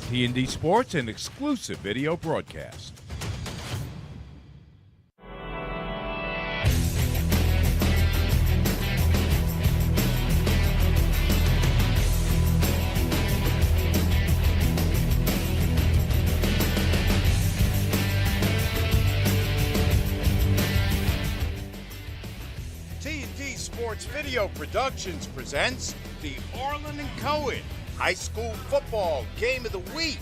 T&D Sports, an exclusive video broadcast. T&D Sports Video Productions presents the Orlin Cohen High School Football Game of the Week.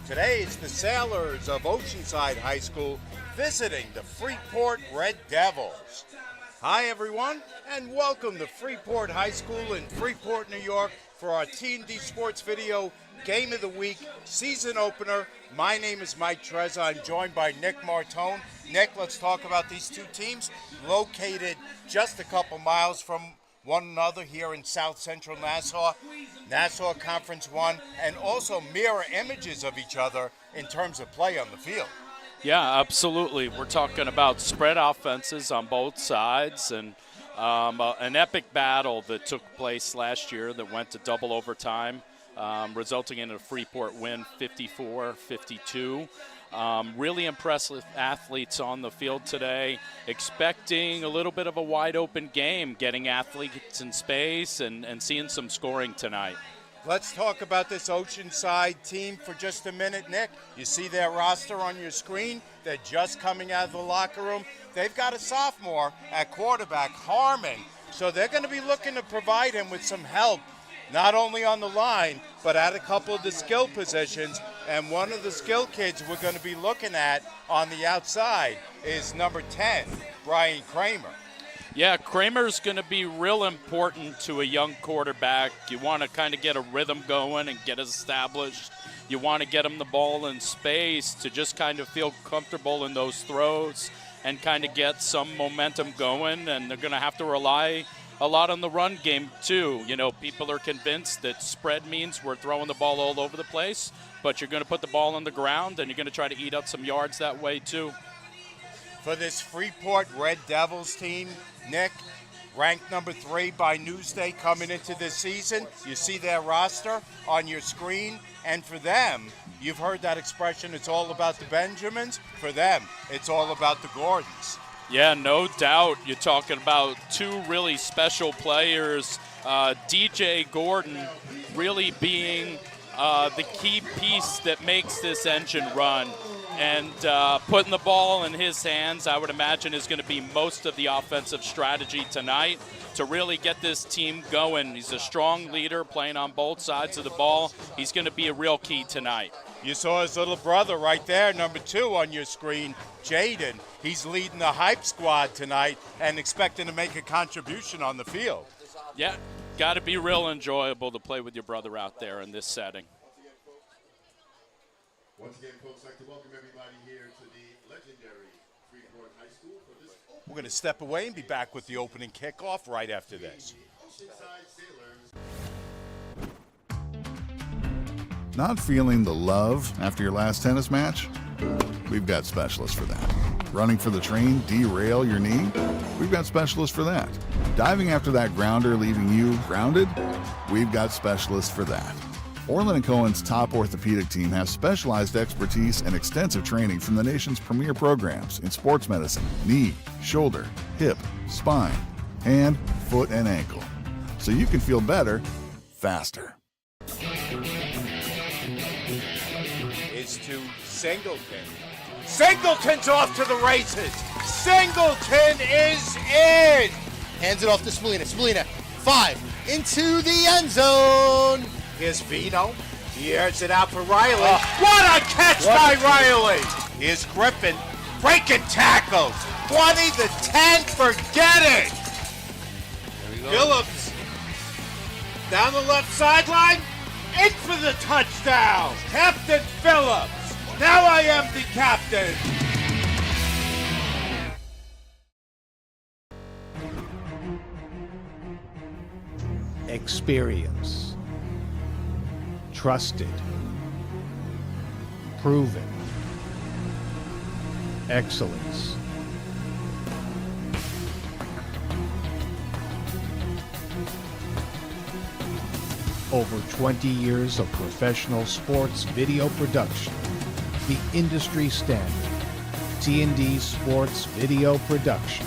Today it's the Sailors of Oceanside High School visiting the Freeport Red Devils. Hi everyone, and welcome to Freeport High School in Freeport, New York for our T&D Sports Video Game of the Week season opener. My name is Mike Trezza. I'm joined by Nick Martone. Nick, let's talk about these two teams located just a couple miles from one another here in South Central Nassau, Nassau Conference 1, and also mirror images of each other in terms of play on the field. Yeah, absolutely. We're talking about spread offenses on both sides, and an epic battle that took place last year that went to double overtime, resulting in a Freeport win 54-52. Really impressive athletes on the field today, expecting a little bit of a wide open game, getting athletes in space and seeing some scoring tonight. Let's talk about this Oceanside team for just a minute, Nick. You see their roster on your screen. They're just coming out of the locker room. They've got a sophomore at quarterback, Harmon, so they're going to be looking to provide him with some help, not only on the line, but at a couple of the skill positions. And one of the skill kids we're going to be looking at on the outside is number 10, Brian Kramer. Yeah, Kramer's going to be real important to a young quarterback. You want to kind of get a rhythm going and get established. You want to get him the ball in space to just kind of feel comfortable in those throws and kind of get some momentum going. And they're going to have to rely a lot on the run game, too. You know, people are convinced that spread means we're throwing the ball all over the place, but you're going to put the ball on the ground and you're going to try to eat up some yards that way, too. For this Freeport Red Devils team, Nick, ranked number 3 by Newsday coming into this season. You see their roster on your screen, and for them, you've heard that expression, it's all about the Benjamins. For them, it's all about the Gordons. Yeah, no doubt. You're talking about two really special players. DJ Gordon really being the key piece that makes this engine run. And putting the ball in his hands, I would imagine, is going to be most of the offensive strategy tonight to really get this team going. He's a strong leader playing on both sides of the ball. He's going to be a real key tonight. You saw his little brother right there, number 2 on your screen, Jaden. He's leading the hype squad tonight and expecting to make a contribution on the field. Yeah, got to be real enjoyable to play with your brother out there in this setting. Once again, folks, I'd like to welcome everybody here to the legendary Freeport High School for this. We're going to step away and be back with the opening kickoff right after this. Oceanside Sailors. Not feeling the love after your last tennis match? We've got specialists for that. Running for the train, derail your knee? We've got specialists for that. Diving after that grounder, leaving you grounded? We've got specialists for that. Orlin Cohen's top orthopedic team has specialized expertise and extensive training from the nation's premier programs in sports medicine, knee, shoulder, hip, spine, hand, foot, and ankle. So you can feel better, faster. Is to Singleton. Singleton's off to the races. Singleton is in. Hands it off to Spalina. Spalina, 5, into the end zone. Here's Vino. He airs it out for Riley. What a catch by Riley. Here's Griffin breaking tackles. 20 to 10, forget it. Phillips down the left sideline, in for the touchdown. Captain Phillips. Now I am the captain. Experience. Trusted. Proven. Excellence. Over 20 years of professional sports video production. The industry standard. T&D Sports Video Production.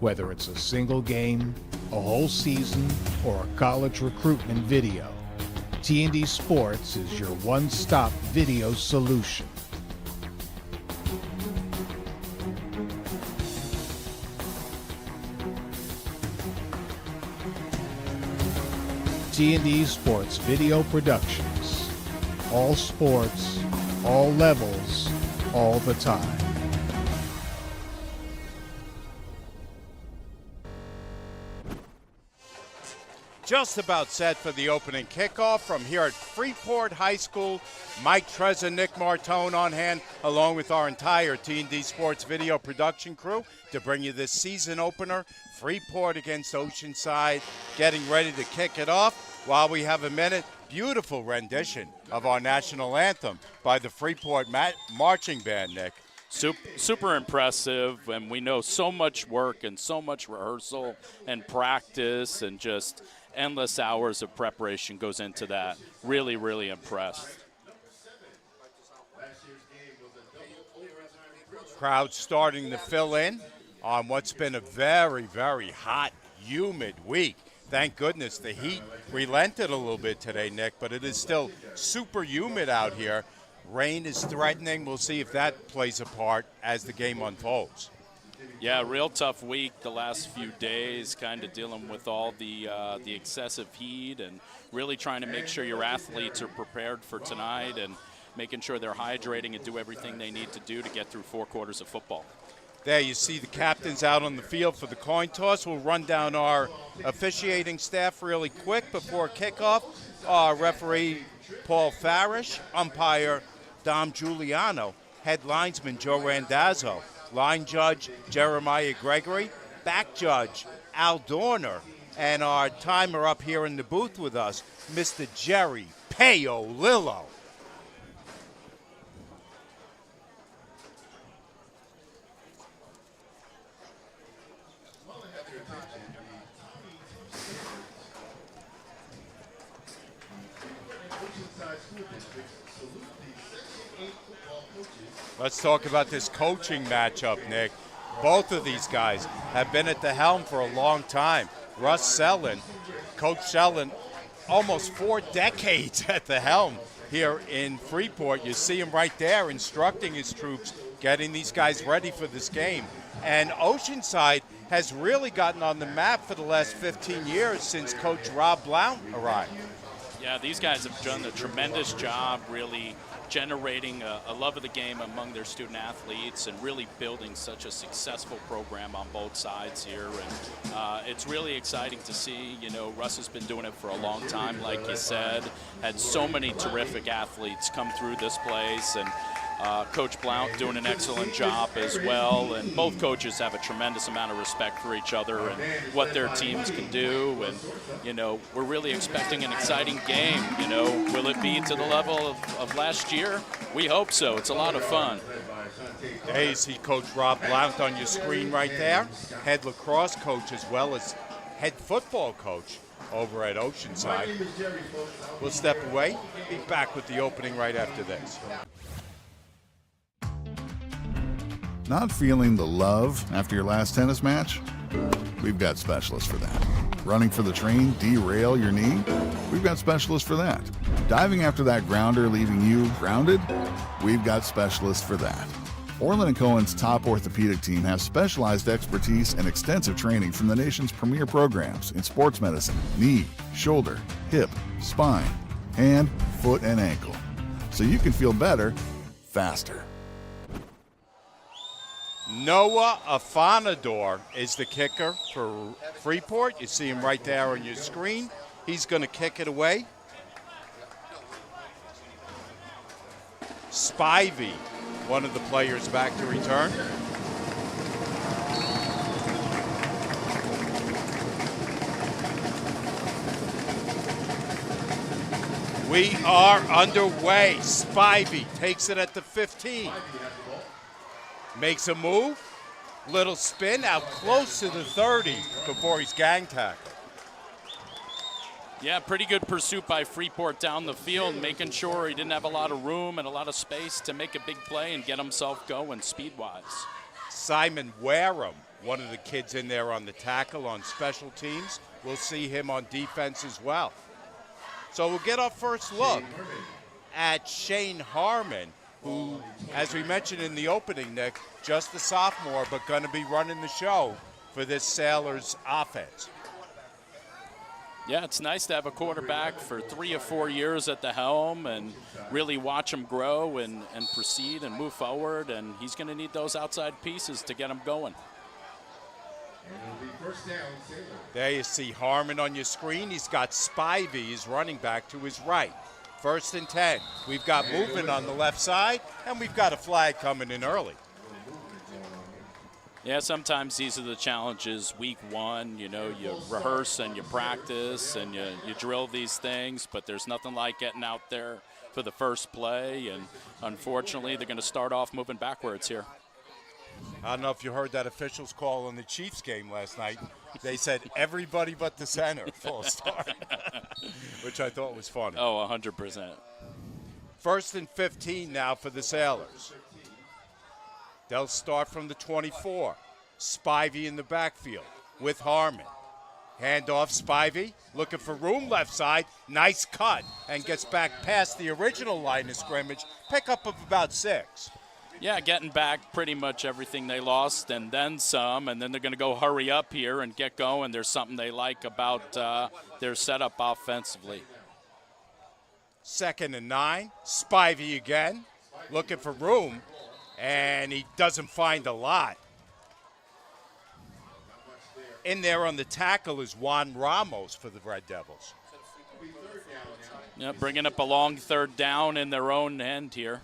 Whether it's a single game, a whole season, or a college recruitment video, T&D Sports is your one-stop video solution. T&D Sports Video Productions. All sports, all levels, all the time. Just about set for the opening kickoff from here at Freeport High School. Mike Trezor, Nick Martone on hand, along with our entire T&D Sports video production crew to bring you this season opener, Freeport against Oceanside, getting ready to kick it off. While we have a minute, beautiful rendition of our national anthem by the Freeport Marching Band, Nick. Super impressive, and we know so much work and so much rehearsal and practice and just endless hours of preparation goes into that. Really, really impressed. Crowd starting to fill in on what's been a very, very hot, humid week. Thank goodness the heat relented a little bit today, Nick, but it is still super humid out here. Rain is threatening. We'll see if that plays a part as the game unfolds. Yeah, real tough week the last few days, kind of dealing with all the excessive heat and really trying to make sure your athletes are prepared for tonight and making sure they're hydrating and do everything they need to do to get through 4 quarters of football. There you see the captains out on the field for the coin toss. We'll run down our officiating staff really quick before kickoff. Referee Paul Farish, umpire Dom Giuliano, head linesman Joe Randazzo, line judge Jeremiah Gregory, back judge Al Dorner, and our timer up here in the booth with us, Mr. Jerry Paolillo. Let's talk about this coaching matchup, Nick. Both of these guys have been at the helm for a long time. Russ Selland, Coach Selland, almost 4 decades at the helm here in Freeport. You see him right there instructing his troops, getting these guys ready for this game. And Oceanside has really gotten on the map for the last 15 years since Coach Rob Blount arrived. Yeah, these guys have done a tremendous job really generating a love of the game among their student athletes and really building such a successful program on both sides here. And it's really exciting to see. You know, Russ has been doing it for a long time, like you said, had so many terrific athletes come through this place, and Coach Blount doing an excellent job as well. And both coaches have a tremendous amount of respect for each other and what their teams can do. And, you know, we're really expecting an exciting game. You know, will it be to the level of last year? We hope so. It's a lot of fun. There you see Coach Rob Blount on your screen right there, head lacrosse coach as well as head football coach over at Oceanside. We'll step away, be back with the opening right after this. Not feeling the love after your last tennis match? We've got specialists for that. Running for the train, derail your knee? We've got specialists for that. Diving after that grounder, leaving you grounded? We've got specialists for that. Orlin Cohen's top orthopedic team has specialized expertise and extensive training from the nation's premier programs in sports medicine, knee, shoulder, hip, spine, hand, foot, and ankle. So you can feel better, faster. Noah Afanador is the kicker for Freeport. You see him right there on your screen. He's going to kick it away. Spivey, one of the players back to return. We are underway. Spivey takes it at the 15. Makes a move, Little spin out close to the 30 before he's gang tackled. Yeah, pretty good pursuit by Freeport down the field, making sure he didn't have a lot of room and a lot of space to make a big play and get himself going speed-wise. Simon Wareham, one of the kids in there on the tackle on special teams. We'll see him on defense as well. So we'll get our first look at Shane Harmon, who, as we mentioned in the opening, Nick, just a sophomore, but going to be running the show for this Sailors offense. Yeah, it's nice to have a quarterback for 3 or 4 years at the helm and really watch him grow and proceed and move forward, and he's going to need those outside pieces to get him going. There you see Harmon on your screen. He's got Spivey, his running back, to his right. 1st and 10. We've got movement on the left side, and we've got a flag coming in early. Yeah, sometimes these are the challenges. Week 1, you know, you rehearse and you practice and you drill these things, but there's nothing like getting out there for the first play, and unfortunately they're going to start off moving backwards here. I don't know if you heard that officials call in the Chiefs game last night. They said everybody but the center, full start, which I thought was funny. Oh, 100%. 1st and 15 now for the Sailors. They'll start from the 24. Spivey in the backfield with Harmon. Handoff, Spivey looking for room left side. Nice cut, and gets back past the original line of scrimmage. Pickup of about 6. Yeah, getting back pretty much everything they lost and then some, and then they're going to go hurry up here and get going. There's something they like about their setup offensively. 2nd and 9. Spivey again, looking for room, and he doesn't find a lot. In there on the tackle is Juan Ramos for the Red Devils. Yeah, bringing up a long 3rd down in their own end here.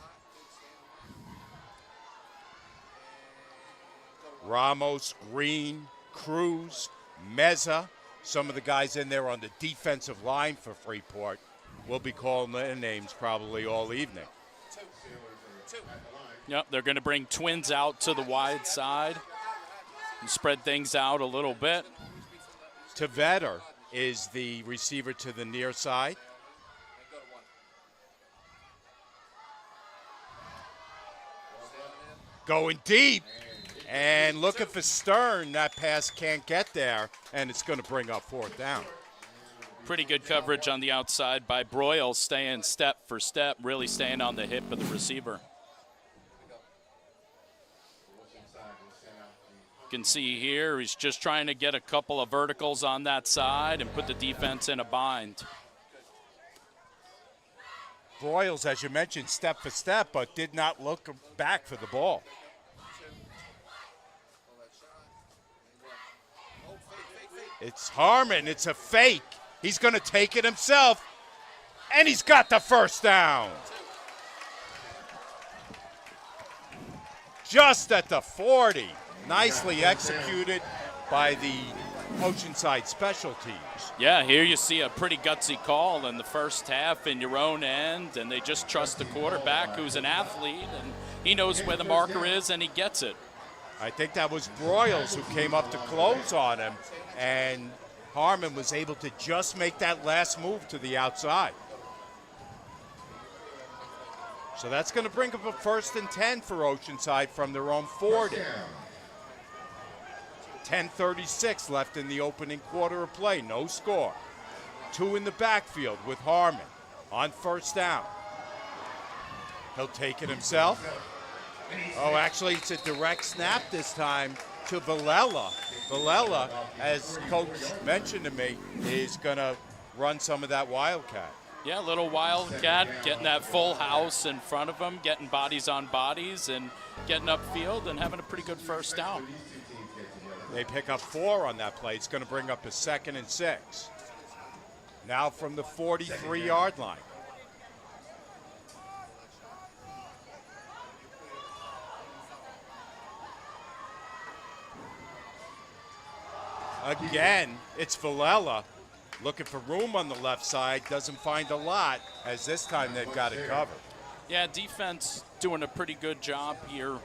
Ramos, Green, Cruz, Meza, some of the guys in there on the defensive line for Freeport. We'll be calling their names probably all evening. Yep, they're going to bring twins out to the wide side and spread things out a little bit. Tveter is the receiver to the near side. Going deep. And looking for Stern. That pass can't get there, and it's going to bring up 4th down. Pretty good coverage on the outside by Broyle, staying step for step, really staying on the hip of the receiver. You can see here he's just trying to get a couple of verticals on that side and put the defense in a bind. Broyles, as you mentioned, step for step, but did not look back for the ball. It's Harmon. It's a fake. He's going to take it himself, and he's got the 1st down. Just at the 40. Nicely executed by the Oceanside special teams. Yeah, here you see a pretty gutsy call in the first half in your own end, and they just trust the quarterback who's an athlete, and he knows where the marker is, and he gets it. I think that was Broyles who came up to close on him, and Harmon was able to just make that last move to the outside. So that's going to bring up a 1st and 10 for Oceanside from their own 40. 10:36 left in the opening quarter of play. No score. 2 in the backfield with Harmon on 1st down. He'll take it himself. Oh, actually, it's a direct snap this time to Villela. Villela, as Coach mentioned to me, is going to run some of that Wildcat. Yeah, a little Wildcat, getting that full house in front of him, getting bodies on bodies, and getting upfield and having a pretty good 1st down. They pick up 4 on that play. It's going to bring up a 2nd and 6. Now from the 43-yard line. Again, it's Villela looking for room on the left side. Doesn't find a lot, as this time they've got it covered. Yeah, defense doing a pretty good job here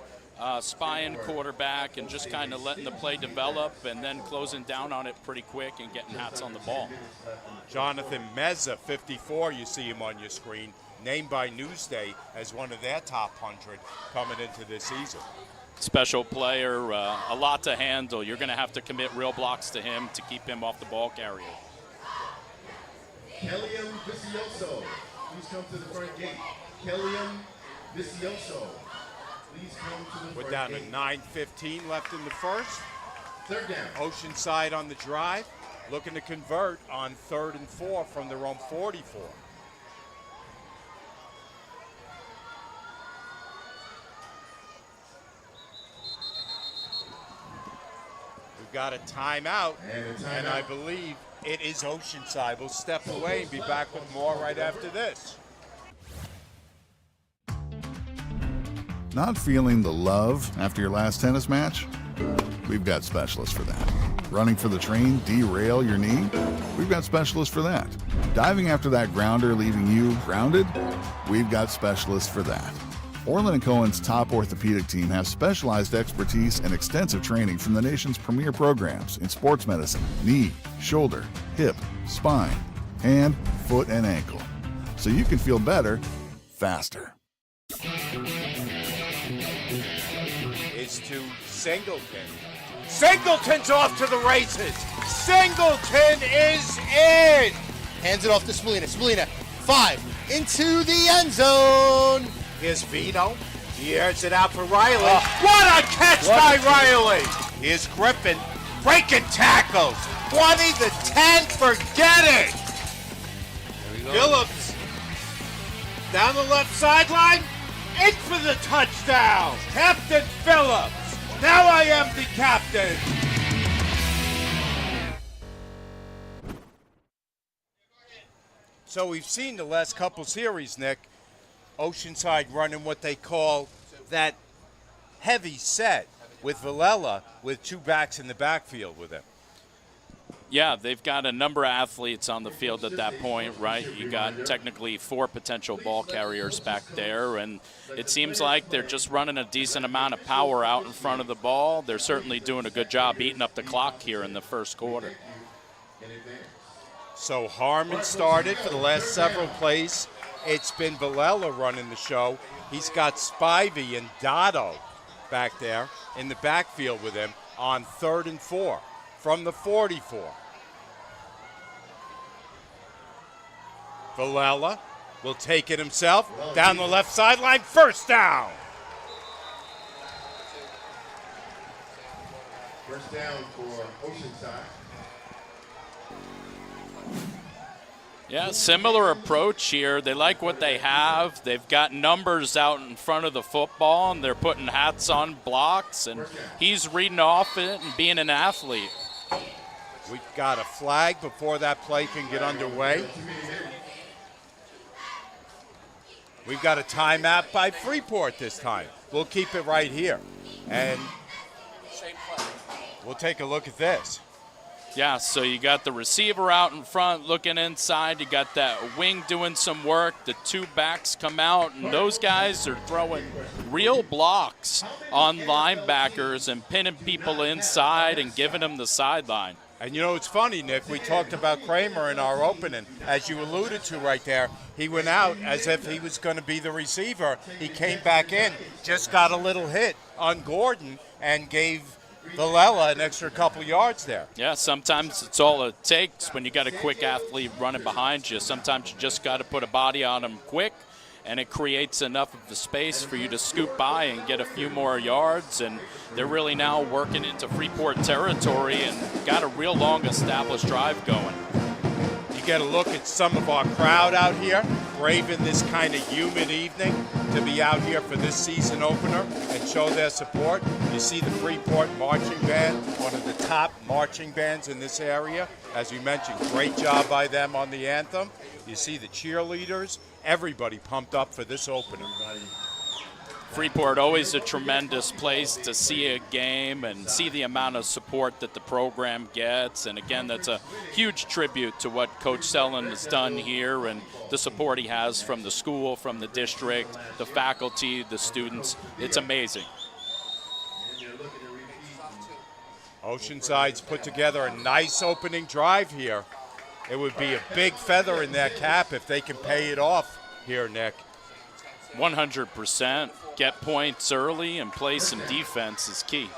spying quarterback and just kind of letting the play develop and then closing down on it pretty quick and getting hats on the ball. Jonathan Meza, 54, you see him on your screen, named by Newsday as one of their top 100 coming into this season. Special player, a lot to handle. You're going to have to commit real blocks to him to keep him off the ball carrier. Kelliam Vicioso, please come to the front gate. Kelliam Vicioso, please come to the We're front down gate. to 9:15 left in the first. Third down. Oceanside on the drive, looking to convert on 3rd and 4 from their own 44. We've got a timeout, and I believe it is Oceanside. We'll step away and be back with more right after this. Not feeling the love after your last tennis match? We've got specialists for that. Running for the train, derail your knee? We've got specialists for that. Diving after that grounder, leaving you grounded? We've got specialists for that. Orlin Cohen's top orthopedic team has specialized expertise and extensive training from the nation's premier programs in sports medicine, knee, shoulder, hip, spine, hand, foot, and ankle. So you can feel better, faster. Is to Singleton. Singleton's off to the races. Singleton is in. Hands it off to Spallina. Spallina, 5, into the end zone. Here's Vito. He airs it out for Riley. What a catch by Riley. Here's Griffin breaking tackles. 20 to 10, forget it. Phillips down the left sideline, in for the touchdown. Captain Phillips. Now I am the captain. So we've seen the last couple series, Nick, Oceanside running what they call that heavy set with Villela with two backs in the backfield with him. Yeah, they've got a number of athletes on the field at that point, right? You got technically 4 potential ball carriers back there, and it seems like they're just running a decent amount of power out in front of the ball. They're certainly doing a good job eating up the clock here in the first quarter. So Harmon started for the last several plays. It's been Villela running the show. He's got Spivey and Dotto back there in the backfield with him on 3rd and 4 from the 44. Villela will take it himself down the left sideline. First down. First down for Oceanside. Yeah, similar approach here. They like what they have. They've got numbers out in front of the football, and they're putting hats on blocks, and he's reading off it and being an athlete. We've got a flag before that play can get underway. We've got a timeout by Freeport this time. We'll keep it right here. And we'll take a look at this. Yeah, so you got the receiver out in front looking inside. You got that wing doing some work. The 2 backs come out, and those guys are throwing real blocks on linebackers and pinning people inside and giving them the sideline. And you know, it's funny, Nick, we talked about Kramer in our opening. As you alluded to right there, he went out as if he was going to be the receiver. He came back in, just got a little hit on Gordon and gave Villela an extra couple yards there. Yeah, sometimes it's all it takes when you got a quick athlete running behind you. Sometimes you just got to put a body on him quick, and it creates enough of the space for you to scoop by and get a few more yards. And they're really now working into Freeport territory and got a real long established drive going. You get a look at some of our crowd out here, braving this kind of humid evening to be out here for this season opener and show their support. You see the Freeport Marching Band, one of the top marching bands in this area. As we mentioned, great job by them on the anthem. You see the cheerleaders, everybody pumped up for this opener. Freeport, always a tremendous place to see a game and see the amount of support that the program gets. And again, that's a huge tribute to what Coach Sellen has done here and the support he has from the school, from the district, the faculty, the students. It's amazing. Oceanside's put together a nice opening drive here. It would be a big feather in their cap if they can pay it off here, Nick. 100%. Get points early and play some defense is key.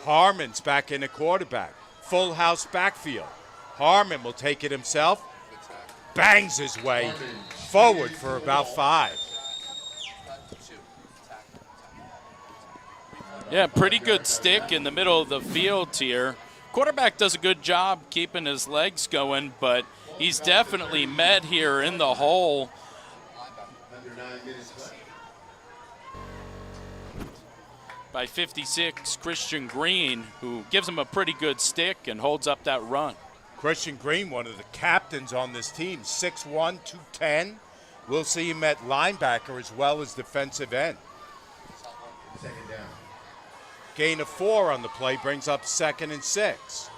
Harmon's back in the quarterback. Full house backfield. Harmon will take it himself. Bangs his way forward for about 5. Yeah, pretty good stick in the middle of the field here. Quarterback does a good job keeping his legs going, but he's definitely met here in the hole. By 56, Christian Green, who gives him a pretty good stick and holds up that run. Christian Green, one of the captains on this team, 6'1", 210. We'll see him at linebacker as well as defensive end. Second down. Gain of 4 on the play brings up 2nd and 6.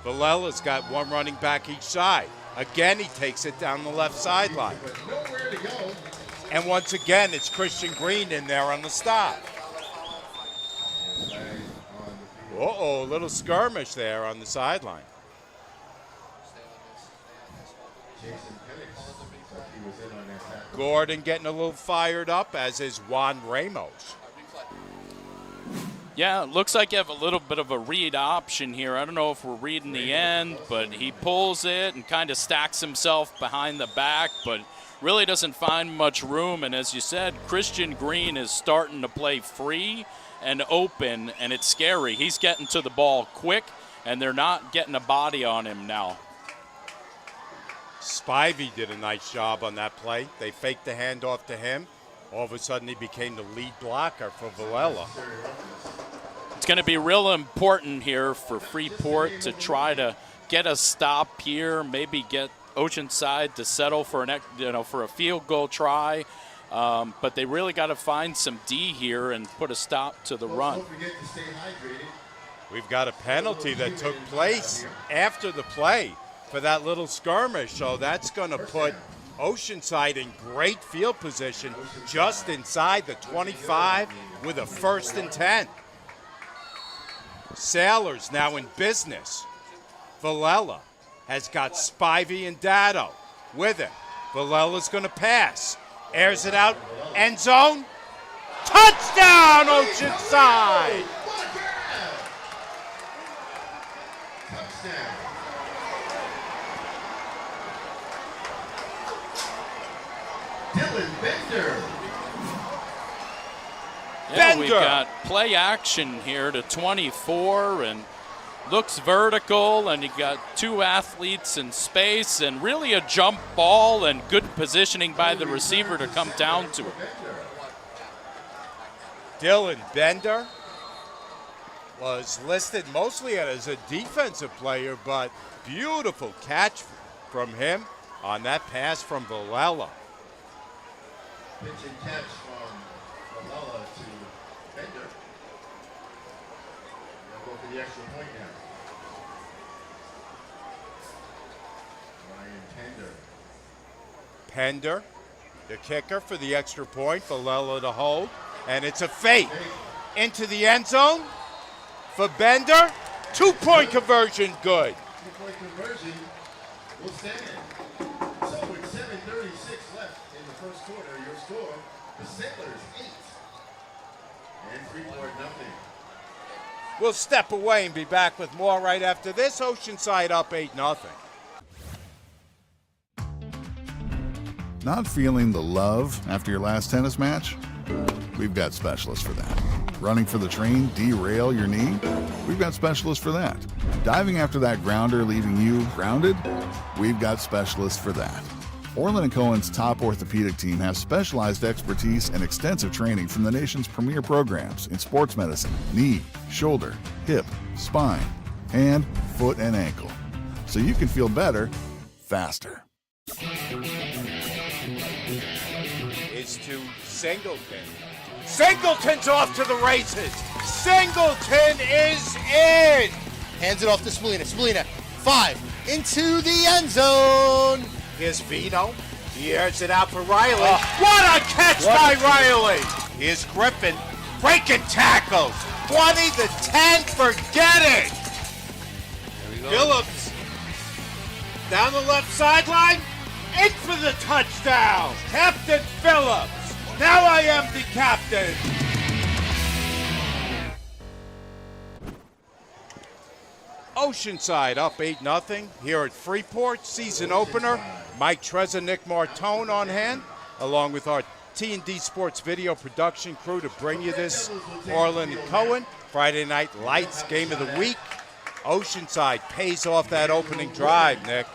Valella's got one running back each side. Again, he takes it down the left sideline. Nowhere to go. And once again, it's Christian Green in there on the stop. Uh-oh, a little skirmish there on the sideline. Gordon getting a little fired up, as is Juan Ramos. Yeah, it looks like you have a little bit of a read option here. I don't know if we're reading the end, but he pulls it and kind of stacks himself behind the back, but really doesn't find much room. And as you said, Christian Green is starting to play free and open, and it's scary. He's getting to the ball quick, and they're not getting a body on him now. Spivey did a nice job on that play. They faked the handoff to him. All of a sudden, he became the lead blocker for Valella. It's going to be real important here for Freeport to try to get a stop here, maybe get Oceanside to settle for for a field goal try. But they really got to find some D here and put a stop to the run. Don't forget to stay hydrated. We've got a penalty that took place after the play for that little skirmish, so that's going to put Oceanside in great field position just inside the 25 with a 1st and 10. Sailors now in business. Valella has got Spivey and Dado with him. Valella's going to pass. Airs it out. End zone. Touchdown, Oceanside! Touchdown. Dylan Bender. Yeah, we've Bender. got play action here to 24 and looks vertical, and you got 2 athletes in space and really a jump ball and good positioning by the receiver to come down to it. Dylan Bender was listed mostly as a defensive player, but beautiful catch from him on that pass from Valella. Pitch and catch from Valella to Bender. They'll go for the extra point now. Ryan Pender. Pender, the kicker for the extra point. Valella to hold. And it's a fake into the end zone for Bender. 2-point conversion, good. 2-point conversion will stand. So with 7:36 left in the first quarter, your score, the Sailors 8 and Freeport nothing. We'll step away and be back with more right after this. Oceanside up 8-0. Not feeling the love after your last tennis match? We've got specialists for that. Running for the train, derail your knee? We've got specialists for that. Diving after that grounder, leaving you grounded? We've got specialists for that. Orlin Cohen's top orthopedic team has specialized expertise and extensive training from the nation's premier programs in sports medicine, knee, shoulder, hip, spine, hand, foot, and ankle. So you can feel better, faster. Is to Singleton. Singleton's off to the races. Singleton is in. Hands it off to Spallina. Spallina, 5 into the end zone. Here's Vito. He airs it out for Riley. What a catch by Riley. Here's Griffin. breaking tackles. 20-10, forget it. Phillips down the left sideline, in for the touchdown. Captain Phillips. Now I am the captain. Oceanside up 8-0 here at Freeport. Season opener. Mike Trezor, Nick Martone on hand, along with our T&D Sports video production crew to bring you this Orlin Cohen Friday Night Lights game of the week. Oceanside pays off that opening drive, Nick.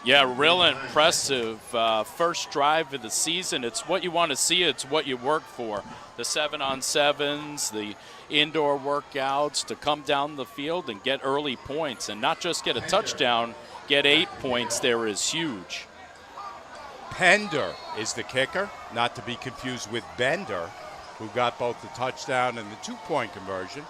Yeah, real impressive first drive of the season. It's what you want to see. It's what you work for. The 7-on-7s, the indoor workouts, to come down the field and get early points and not just get a touchdown, get 8 points there is huge. Pender is the kicker, not to be confused with Bender, who got both the touchdown and the 2-point conversion.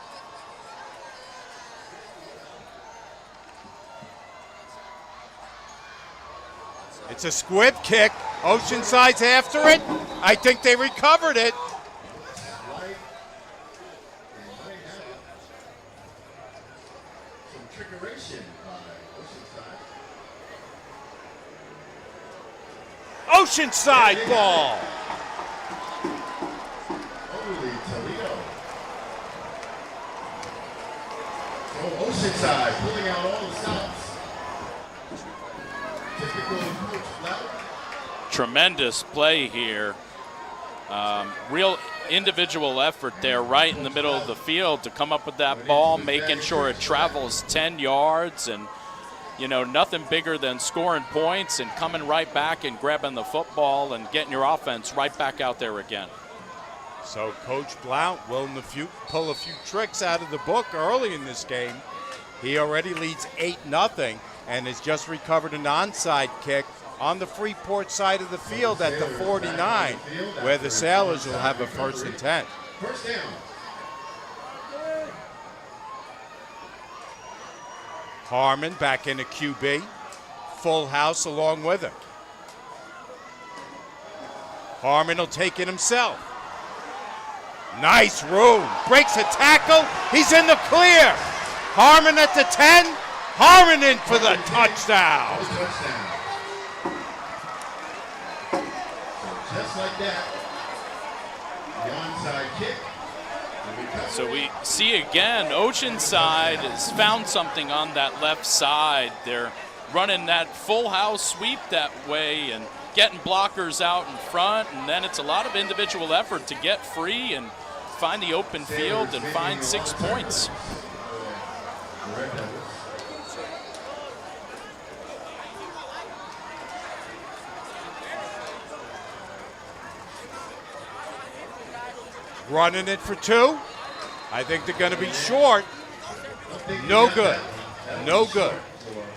It's a squib kick. Oceanside's after it. I think they recovered it. Some trickeration by Oceanside. Oceanside ball. Holy Toledo. So Oceanside pulling out all the stops. Typical Coach Blount. Tremendous play here. Real individual effort there right in the middle of the field to come up with that ball, making sure it travels 10 yards, and you know, nothing bigger than scoring points and coming right back and grabbing the football and getting your offense right back out there again. So Coach Blount willing to pull a few tricks out of the book early in this game. He already leads 8-0 and has just recovered an onside kick on the Freeport side of the field at the 49, where the Sailors will have a 1st and 10. First down. Harmon back into QB. Full house along with him. Harmon will take it himself. Nice room. Breaks a tackle. He's in the clear. Harmon at the 10. Harmon in for the touchdown. Touchdown. So just like that, the onside kick. So we see again, Oceanside has found something on that left side. They're running that full house sweep that way and getting blockers out in front, and then it's a lot of individual effort to get free and find the open field and find 6 points. Running it for 2. I think they're going to be short. No good. No good.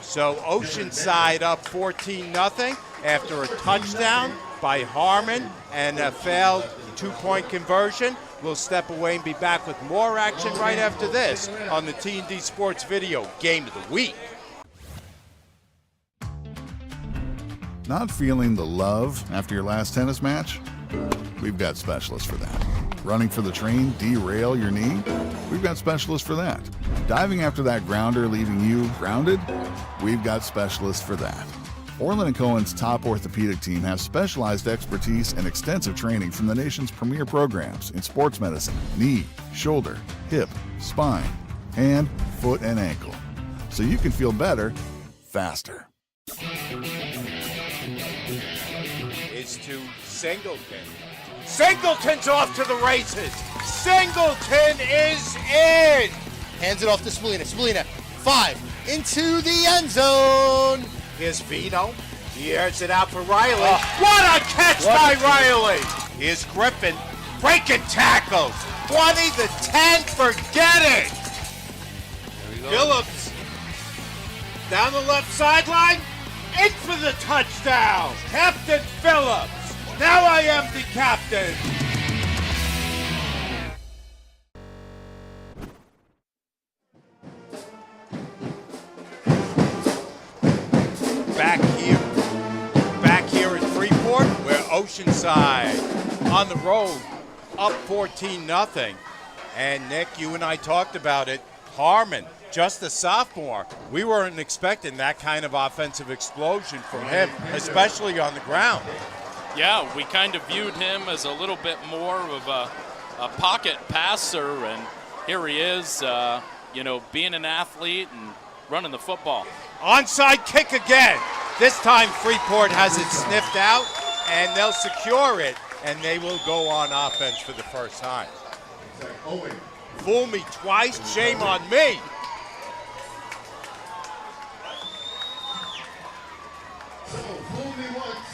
So Oceanside up 14-0 after a touchdown by Harmon and a failed 2-point conversion. We'll step away and be back with more action right after this on the T&D Sports Video Game of the Week. Not feeling the love after your last tennis match? We've got specialists for that. Running for the train, derail your knee? We've got specialists for that. Diving after that grounder, leaving you grounded? We've got specialists for that. Orlin Cohen's top orthopedic team has specialized expertise and extensive training from the nation's premier programs in sports medicine, knee, shoulder, hip, spine, hand, foot, and ankle. So you can feel better, faster. Is to Singleton. Singleton's off to the races. Singleton is in. Hands it off to Spallina. Spallina, 5, into the end zone. Here's Vito. He airs it out for Riley. What a catch by Riley. Here's Griffin. Breaking tackles. 20-10, forget it. Phillips down the left sideline. In for the touchdown. Captain Phillips. Now I am the captain. Back here at Freeport, where Oceanside on the road up 14-0. And Nick, you and I talked about it. Harmon, just a sophomore. We weren't expecting that kind of offensive explosion from him, especially on the ground. Yeah, we kind of viewed him as a little bit more of a pocket passer, and here he is, being an athlete and running the football. Onside kick again. This time Freeport has it sniffed out, and they'll secure it, and they will go on offense for the first time. Fool me twice, shame on me. So, fool me once,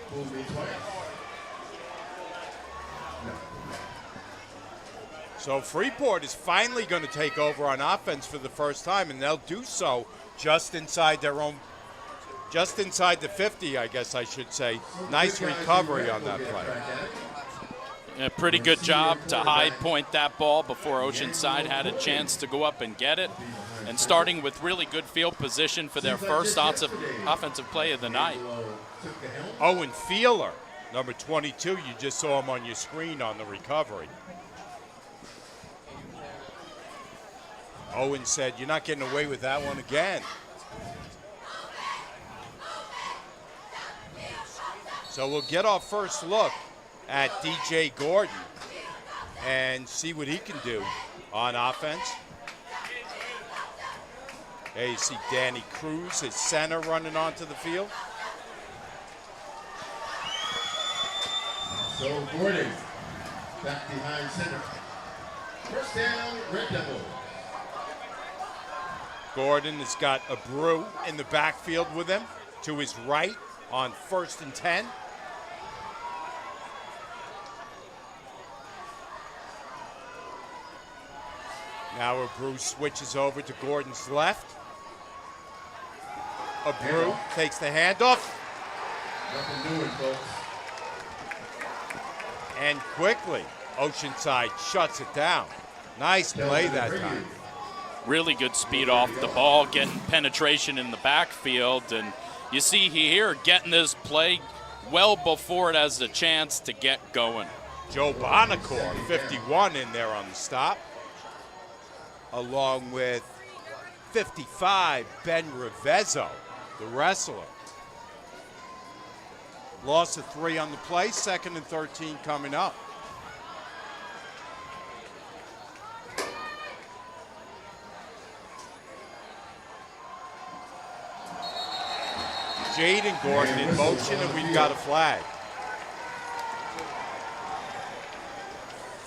fool me twice. No. So Freeport is finally going to take over on offense for the first time, and they'll do so just inside their own, just inside the 50, I guess I should say. Nice recovery on that play. A pretty good job to high point that ball before Oceanside had a chance to go up and get it. And starting with really good field position for their first offensive play of the night. Owen Feeler, number 22, you just saw him on your screen on the recovery. Owen said, "You're not getting away with that one again." So we'll get our first look at DJ Gordon and see what he can do on offense. There you see Danny Cruz, his center, running onto the field. So Gordon, back behind center. First down, Red Devil. Gordon has got a Brew in the backfield with him to his right on 1st and 10. Now Abreu switches over to Gordon's left. Abreu takes the handoff. Nothing doing, folks. And quickly, Oceanside shuts it down. Nice play that time. Really good speed off the ball, getting penetration in the backfield. And you see here getting this play well before it has a chance to get going. Joe Bonacore, 51 in there on the stop. Along with 55, Ben Revezzo, the wrestler. Loss of 3 on the play, 2nd and 13 coming up. Jaden Gordon in motion, and we've got a flag.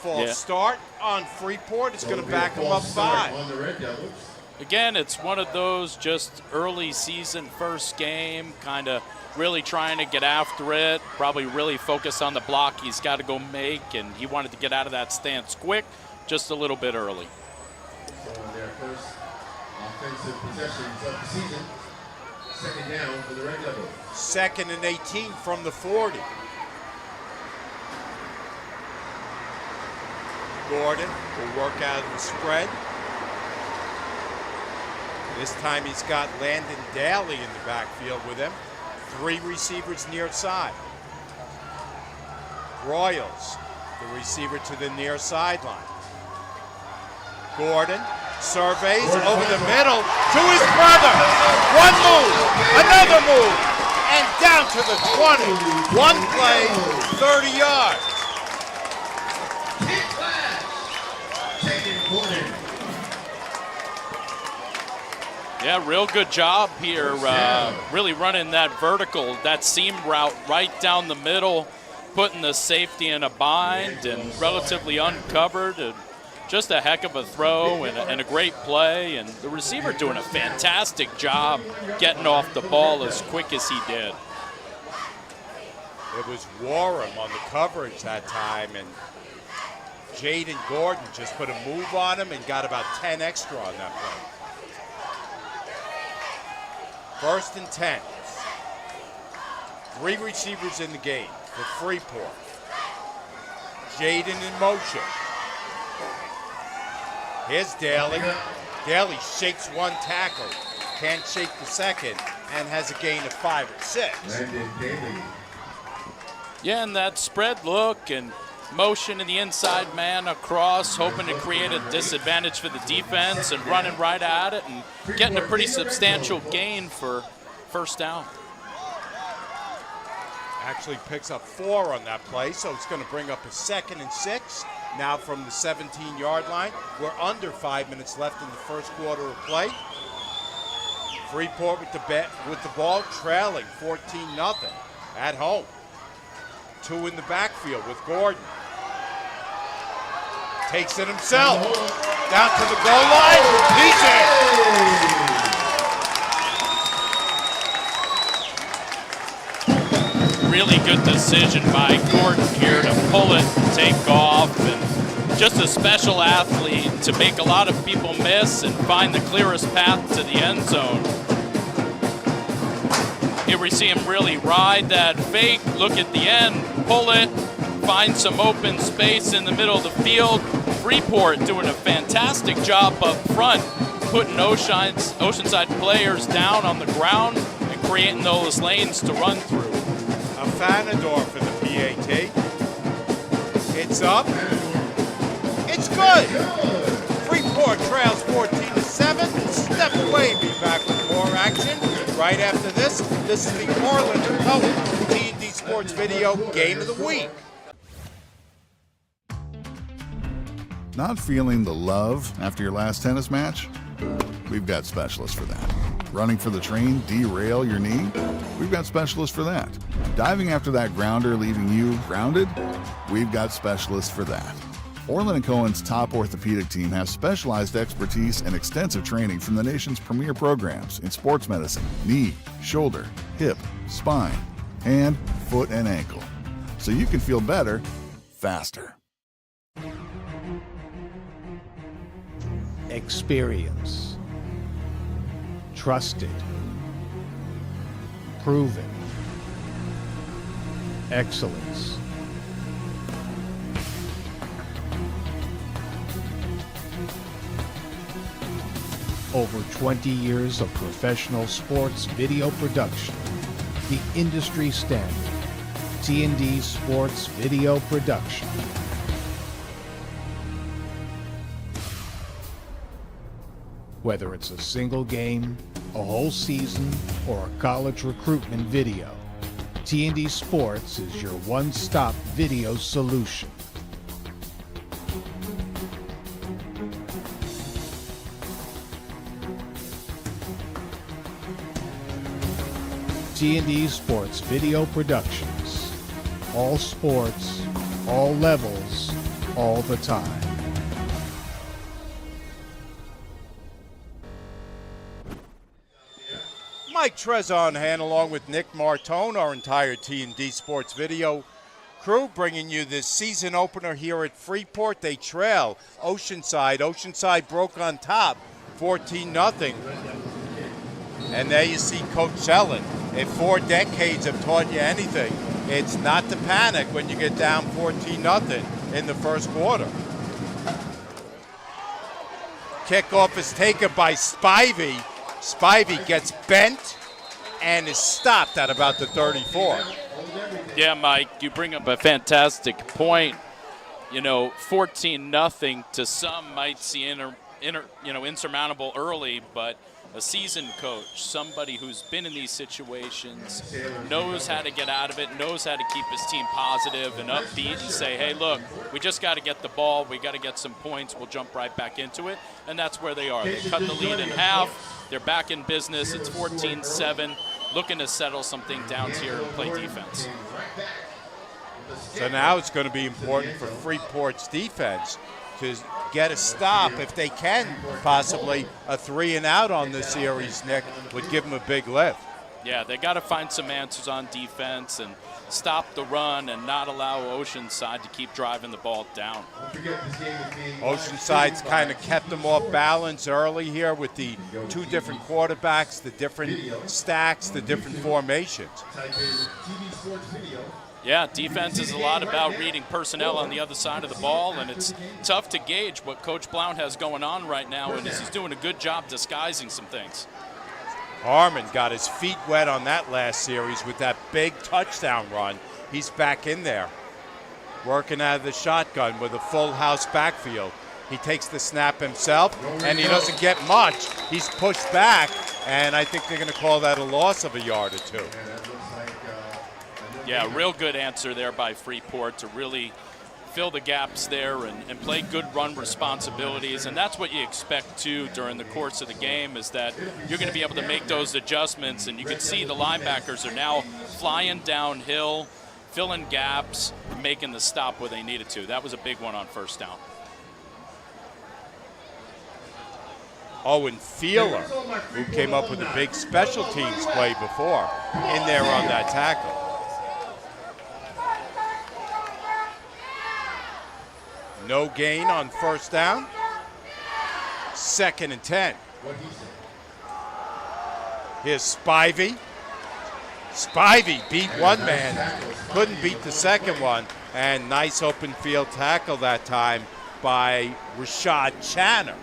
False start on Freeport. It's going to back them up 5. On the Red Devils. Again, it's one of those just early season first game, kind of really trying to get after it, probably really focus on the block he's got to go make, and he wanted to get out of that stance quick, just a little bit early. So on their first offensive possessions of the season, 2nd down for the Red Devils. 2nd and 18 from the 40. Gordon will work out of the spread. This time he's got Landon Daly in the backfield with him. 3 receivers near side. Royals, the receiver to the near sideline. Gordon surveys over the middle to his brother. One move, another move, and down to the 20. One play, 30 yards. Yeah, real good job here, really running that vertical, that seam route right down the middle, putting the safety in a bind and relatively uncovered. And just a heck of a throw and a great play. And the receiver doing a fantastic job getting off the ball as quick as he did. It was Warham on the coverage that time, and Jaden Gordon just put a move on him and got about 10 extra on that play. 1st and 10. 3 receivers in the game for Freeport. Jaden in motion. Here's Daly. Daly shakes 1 tackle, can't shake the second, and has a gain of 5 or 6. Landon Daly. Yeah, and that spread look and motion in the inside man across, hoping to create a disadvantage for the defense and running right at it and getting a pretty substantial gain for first down. Actually picks up 4 on that play, so it's going to bring up a 2nd and 6. Now from the 17-yard line. We're under 5 minutes left in the first quarter of play. Freeport with the ball trailing 14-0 at home. 2 in the backfield with Gordon. Takes it himself. Down to the goal line. He's in. Really good decision by Gordon here to pull it, take off, and just a special athlete to make a lot of people miss and find the clearest path to the end zone. Here we see him really ride that fake, look at the end, pull it, find some open space in the middle of the field. Freeport doing a fantastic job up front, putting Oceanside players down on the ground and creating those lanes to run through. A Fanador for the PAT. It's up. It's good. Freeport trails 14-7. Step away, be back with more action. Right after this is the Orlin Cohen T&D Sports Video Game of the Week. Not feeling the love after your last tennis match? We've got specialists for that. Running for the train, derail your knee? We've got specialists for that. Diving after that grounder, leaving you grounded? We've got specialists for that. Orlin Cohen's top orthopedic team has specialized expertise and extensive training from the nation's premier programs in sports medicine, knee, shoulder, hip, spine, hand, foot, and ankle. So you can feel better, faster. Experience. Trusted. Proven. Excellence. Over 20 years of professional sports video production. The industry standard. T&D Sports Video Production. Whether it's a single game, a whole season, or a college recruitment video, T&D Sports is your one-stop video solution. T&D Sports Video Productions. All sports, all levels, all the time. Mike Trezor on hand along with Nick Martone, our entire T&D Sports Video crew, bringing you this season opener here at Freeport. They trail Oceanside. Oceanside broke on top, 14-0. And there you see Coach Sellon. If 4 decades have taught you anything, it's not to panic when you get down 14-0 in the first quarter. Kickoff is taken by Spivey. Spivey gets bent and is stopped at about the 34. Yeah, Mike, you bring up a fantastic point. 14-0 to some might seem insurmountable early, but a seasoned coach, somebody who's been in these situations, knows how to get out of it, knows how to keep his team positive and upbeat and say, hey, look, we just got to get the ball, we got to get some points, we'll jump right back into it. And that's where they are. They cut the lead in half, they're back in business, it's 14-7, looking to settle some things down here and play defense. So now it's going to be important for Freeport's defense to get a stop if they can, possibly a 3-and-out on this series, Nick, would give them a big lift. Yeah, they got to find some answers on defense and stop the run and not allow Oceanside to keep driving the ball down. Oceanside's kind of kept them off balance early here with the 2 different quarterbacks, the different stacks, the different formations. Yeah, defense is a lot about reading personnel on the other side of the ball, and it's tough to gauge what Coach Blount has going on right now, and he's doing a good job disguising some things. Harmon got his feet wet on that last series with that big touchdown run. he's back in there, working out of the shotgun with a full house backfield. He takes the snap himself, and he doesn't get much. He's pushed back, and I think they're going to call that a loss of a yard or two. Yeah, real good answer there by Freeport to really fill the gaps there and play good run responsibilities. And that's what you expect, too, during the course of the game, is that you're going to be able to make those adjustments. And you can see the linebackers are now flying downhill, filling gaps, making the stop where they needed to. That was a big one on first down. Owen Feeler, who came up with a big special teams play before, in there on that tackle. No gain on first down. 2nd and 10. Here's Spivey. Spivey beat one man, couldn't beat the second one, and nice open field tackle that time by Rashad Channer.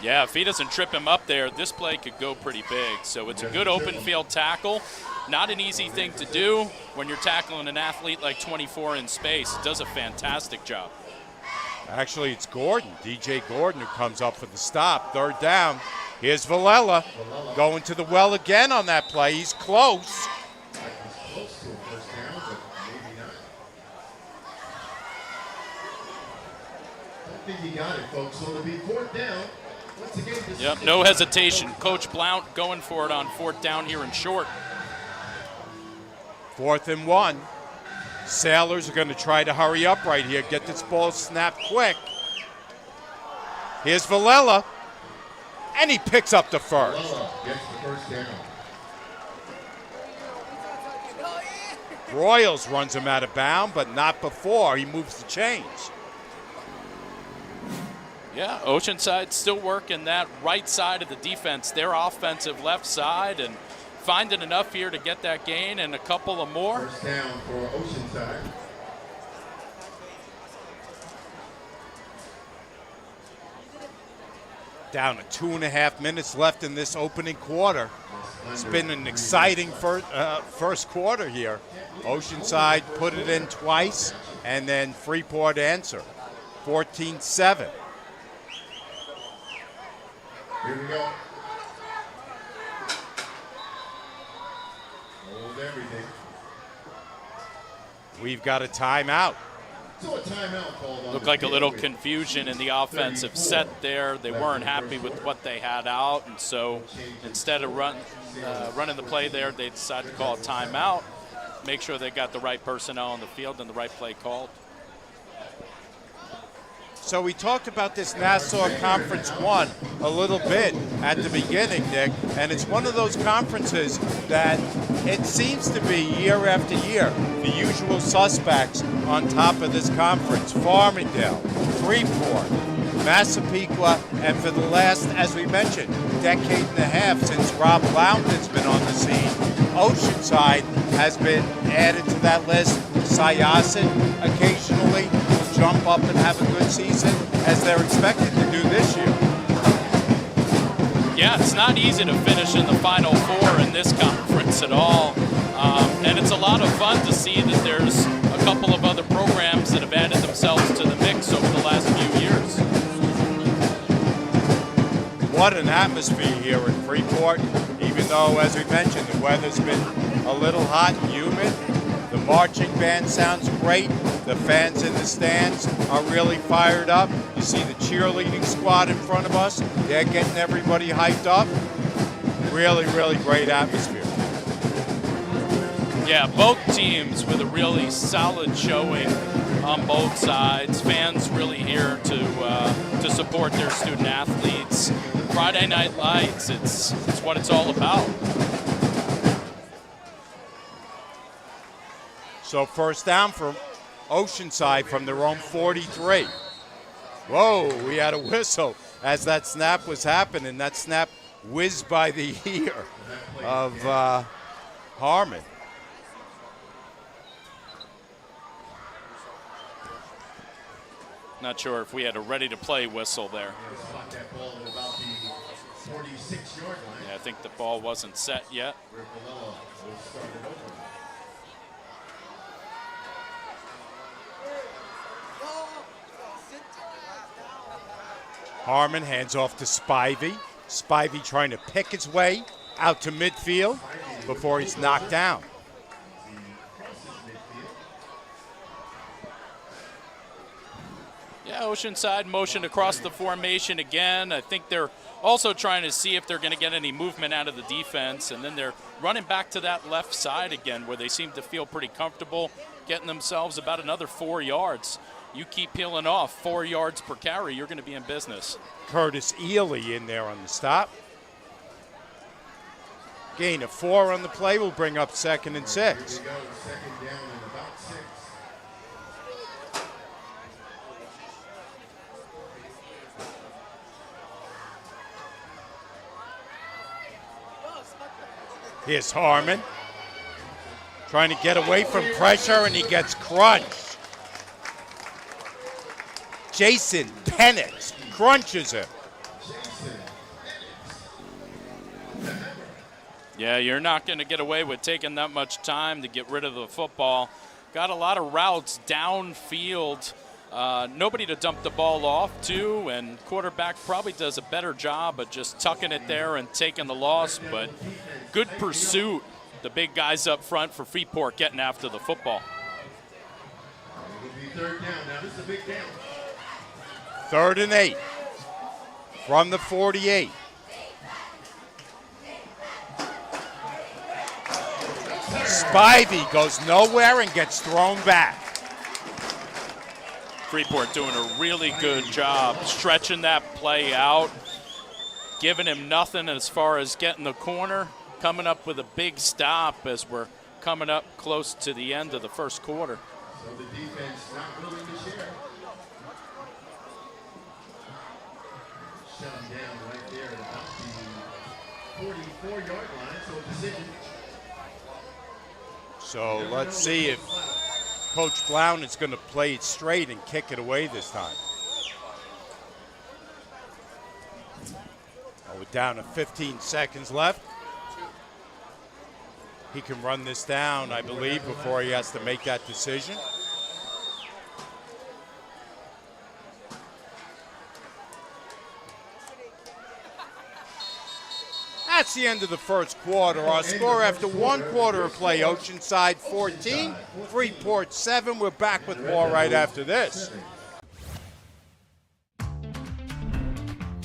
Yeah, if he doesn't trip him up there, this play could go pretty big. So it's a good open field tackle. Not an easy thing to do when you're tackling an athlete like 24 in space. Does a fantastic job. Actually, it's Gordon, DJ Gordon, who comes up for the stop. 3rd down. Here's Villela going to the well again on that play. He's close. I think he got it, folks. So it'll be 4th down. Yep, no hesitation. Coach Blount going for it on 4th down here in short. 4th and 1. Sailors are going to try to hurry up right here, get this ball snapped quick. Here's Villela, and he picks up the first. Villela gets the first down. Royals runs him out of bounds, but not before he moves the chains. Yeah, Oceanside still working that right side of the defense, their offensive left side, and finding enough here to get that gain and a couple of more. First down for Oceanside. Down to 2.5 minutes left in this opening quarter. It's been an exciting first quarter here. Oceanside put it in twice, and then Freeport answered. 14-7. Here we go. Hold everything. We've got a timeout. So a timeout called on. Looked like a little confusion in the offensive set there. They weren't happy with what they had out, and so instead of running the play there, they decided to call a timeout, make sure they got the right personnel on the field and the right play called. So we talked about this Nassau Conference 1 a little bit at the beginning, Nick, and it's one of those conferences that it seems to be year after year the usual suspects on top of this conference. Farmingdale, Freeport, Massapequa, and for the last, as we mentioned, decade and a half since Rob Blount has been on the scene, Oceanside has been added to that list. Syosset occasionally will jump up and have a good season, as they're expected to do this year. Yeah, it's not easy to finish in the Final Four in this conference at all. And it's a lot of fun to see that there's a couple of other programs that have added themselves to the mix over the last few years. What an atmosphere here in Freeport, even though, as we mentioned, the weather's been a little hot and humid. The marching band sounds great. The fans in the stands are really fired up. You see the cheerleading squad in front of us. They're getting everybody hyped up. Really, really great atmosphere. Yeah, both teams with a really solid showing on both sides. Fans really here to support their student athletes. Friday Night Lights, it's what it's all about. So first down for Oceanside from their own 43. Whoa, we had a whistle as that snap was happening. That snap whizzed by the ear of Harmon. Not sure if we had a ready-to-play whistle there. Yeah, I think the ball wasn't set yet. Harmon hands off to Spivey. Spivey trying to pick his way out to midfield before he's knocked down. Yeah, Oceanside motion across the formation again. I think they're also trying to see if they're going to get any movement out of the defense, and then they're running back to that left side again where they seem to feel pretty comfortable getting themselves about another 4 yards. You keep peeling off 4 yards per carry, you're going to be in business. Curtis Ely in there on the stop. Gain of 4 on the play will bring up 2nd and 6. Here we go, 2nd down and about 6. Here's Harmon trying to get away from pressure, and he gets crunched. Jason Penix crunches him. Yeah, you're not going to get away with taking that much time to get rid of the football. Got a lot of routes downfield. Nobody to dump the ball off to, and quarterback probably does a better job of just tucking it there and taking the loss, but good pursuit. The big guys up front for Freeport getting after the football. It will be 3rd down. Now this is a big down. 3rd and 8 from the 48. Spivey goes nowhere and gets thrown back. Freeport doing a really good job stretching that play out, giving him nothing as far as getting the corner, coming up with a big stop as we're coming up close to the end of the first quarter. So the defense not willing to share. Shut him down right there at about the 44-yard line, so a decision. So let's see if Coach Blount is going to play it straight and kick it away this time. Oh, we're down to 15 seconds left. He can run this down, I believe, before he has to make that decision. That's the end of the first quarter. Our score after 1 quarter of play, Oceanside 14, Freeport 7. We're back with more right after this.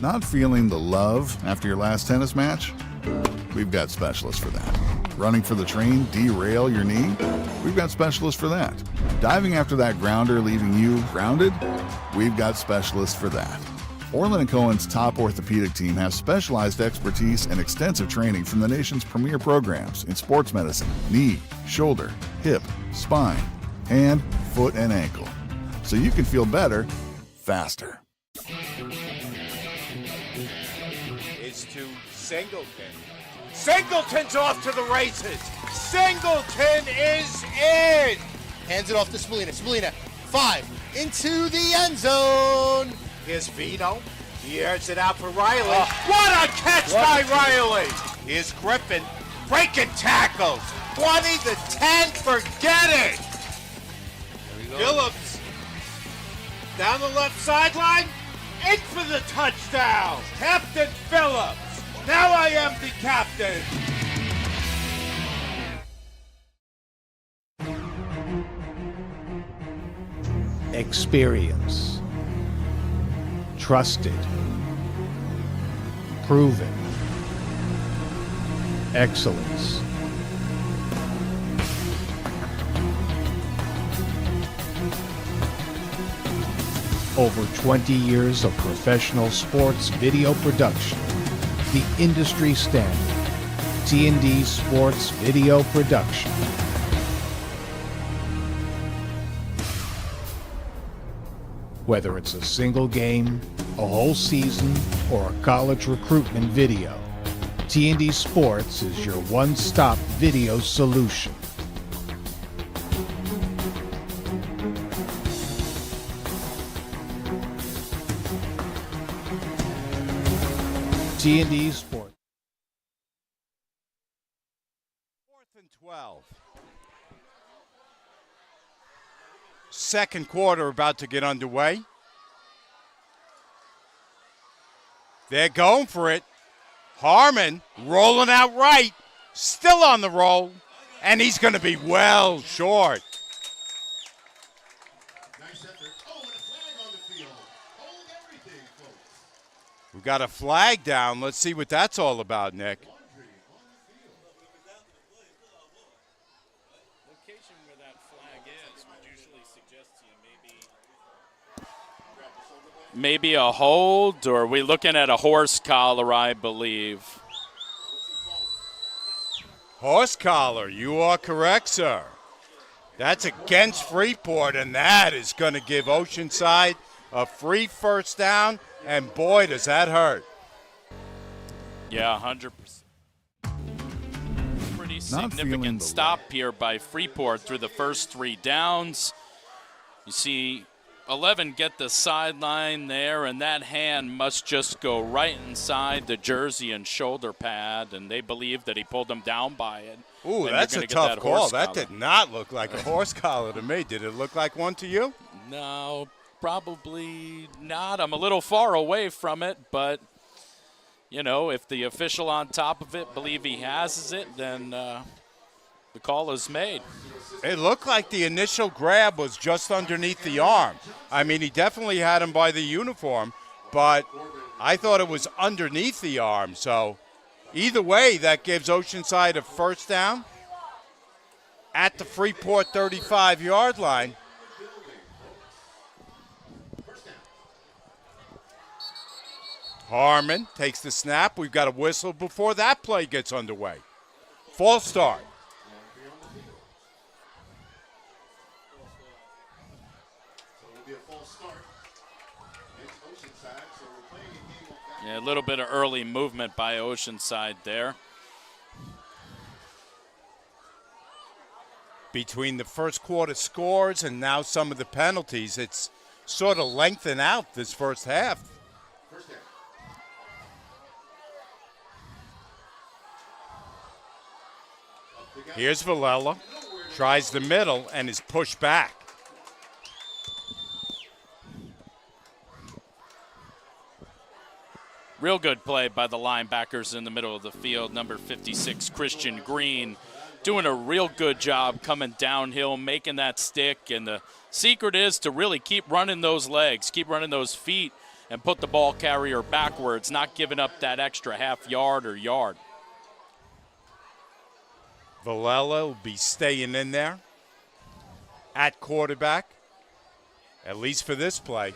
Not feeling the love after your last tennis match? We've got specialists for that. Running for the train, derail your knee? We've got specialists for that. Diving after that grounder, leaving you grounded? We've got specialists for that. Orlin Cohen's top orthopedic team has specialized expertise and extensive training from the nation's premier programs in sports medicine, knee, shoulder, hip, spine, hand, foot, and ankle. So you can feel better, faster. Is to Singleton. Singleton's off to the races. Singleton is in. Hands it off to Spallina. Spallina, 5, into the end zone. Here's Vito. He airs it out for Riley. What a catch by Riley. Here's Griffin breaking tackles. 20 to 10, forget it. Phillips down the left sideline, in for the touchdown. Captain Phillips. Now I am the captain. Experience. Trusted. Proven. Excellence. Over 20 years of professional sports video production. The industry standard. T&D Sports Video Production. Whether it's a single game, a whole season, or a college recruitment video, T&D Sports is your one-stop video solution. T&D Sports. 4th and 12. Second quarter about to get underway. They're going for it. Harmon rolling out right, still on the roll, and he's going to be well short. Nice effort. Oh, and a flag on the field. Hold everything, folks. We got a flag down. Let's see what that's all about, Nick. Location where that flag is would usually suggest to you maybe a hold, or are we looking at a horse collar, I believe. Horse collar, you are correct, sir. That's against Freeport, and that is going to give Oceanside a free first down, and boy, does that hurt. Yeah, 100%. Pretty significant stop here by Freeport through the first 3 downs. You see 11 get the sideline there, and that hand must just go right inside the jersey and shoulder pad, and they believe that he pulled them down by it. Ooh, that's a tough call. That did not look like a horse collar to me. Did it look like one to you? No, probably not. I'm a little far away from it, but, you know, if the official on top of it believe he has it, then the call is made. It looked like the initial grab was just underneath the arm. I mean, he definitely had him by the uniform, but I thought it was underneath the arm. So either way, that gives Oceanside a first down at the Freeport 35-yard line. Harmon takes the snap. We've got a whistle before that play gets underway. False start. Yeah, a little bit of early movement by Oceanside there. Between the first quarter scores and now some of the penalties, it's sort of lengthened out this first half. Here's Villela, tries the middle and is pushed back. Real good play by the linebackers in the middle of the field. Number 56, Christian Green, doing a real good job coming downhill, making that stick. And the secret is to really keep running those legs, keep running those feet, and put the ball carrier backwards, not giving up that extra half yard or yard. Villela will be staying in there at quarterback, at least for this play.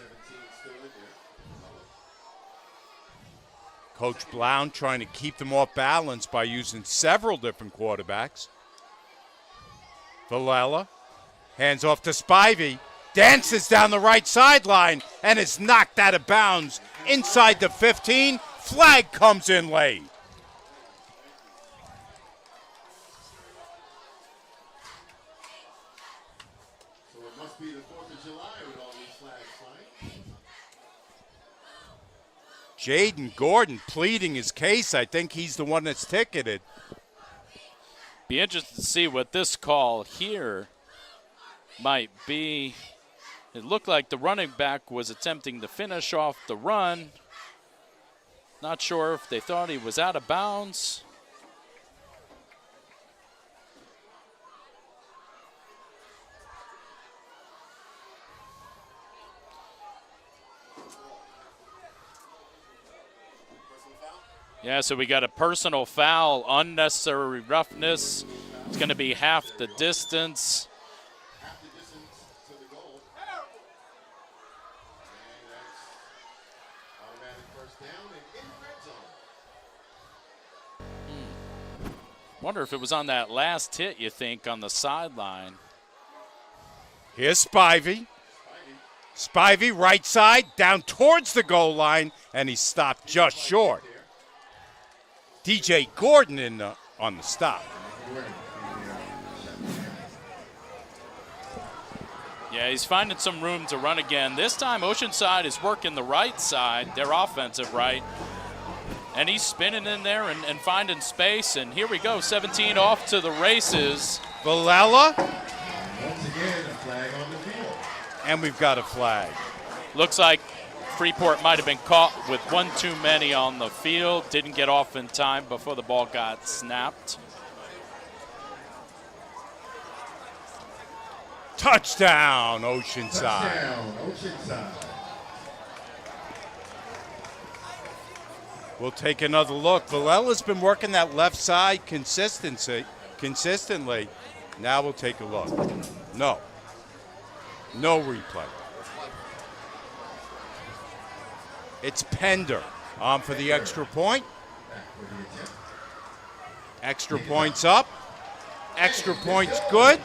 Coach Blount trying to keep them off balance by using several different quarterbacks. Villela hands off to Spivey, dances down the right sideline, and is knocked out of bounds inside the 15. Flag comes in late. So it must be the 4th of July with all these flags flying. Jaden Gordon pleading his case. I think he's the one that's ticketed. Be interested to see what this call here might be. It looked like the running back was attempting to finish off the run. Not sure if they thought he was out of bounds. Yeah, so we got a personal foul, unnecessary roughness. It's going to be half the distance. Half the distance to the goal. And that's automatic first down and in the red zone. Wonder if it was on that last hit, you think, on the sideline. Here's Spivey. Spivey, right side, down towards the goal line, and he stopped just short. DJ Gordon on the stop. Yeah, he's finding some room to run again. This time, Oceanside is working the right side, their offensive right. And he's spinning in there and finding space. And here we go, 17 off to the races. Villela. Once again, a flag on the field. And we've got a flag. Looks like Freeport might have been caught with one too many on the field. Didn't get off in time before the ball got snapped. Touchdown, Oceanside. Touchdown, Oceanside. We'll take another look. Villela's been working that left side consistently. Now we'll take a look. No replay. It's Pender on for the extra point. Extra point's up. Extra point's good.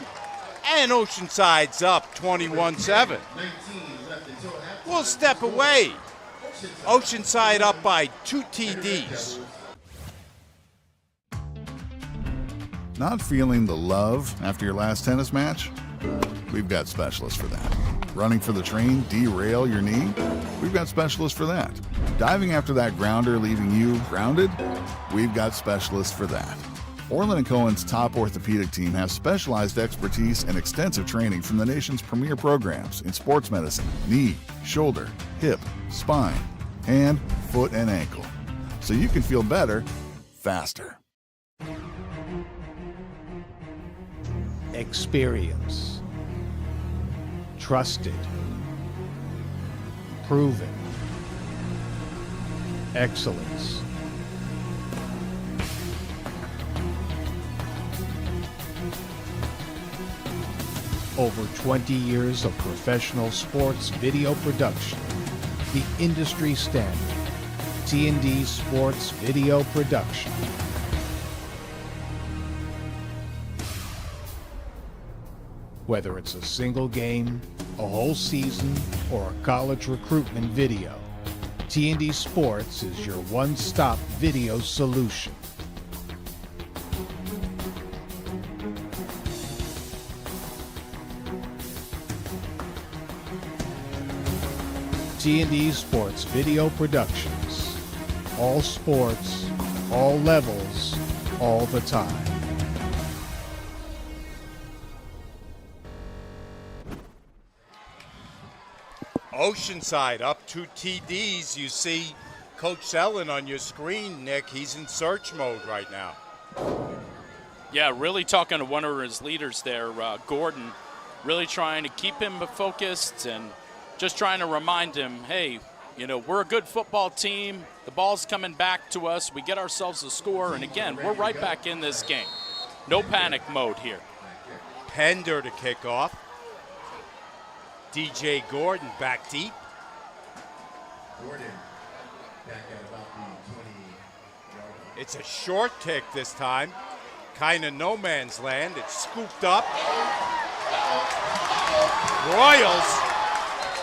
And Oceanside's up 21-7. We'll step away. Oceanside up by 2 TDs. Not feeling the love after your last tennis match? We've got specialists for that. Running for the train, derail your knee? We've got specialists for that. Diving after that grounder, leaving you grounded? We've got specialists for that. Orlin Cohen's top orthopedic team has specialized expertise and extensive training from the nation's premier programs in sports medicine, knee, shoulder, hip, spine, hand, foot, and ankle. So you can feel better, faster. Experience. Trusted. Proven. Excellence. Over 20 years of professional sports video production. The industry standard. T&D Sports Video Production. Whether it's a single game, a whole season, or a college recruitment video, T&D Sports is your one-stop video solution. T&D Sports Video Productions. All sports, all levels, all the time. Oceanside up 2 TDs. You see Coach Sellen on your screen, Nick. He's in search mode right now. Yeah, really talking to one of his leaders there, Gordon, really trying to keep him focused and just trying to remind him, hey, you know, we're a good football team. The ball's coming back to us. We get ourselves a score, and again, we're right back in this game. No panic mode here. Pender to kick off. DJ Gordon back deep. Gordon back at about the 20-yard line. It's a short kick this time. Kind of no man's land. It's scooped up. Royals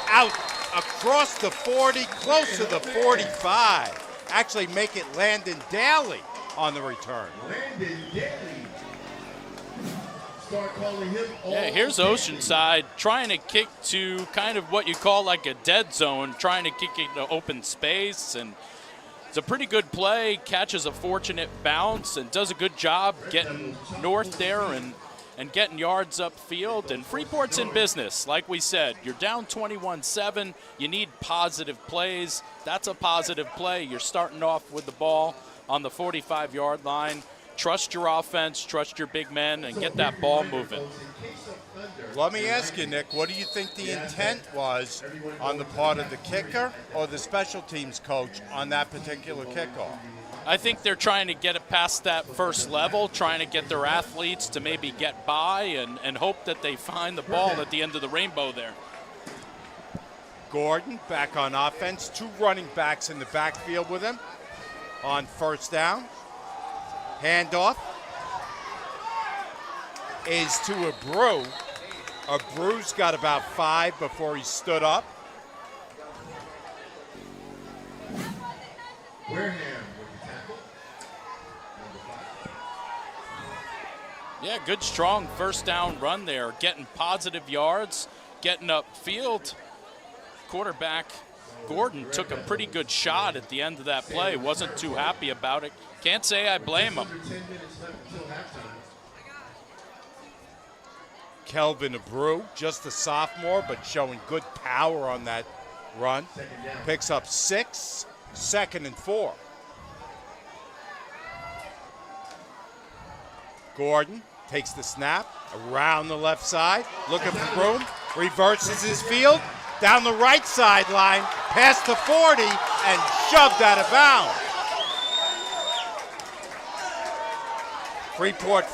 out across the 40, close to the 45. Actually make it Landon Daly on the return. Landon Daly. Start calling him all. Yeah, here's Oceanside trying to kick to kind of what you call like a dead zone, trying to kick into open space, and it's a pretty good play, catches a fortunate bounce and does a good job getting north there and getting yards upfield. And Freeport's in business. Like we said, you're down 21-7. You need positive plays. That's a positive play. You're starting off with the ball on the 45-yard line. Trust your offense, trust your big men, and get that ball moving. Let me ask you, Nick, what do you think the intent was on the part of the kicker or the special teams coach on that particular kickoff? I think they're trying to get it past that first level, trying to get their athletes to maybe get by and hope that they find the ball at the end of the rainbow there. Gordon back on offense, 2 running backs in the backfield with him on first down. Handoff is to Abreu. Abreu's got about 5 before he stood up. Wareham with the tackle. Yeah, good strong first down run there, getting positive yards, getting upfield. Quarterback Gordon took a pretty good shot at the end of that play, wasn't too happy about it. Can't say I blame him. Kelvin Abreu, just a sophomore, but showing good power on that run. Picks up 6, 2nd and 4. Gordon takes the snap around the left side, looking for room, reverses his field, down the right sideline, past the 40, and shoved out of bounds. Freeport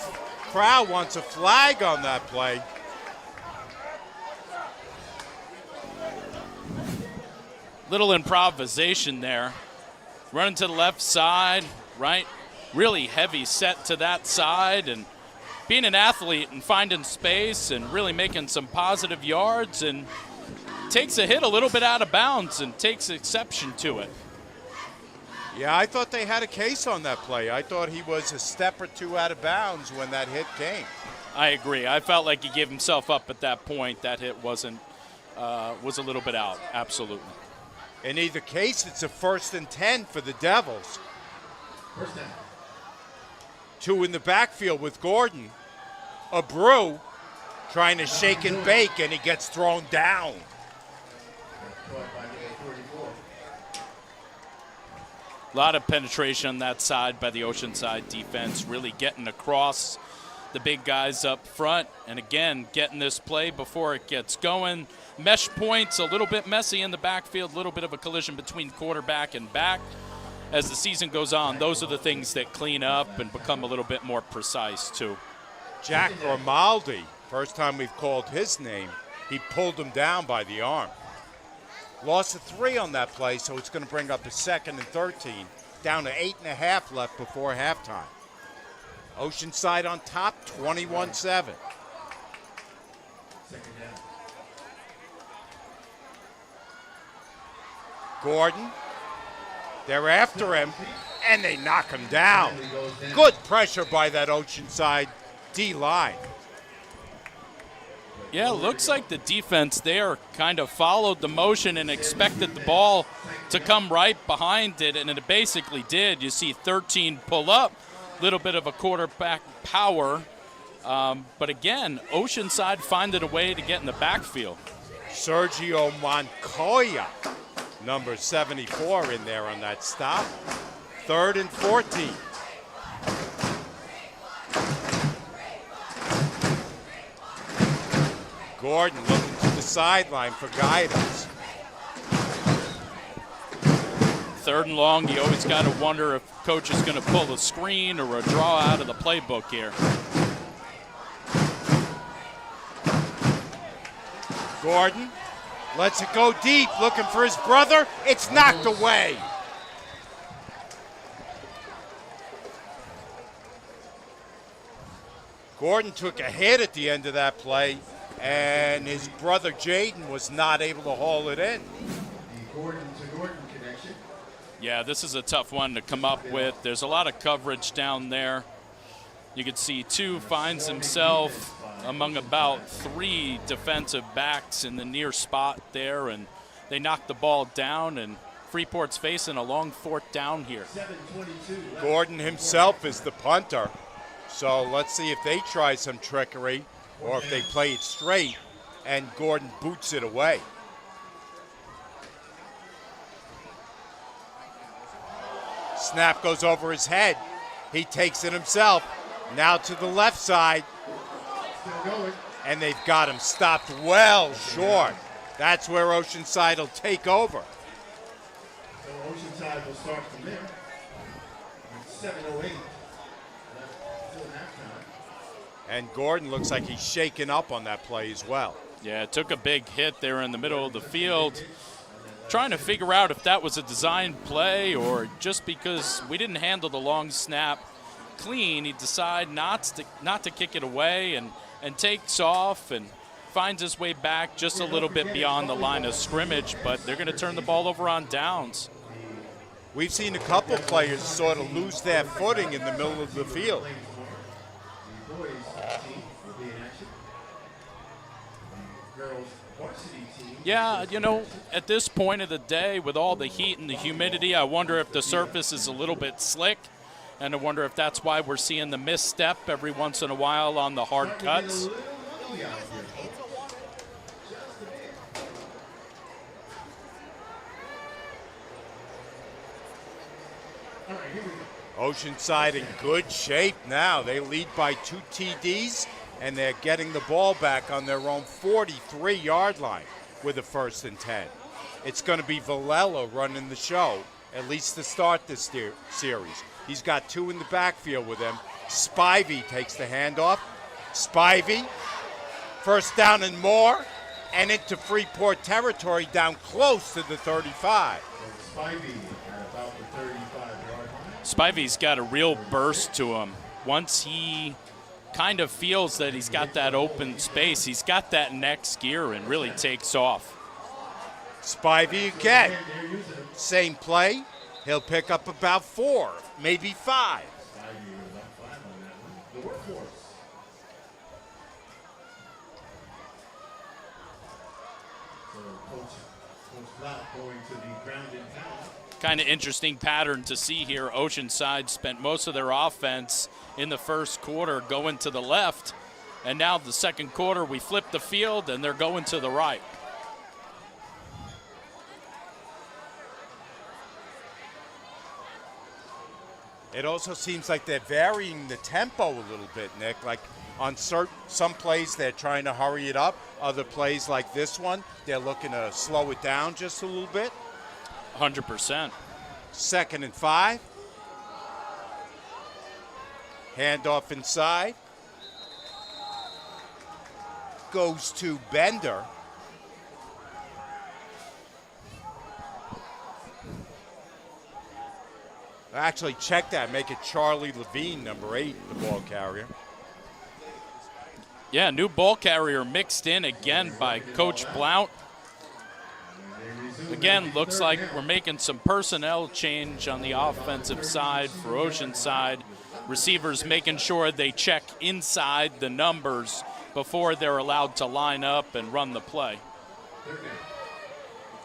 crowd wants a flag on that play. Little improvisation there. Running to the left side, right? Really heavy set to that side, and being an athlete and finding space and really making some positive yards, and takes a hit a little bit out of bounds and takes exception to it. Yeah, I thought they had a case on that play. I thought he was a step or two out of bounds when that hit came. I agree. I felt like he gave himself up at that point. That hit was a little bit out, absolutely. In either case, it's a 1st and 10 for the Devils. 2 in the backfield with Gordon. Abreu trying to shake and bake, and he gets thrown down. A lot of penetration on that side by the Oceanside defense, really getting across the big guys up front, and again, getting this play before it gets going. Mesh points, a little bit messy in the backfield, a little bit of a collision between quarterback and back. As the season goes on, those are the things that clean up and become a little bit more precise, too. Jack Grimaldi, first time we've called his name, he pulled him down by the arm. Loss of 3 on that play, so it's going to bring up a 2nd and 13, down to 8.5 left before halftime. Oceanside on top, 21-7. Gordon, they're after him, and they knock him down. Good pressure by that Oceanside D-line. Yeah, looks like the defense there kind of followed the motion and expected the ball to come right behind it, and it basically did. You see 13 pull up, little bit of a quarterback power, but again, Oceanside finding a way to get in the backfield. Sergio Moncoya, number 74 in there on that stop. 3rd and 14. Gordon looking to the sideline for guidance. 3rd and long, you always got to wonder if coach is going to pull a screen or a draw out of the playbook here. Gordon lets it go deep, looking for his brother. It's knocked away. Gordon took a hit at the end of that play, and his brother Jaden was not able to haul it in. The Gordon to Gordon connection. Yeah, this is a tough one to come up with. There's a lot of coverage down there. You can see 2 finds himself among about 3 defensive backs in the near spot there, and they knock the ball down, and Freeport's facing a long 4th down here. Gordon himself is the punter, so let's see if they try some trickery or if they play it straight and Gordon boots it away. Snap goes over his head. He takes it himself. Now to the left side. And they've got him stopped well short. That's where Oceanside will take over. So Oceanside will start from there. 7:08. And Gordon looks like he's shaken up on that play as well. Yeah, it took a big hit there in the middle of the field. Trying to figure out if that was a design play or just because we didn't handle the long snap clean, he decided not to kick it away and takes off and finds his way back just a little bit beyond the line of scrimmage, but they're going to turn the ball over on downs. We've seen a couple players sort of lose their footing in the middle of the field. Yeah, you know, at this point of the day, with all the heat and the humidity, I wonder if the surface is a little bit slick, and I wonder if that's why we're seeing the misstep every once in a while on the hard cuts. Oceanside in good shape now. They lead by 2 TDs, and they're getting the ball back on their own 43-yard line with a 1st and 10. It's going to be Villela running the show, at least to start this series. He's got 2 in the backfield with him. Spivey takes the handoff. Spivey, 1st down and more, and into Freeport territory down close to the 35. Spivey at about the 35-yard line. Spivey's got a real burst to him. Once he kind of feels that he's got that open space, he's got that next gear and really takes off. Spivey again. Same play. He'll pick up about 4, maybe 5. The workforce. So Coach Blount going to the ground and pound. Kind of interesting pattern to see here. Oceanside spent most of their offense in the first quarter going to the left, and now the second quarter we flip the field and they're going to the right. It also seems like they're varying the tempo a little bit, Nick. Like on some plays, they're trying to hurry it up. Other plays like this one, they're looking to slow it down just a little bit. 100%. 2nd and 5. Handoff inside. Goes to Bender. Actually, check that. Make it Charlie Levine, number 8, the ball carrier. Yeah, new ball carrier mixed in again by Coach Blount. Again, looks like we're making some personnel change on the offensive side for Oceanside. Receivers making sure they check inside the numbers before they're allowed to line up and run the play.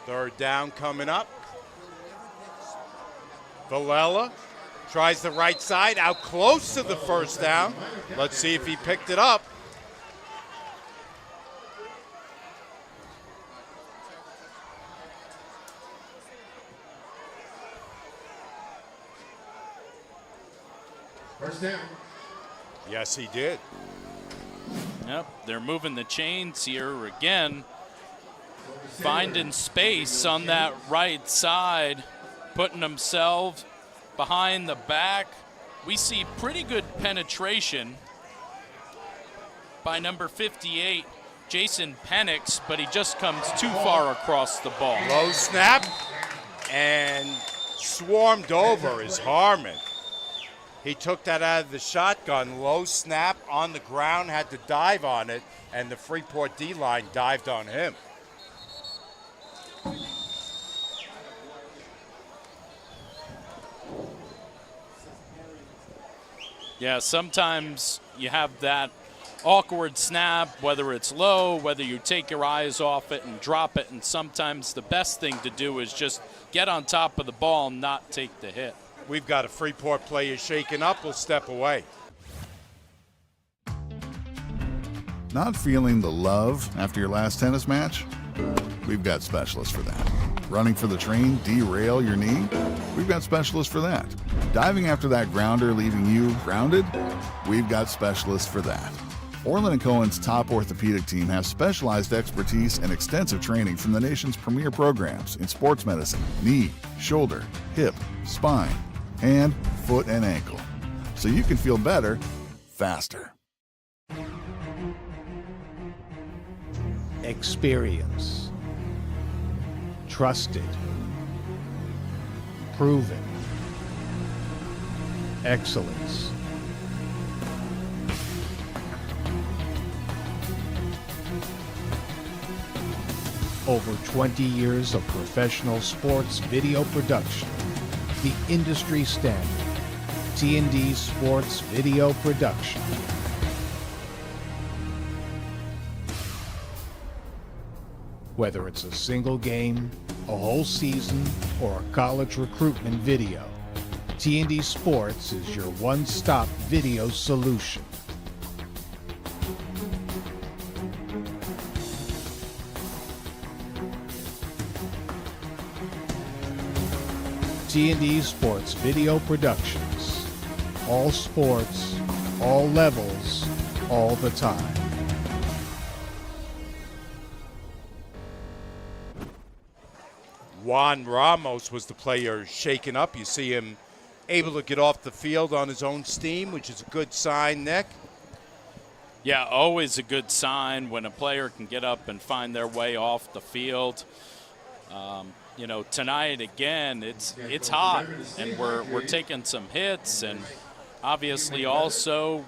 3rd down coming up. Villela tries the right side, out close to the 1st down. Let's see if he picked it up. First down. Yes, he did. Yep, they're moving the chains here again. Finding space on that right side, putting themselves behind the back. We see pretty good penetration by number 58, Jason Penix, but he just comes too far across the ball. Low snap, and swarmed over is Harmon. He took that out of the shotgun. Low snap on the ground, had to dive on it, and the Freeport D-line dived on him. Yeah, sometimes you have that awkward snap, whether it's low, whether you take your eyes off it and drop it, and sometimes the best thing to do is just get on top of the ball and not take the hit. We've got a Freeport player shaking up. We'll step away. Not feeling the love after your last tennis match? We've got specialists for that. Running for the train, derail your knee? We've got specialists for that. Diving after that grounder, leaving you grounded? We've got specialists for that. Orlin Cohen's top orthopedic team has specialized expertise and extensive training from the nation's premier programs in sports medicine, knee, shoulder, hip, spine, hand, foot, and ankle. So you can feel better, faster. Experience. Trusted. Proven. Excellence. Over 20 years of professional sports video production. The industry standard. T&D Sports Video Production. Whether it's a single game, a whole season, or a college recruitment video, T&D Sports is your one-stop video solution. T&D Sports Video Productions. All sports, all levels, all the time. Juan Ramos was the player shaken up. You see him able to get off the field on his own steam, which is a good sign, Nick. Yeah, always a good sign when a player can get up and find their way off the field. You know, tonight again, it's hot, and we're taking some hits, and obviously also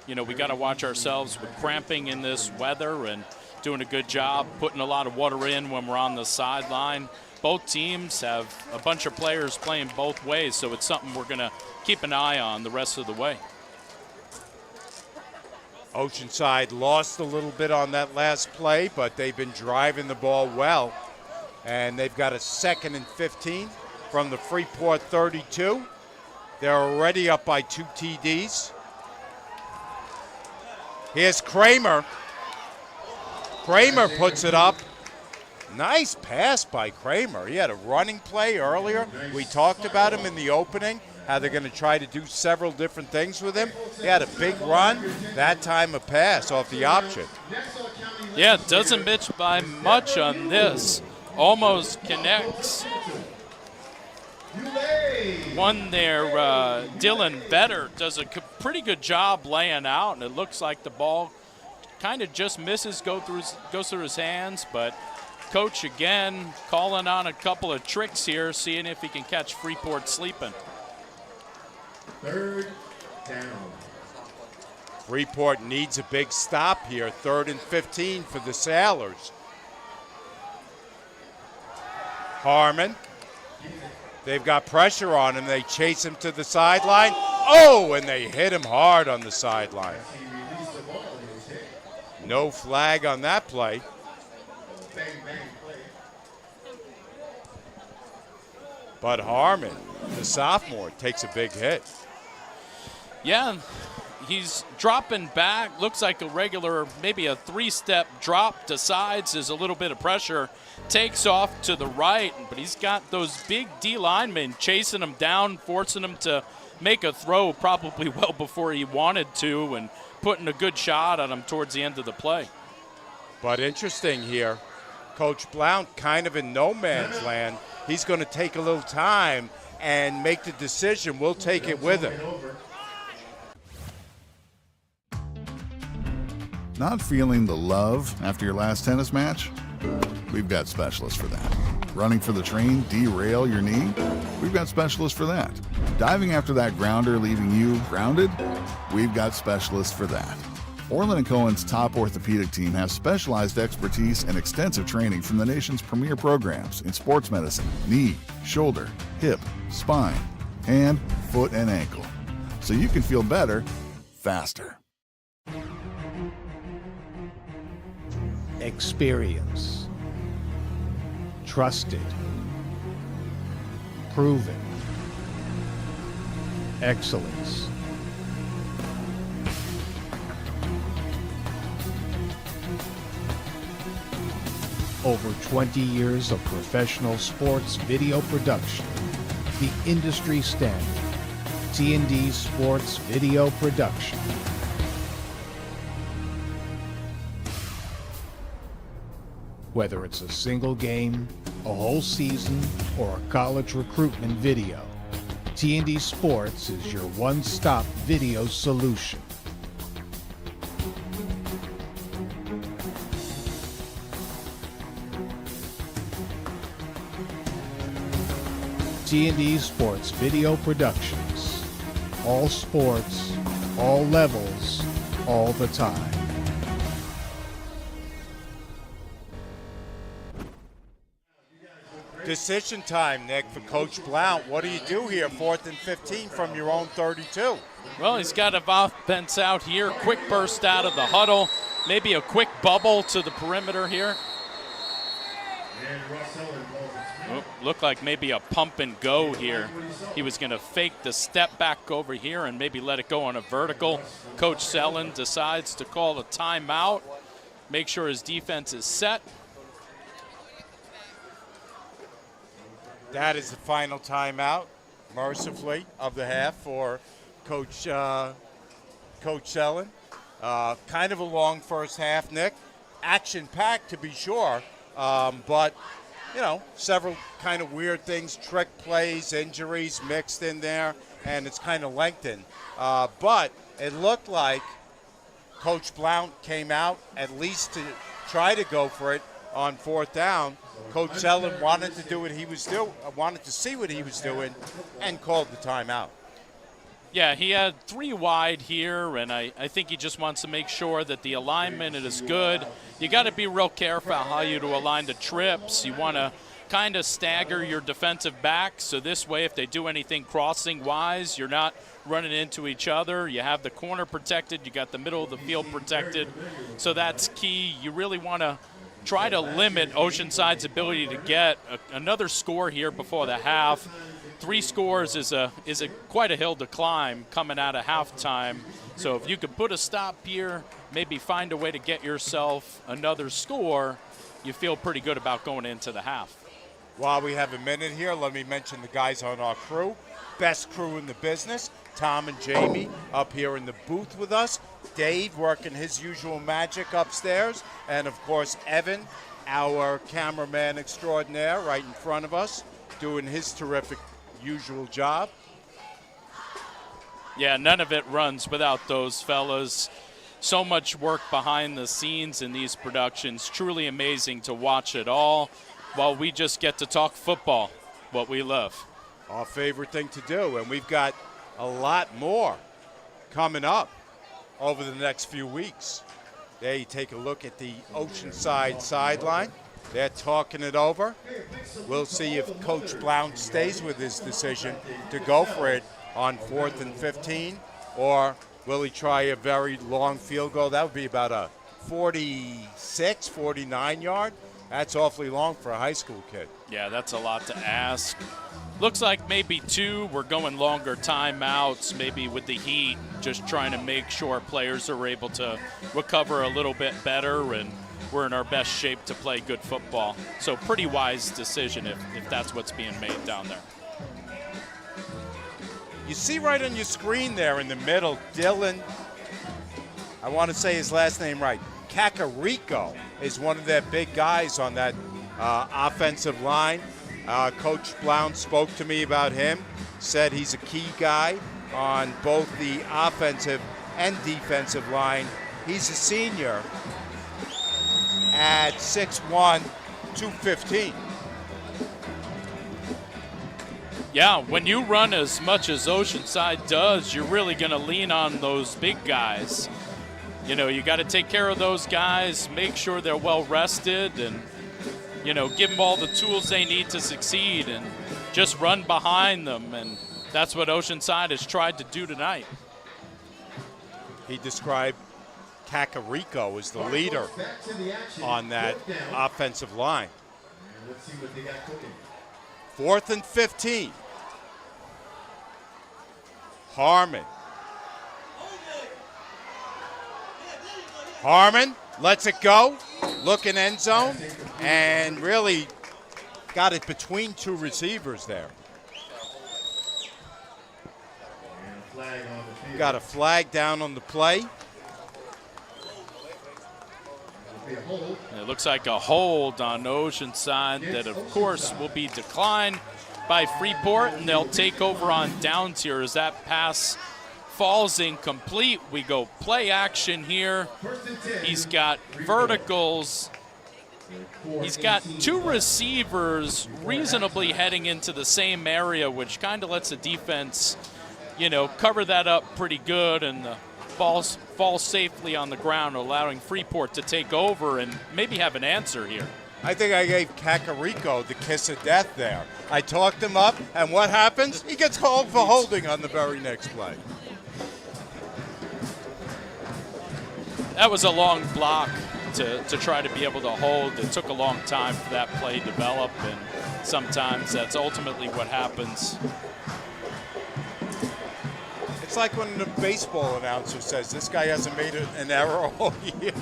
we got to watch ourselves with cramping in this weather and doing a good job putting a lot of water in when we're on the sideline. Both teams have a bunch of players playing both ways, so it's something we're going to keep an eye on the rest of the way. Oceanside lost a little bit on that last play, but they've been driving the ball well. And they've got a 2nd and 15 from the Freeport 32. They're already up by 2 TDs. Here's Kramer. Kramer puts it up. Nice pass by Kramer. He had a running play earlier. We talked about him in the opening, how they're going to try to do several different things with him. He had a big run, that time a pass off the option. Yeah, doesn't miss by much on this. Almost connects. One there, Dylan Vetter does a pretty good job laying out, and it looks like the ball kind of just misses, goes through his hands, but Coach again calling on a couple of tricks here, seeing if he can catch Freeport sleeping. 3rd down. Freeport needs a big stop here. 3rd and 15 for the Sailors. Harmon. They've got pressure on him. They chase him to the sideline. Oh, and they hit him hard on the sideline. No flag on that play. But Harmon, the sophomore, takes a big hit. Yeah, he's dropping back. Looks like a regular, maybe a 3-step drop. Decides there's a little bit of pressure. Takes off to the right, but he's got those big D linemen chasing him down, forcing him to make a throw probably well before he wanted to, and putting a good shot on him towards the end of the play. But interesting here, Coach Blount kind of in no man's land. He's going to take a little time and make the decision. We'll take it with him. Not feeling the love after your last tennis match? We've got specialists for that. Running for the train, derail your knee? We've got specialists for that. Diving after that grounder, leaving you grounded? We've got specialists for that. Orlin Cohen's top orthopedic team has specialized expertise and extensive training from the nation's premier programs in sports medicine, knee, shoulder, hip, spine, hand, foot, and ankle. So you can feel better, faster. Experience. Trusted. Proven. Excellence. Over 20 years of professional sports video production. The industry standard. T&D Sports Video Production. Whether it's a single game, a whole season, or a college recruitment video, T&D Sports is your one-stop video solution. T&D Sports Video Productions. All sports, all levels, all the time. Decision time, Nick, for Coach Blount. What do you do here, 4th and 15 from your own 32? Well, he's got an offense out here. Quick burst out of the huddle. Maybe a quick bubble to the perimeter here. Looked like maybe a pump and go here. He was going to fake the step back over here and maybe let it go on a vertical. Coach Sellen decides to call a timeout, make sure his defense is set. That is the final timeout, mercifully, of the half for Coach Sellen. Kind of a long first half, Nick. Action-packed, to be sure, but, several kind of weird things, trick plays, injuries mixed in there, and it's kind of lengthened. But it looked like Coach Blount came out at least to try to go for it on fourth down. Coach Sellen wanted to do what he was doing, wanted to see what he was doing, and called the timeout. Yeah, he had 3 wide here, and I think he just wants to make sure that the alignment is good. You got to be real careful how you to align the trips. You want to kind of stagger your defensive backs, so this way if they do anything crossing-wise, you're not running into each other. You have the corner protected. You got the middle of the field protected, so that's key. You really want to try to limit Oceanside's ability to get another score here before the half. 3 scores is quite a hill to climb coming out of halftime. So if you could put a stop here, maybe find a way to get yourself another score, you feel pretty good about going into the half. While we have a minute here, let me mention the guys on our crew. Best crew in the business. Tom and Jamie up here in the booth with us. Dave working his usual magic upstairs. And, of course, Evan, our cameraman extraordinaire right in front of us, doing his terrific usual job. Yeah, none of it runs without those fellas. So much work behind the scenes in these productions. Truly amazing to watch it all while we just get to talk football, what we love. Our favorite thing to do, and we've got a lot more coming up over the next few weeks. There you take a look at the Oceanside sideline. They're talking it over. We'll see if Coach Blount stays with his decision to go for it on 4th and 15, or will he try a very long field goal? That would be about a 46, 49-yard. That's awfully long for a high school kid. Yeah, that's a lot to ask. Looks like maybe 2. We're going longer timeouts, maybe with the heat, just trying to make sure players are able to recover a little bit better, and we're in our best shape to play good football. So pretty wise decision if that's what's being made down there. You see right on your screen there in the middle, Dylan, I want to say his last name right, Cacarico is one of their big guys on that offensive line. Coach Blount spoke to me about him, said he's a key guy on both the offensive and defensive line. He's a senior at 6'1", 215. Yeah, when you run as much as Oceanside does, you're really going to lean on those big guys. You got to take care of those guys, make sure they're well rested, and, give them all the tools they need to succeed and just run behind them. And that's what Oceanside has tried to do tonight. He described Cacarico as the leader on that offensive line. 4th and 15. Harmon lets it go, looking end zone, and really got it between 2 receivers there. Got a flag down on the play. It looks like a hold on Oceanside that, of course, will be declined by Freeport, and they'll take over on downs here as that pass falls incomplete. We go play action here. He's got verticals. He's got 2 receivers reasonably heading into the same area, which kind of lets the defense, cover that up pretty good, and the ball falls safely on the ground, allowing Freeport to take over and maybe have an answer here. I think I gave Cacarico the kiss of death there. I talked him up, and what happens? He gets called for holding on the very next play. That was a long block to try to be able to hold. It took a long time for that play to develop, and sometimes that's ultimately what happens. It's like when the baseball announcer says, this guy hasn't made an error all year,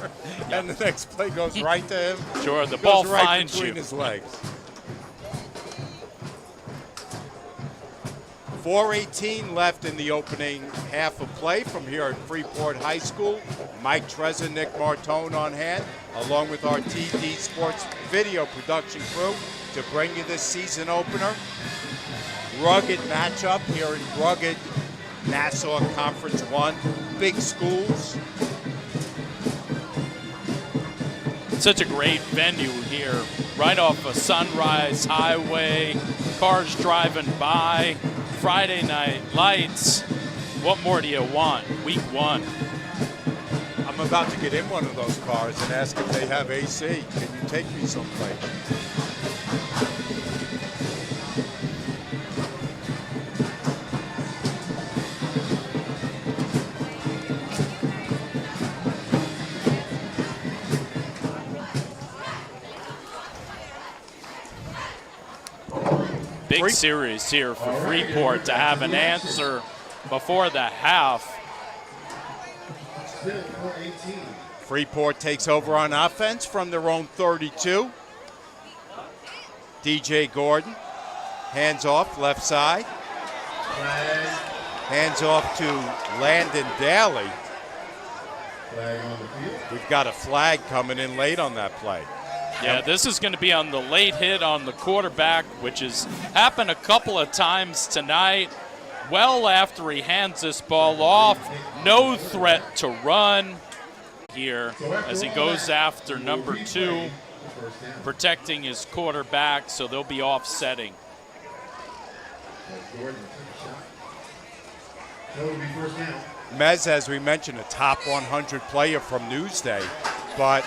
and the next play goes right to him. Sure, the ball right finds between you. his legs. 4:18 left in the opening half of play from here at Freeport High School. Mike Trezor, Nick Martone on hand, along with our TD Sports video production crew to bring you this season opener. Rugged matchup here in rugged Nassau Conference 1. Big schools. Such a great venue here, right off of Sunrise Highway, cars driving by, Friday night lights. What more do you want? Week 1. I'm about to get in one of those cars and ask if they have AC. Can you take me someplace? Big series here for Freeport to have an answer before the half. Freeport takes over on offense from their own 32. DJ Gordon, hands off left side. Hands off to Landon Daly. We've got a flag coming in late on that play. Yeah, this is going to be on the late hit on the quarterback, which has happened a couple of times tonight. Well after he hands this ball off, no threat to run here as he goes after number 2, protecting his quarterback, so they'll be offsetting. Mez, as we mentioned, a top 100 player from Newsday, but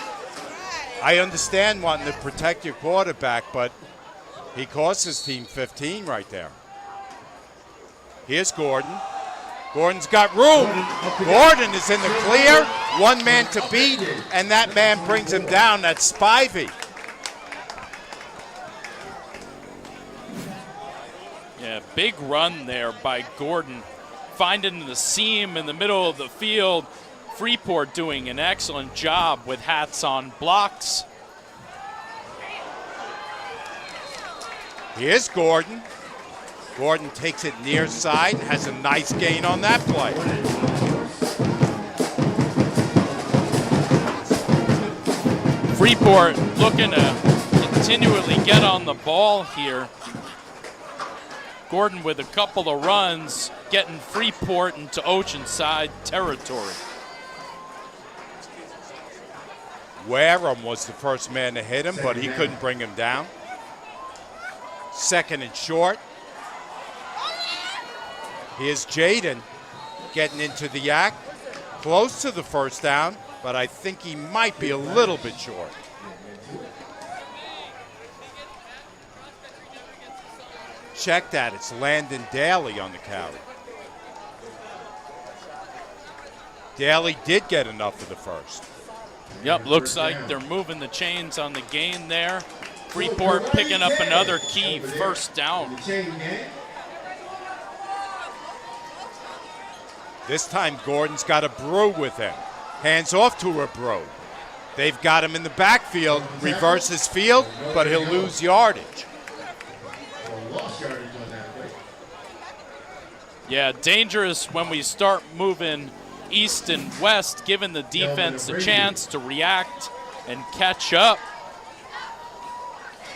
I understand wanting to protect your quarterback, but he cost his team 15 right there. Here's Gordon. Gordon's got room. Gordon is in the clear. One man to beat, and that man brings him down. That's Spivey. Yeah, big run there by Gordon, finding the seam in the middle of the field. Freeport doing an excellent job with hats on blocks. Here's Gordon. Gordon takes it near side and has a nice gain on that play. Freeport looking to continually get on the ball here. Gordon with a couple of runs, getting Freeport into Oceanside territory. Wareham was the first man to hit him, but he couldn't bring him down. Second and short. Here's Jaden getting into the act. Close to the first down, but I think he might be a little bit short. Check that, it's Landon Daly on the carry. Daly did get enough for the first. Yep, looks like they're moving the chains on the gain there. Freeport picking up another key first down. This time Gordon's got a brew with him. Hands off to a brew. They've got him in the backfield, reverses field, but he'll lose yardage. Yeah, dangerous when we start moving east and west, giving the defense a chance to react and catch up.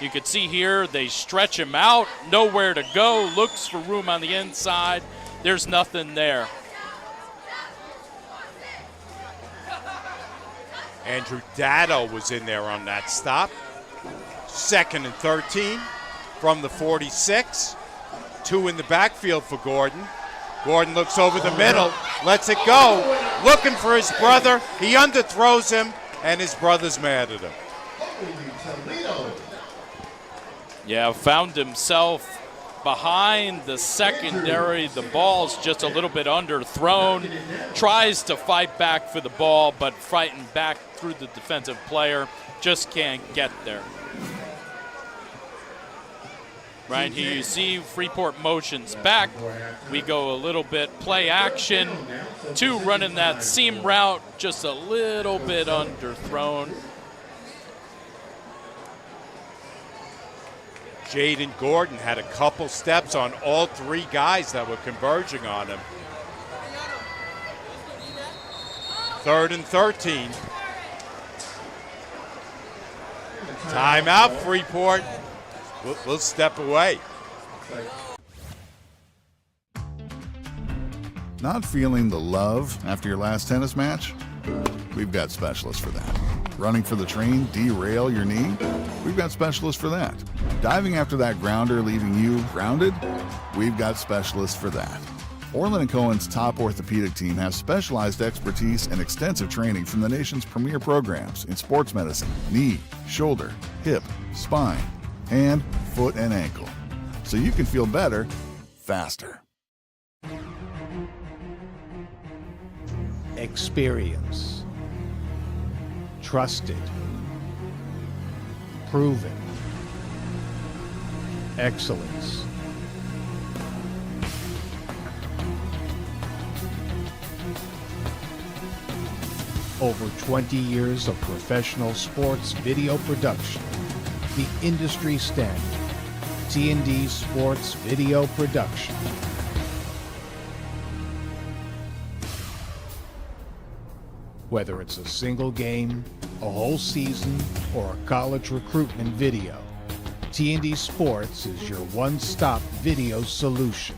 You could see here they stretch him out, nowhere to go, looks for room on the inside. There's nothing there. Andrew Dado was in there on that stop. Second and 13 from the 46. 2 in the backfield for Gordon. Gordon looks over the middle, lets it go, looking for his brother. He underthrows him, and his brother's mad at him. Yeah, found himself behind the secondary. The ball's just a little bit underthrown. Tries to fight back for the ball, but frightened back through the defensive player. Just can't get there. Right here you see Freeport motions back. We go a little bit play action. 2 running that seam route, just a little bit underthrown. Jaden Gordon had a couple steps on all three guys that were converging on him. 3rd and 13. Timeout, Freeport. We'll step away. Not feeling the love after your last tennis match? We've got specialists for that. Running for the train, derail your knee? We've got specialists for that. Diving after that grounder, leaving you grounded? We've got specialists for that. Orlin Cohen's top orthopedic team has specialized expertise and extensive training from the nation's premier programs in sports medicine, knee, shoulder, hip, spine, hand, foot, and ankle. So you can feel better, faster. Experience. Trusted. Proven. Excellence. Over 20 years of professional sports video production. The industry standard. T&D Sports Video Production. Whether it's a single game, a whole season, or a college recruitment video, T&D Sports is your one-stop video solution.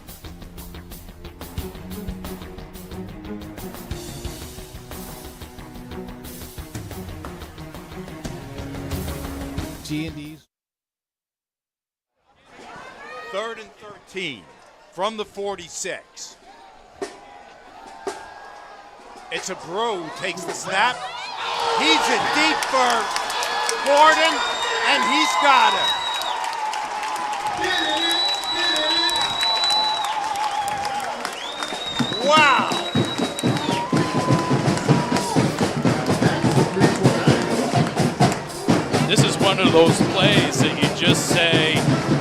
T&D's 3rd and 13 from the 46. It's a Brew, takes the snap. He's in deep for Gordon, and he's got it. Wow. This is one of those plays that you just say,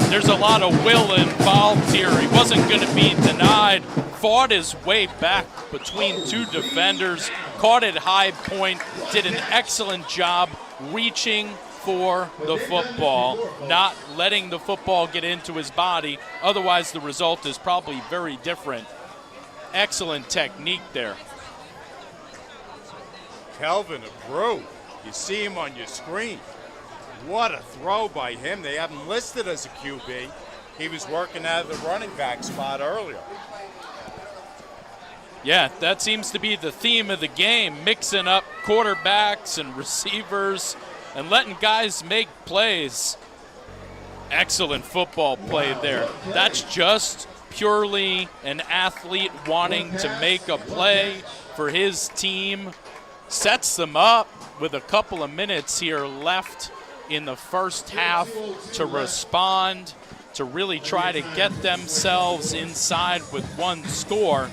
there's a lot of will involved here. He wasn't going to be denied. Fought his way back between two defenders, caught it high point, did an excellent job reaching for the football, not letting the football get into his body. Otherwise, the result is probably very different. Excellent technique there. Kelvin Brew, you see him on your screen. What a throw by him. They have him listed as a QB. He was working out of the running back spot earlier. Yeah, that seems to be the theme of the game, mixing up quarterbacks and receivers and letting guys make plays. Excellent football play there. That's just purely an athlete wanting to make a play for his team. Sets them up with a couple of minutes here left in the first half to respond, to really try to get themselves inside with one score.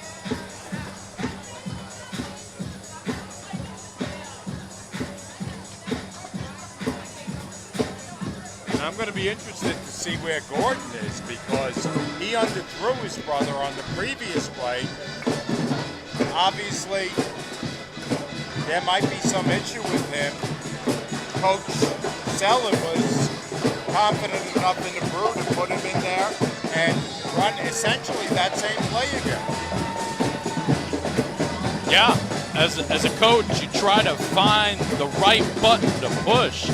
I'm going to be interested to see where Gordon is, because he underthrew his brother on the previous play. Obviously, there might be some issue with him. Coach Sellon was confident enough in the Brew to put him in there and run essentially that same play again. Yeah, as a coach, you try to find the right button to push.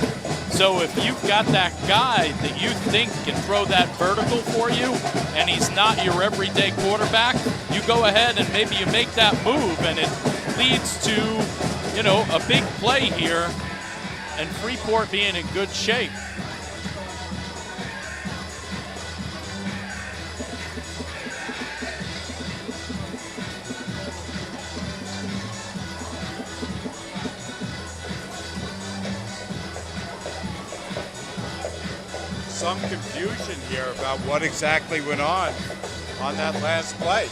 So if you've got that guy that you think can throw that vertical for you, and he's not your everyday quarterback, you go ahead and maybe you make that move, and it leads to, you know, a big play here, and Freeport being in good shape. Some confusion here about what exactly went on that last play.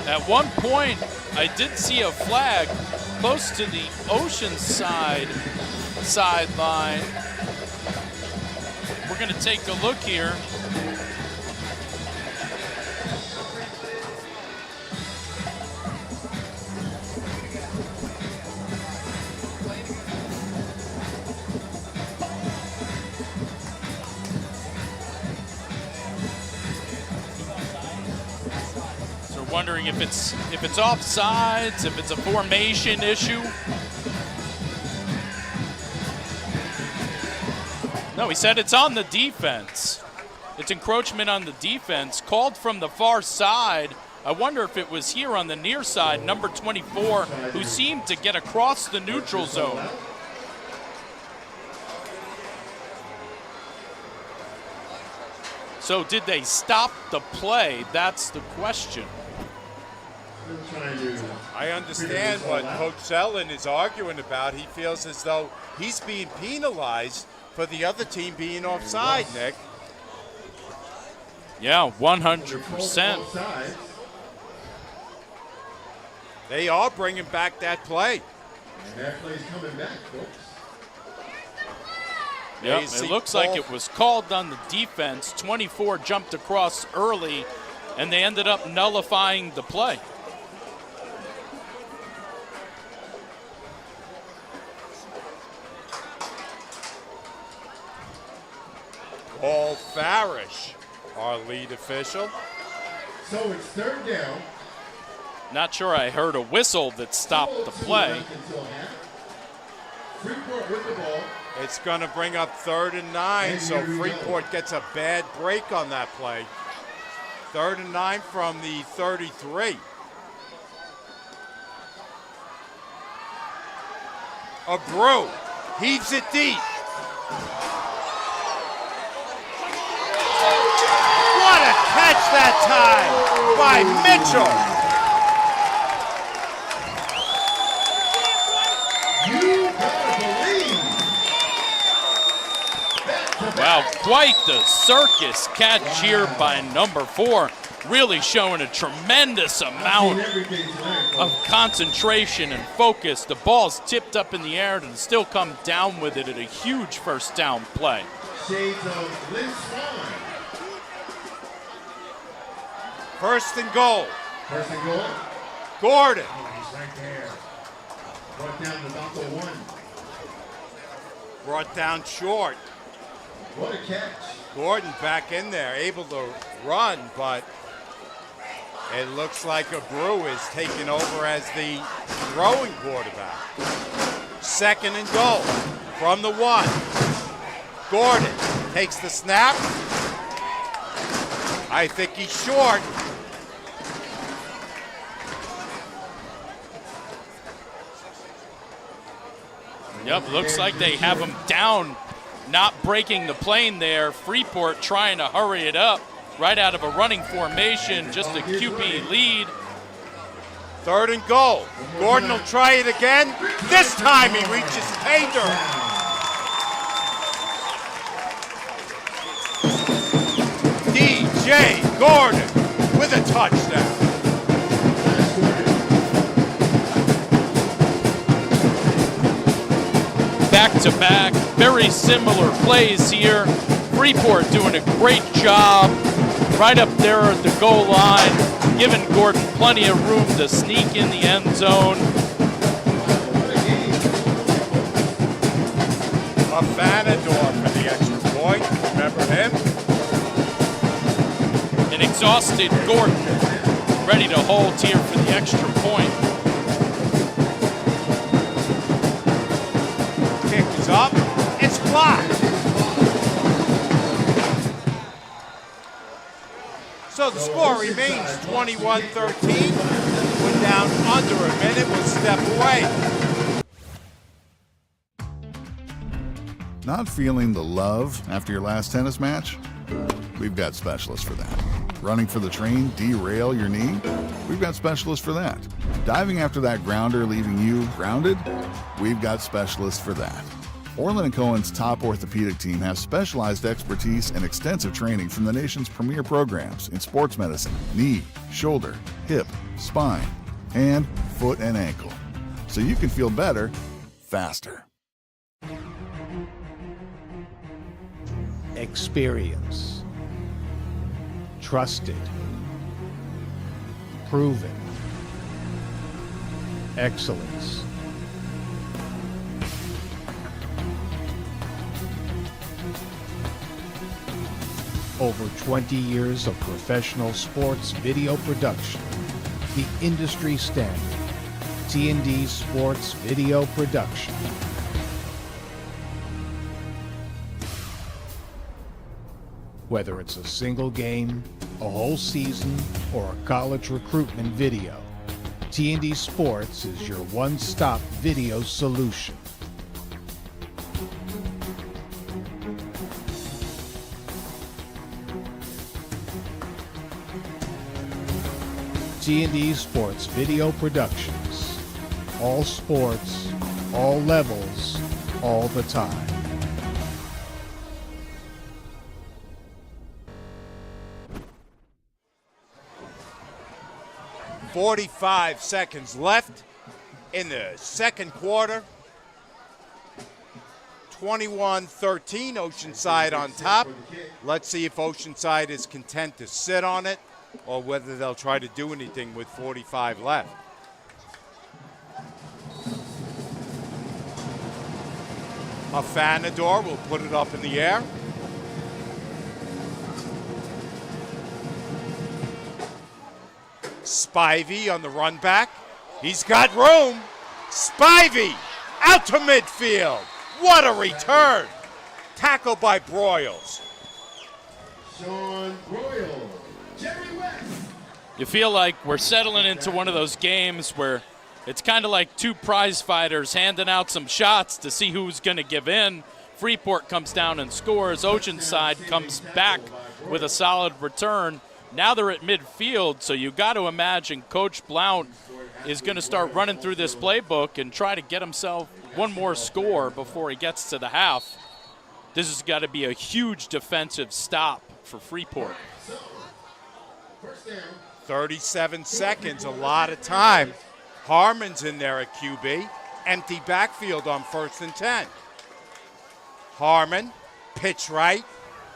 At one point, I did see a flag close to the Oceanside sideline. We're going to take a look here. wondering if it's offsides, if it's a formation issue. No, he said it's on the defense. It's encroachment on the defense, called from the far side. I wonder if it was here on the near side, number 24, who seemed to get across the neutral zone. So did they stop the play? That's the question. I understand what Coach Zellin is arguing about. He feels as though he's being penalized for the other team being offside, Nick. Yeah, 100%. They are bringing back that play. And that play's coming back, folks. Yep, it looks like it was called on the defense. 24 jumped across early, and they ended up nullifying the play. Paul Farish, our lead official. So it's third down. Not sure I heard a whistle that stopped the play. Freeport with the ball. It's going to bring up 3rd and 9, so Freeport gets a bad break on that play. 3rd and 9 from the 33. Abreu heaves it deep. What a catch that time by Mitchell. Wow, quite the circus catch here by number 4. Really showing a tremendous amount of concentration and focus. The ball's tipped up in the air and still come down with it at a huge first down play. Shades of Lynn Swan. 1st and goal. 1st and goal. Gordon. Oh, he's right there. Brought down to about the 1. Brought down short. What a catch. Gordon back in there, able to run, but it looks like Abreu is taking over as the throwing quarterback. 2nd and goal from the 1. Gordon takes the snap. I think he's short. Yep, looks like they have him down, not breaking the plane there. Freeport trying to hurry it up right out of a running formation, just a QB lead. 3rd and goal. Gordon will try it again. This time he reaches Tater. DJ Gordon with a touchdown. Back-to-back, very similar plays here. Freeport doing a great job right up there at the goal line, giving Gordon plenty of room to sneak in the end zone. Afanador for the extra point. Remember him? An exhausted Gordon, ready to hold here for the extra point. Kick is up. It's blocked. So the score remains 21-13. We're down under a minute. We'll step away. Not feeling the love after your last tennis match? We've got specialists for that. Running for the train, derail your knee? We've got specialists for that. Diving after that grounder, leaving you grounded? We've got specialists for that. Orlin Cohen's top orthopedic team has specialized expertise and extensive training from the nation's premier programs in sports medicine, knee, shoulder, hip, spine, hand, foot, and ankle. So you can feel better, faster. Experience. Trusted. Proven. Excellence. Over 20 years of professional sports video production the industry standard. T&D Sports Video Production. Whether it's a single game, a whole season, or a college recruitment video, T&D Sports is your one-stop video solution. T&D Sports Video Productions. All sports, all levels, all the time. "45 seconds left in the second quarter. 21-13, Oceanside on top. Let's see if Oceanside is content to sit on it or whether they'll try to do anything with 45 left. Afanador will put it up in the air. Spivey on the run back. He's got room. Spivey out to midfield. What a return. Tackled by Broyles. Sean Broyle. Jerry West. You feel like we're settling into one of those games where it's kind of like two prize fighters handing out some shots to see who's going to give in. Freeport comes down and scores. Oceanside comes back with a solid return. Now they're at midfield, so you got to imagine Coach Blount is going to start running through this playbook and try to get himself one more score before he gets to the half. This has got to be a huge defensive stop for Freeport. 37 seconds, a lot of time. Harmon's in there at QB. Empty backfield on 1st and 10. Harmon, pitch right.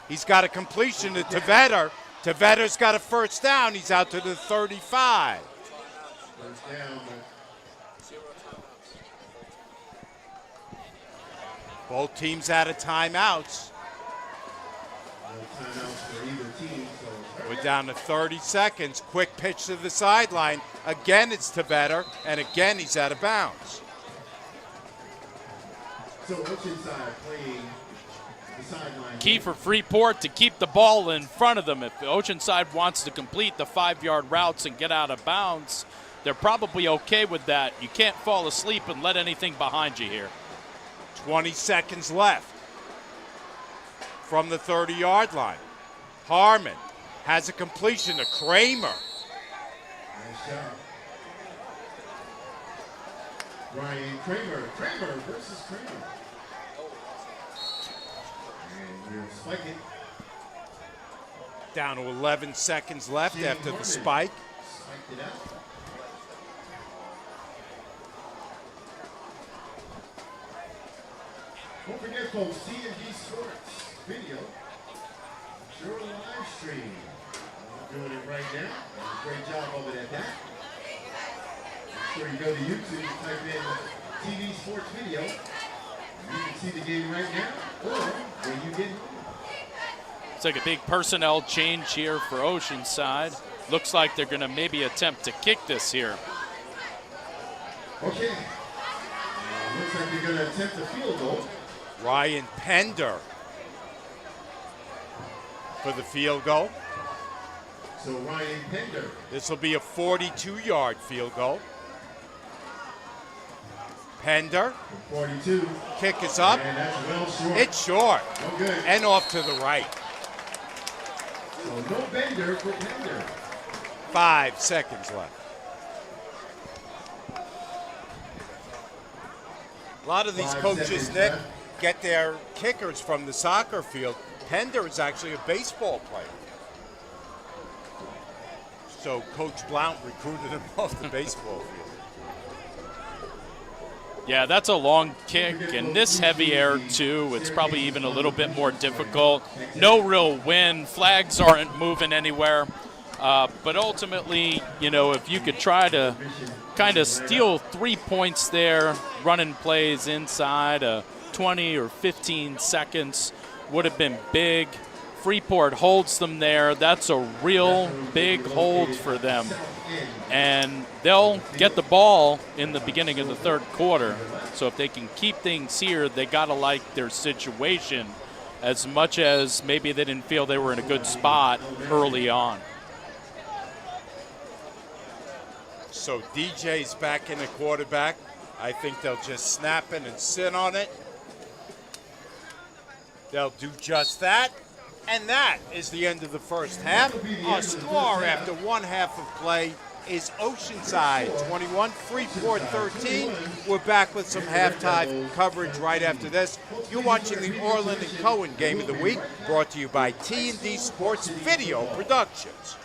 He's got a completion to Tvetter. Tvetter's got a first down. He's out to the 35. First down. Both teams out of timeouts. No timeouts for either team. So We're down to 30 seconds. Quick pitch to the sideline. Again, it's Tvetter, and again, he's out of bounds. So Oceanside playing the sideline. Key for Freeport to keep the ball in front of them. If Oceanside wants to complete the 5-yard routes and get out of bounds, they're probably okay with that. You can't fall asleep and let anything behind you here. 20 seconds left from the 30-yard line. Harmon has a completion to Kramer. Nice shot. Ryan Kramer. Kramer versus Kramer. And we'll spike it. Down to 11 seconds left after the spike. Spiked it out. Don't forget, folks, T&D Sports Video. Sure live stream. I'm doing it right now. Great job over there, Dak. Make sure you go to YouTube and type in TV Sports Video. You can see the game right now, or when you get home. It's like a big personnel change here for Oceanside. Looks like they're going to maybe attempt to kick this here. Okay. Looks like they're going to attempt a field goal. Ryan Pender for the field goal. So Ryan Pender. This will be a 42-yard field goal. Pender, 42. kick is up. And that's well short. It's short No good. and off to the right. So no bender for Pender. 5 seconds left. A lot of these 5 coaches, seconds Nick, left. get their kickers from the soccer field. Pender is actually a baseball player. So Coach Blount recruited him off the baseball field. Yeah, that's a long kick, and this heavy air, too, it's probably even a little bit more difficult. No real wind. Flags aren't moving anywhere. But ultimately, you know, if you could try to kind of steal 3 points there, running plays inside 20 or 15 seconds would have been big. Freeport holds them there, that's a real big hold for them. And they'll get the ball in the beginning of the third quarter. So if they can keep things here, they got to like their situation as much as maybe they didn't feel they were in a good spot early on. So DJ's back in the quarterback. I think they'll just snap it and sit on it. They'll do just that. And that is the end of the first half. Our score after one half of play is Oceanside 21, Freeport 13. We're back with some halftime coverage right after this. You're watching the Orlin Cohen Game of the Week, brought to you by T&D Sports Video Productions.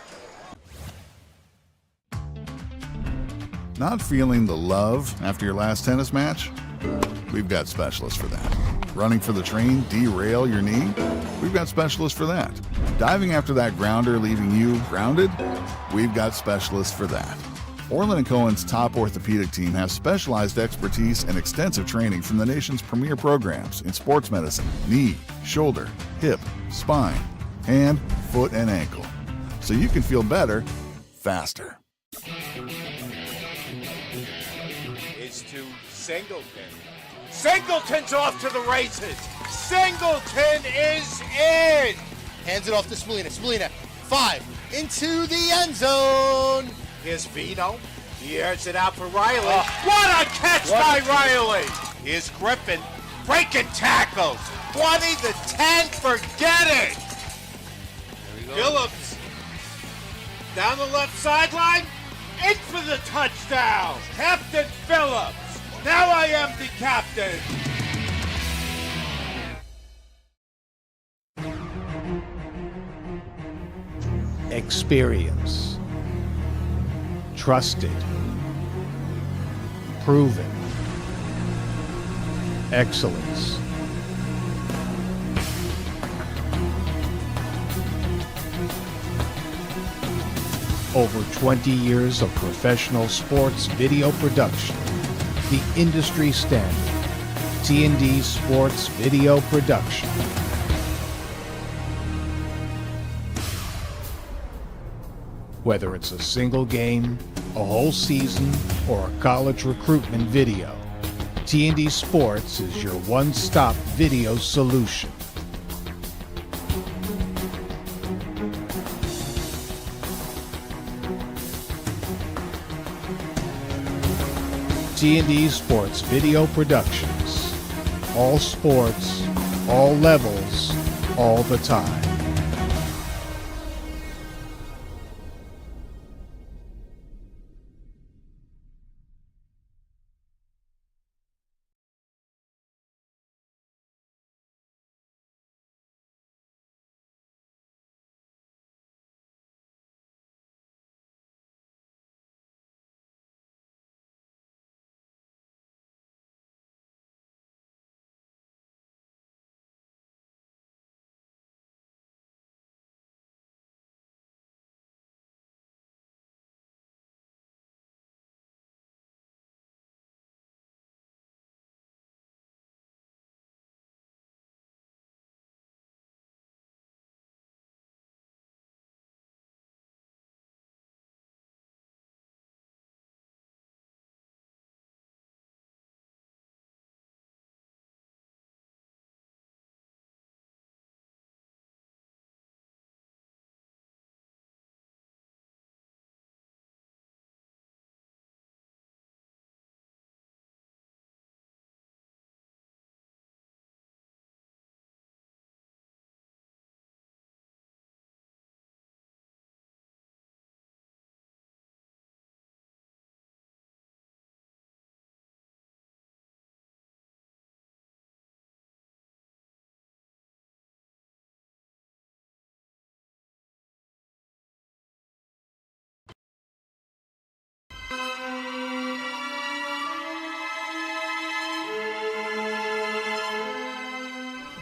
Not feeling the love after your last tennis match? We've got specialists for that. Running for the train, derail your knee? We've got specialists for that. Diving after that grounder, leaving you grounded? We've got specialists for that. Orlin Cohen's top orthopedic team has specialized expertise and extensive training from the nation's premier programs in sports medicine, knee, shoulder, hip, spine, hand, foot, and ankle. So you can feel better, faster. Is to Singleton. Singleton's off to the races. Singleton is in. Hands it off to Spallina. Spallina, 5, into the end zone. Here's Vito. He airs it out for Riley. What a catch by Riley. Here's Griffin. Breaking tackles. 20 to 10. Forget it. Phillips down the left sideline. In for the touchdown. Captain Phillips. Now I am the captain. Experience. Trusted. Proven. Excellence. Over 20 years of professional sports video production. The industry standard. T&D Sports Video Production. Whether it's a single game, a whole season, or a college recruitment video, T&D Sports is your one-stop video solution. T&D Sports Video Productions. All sports, all levels, all the time.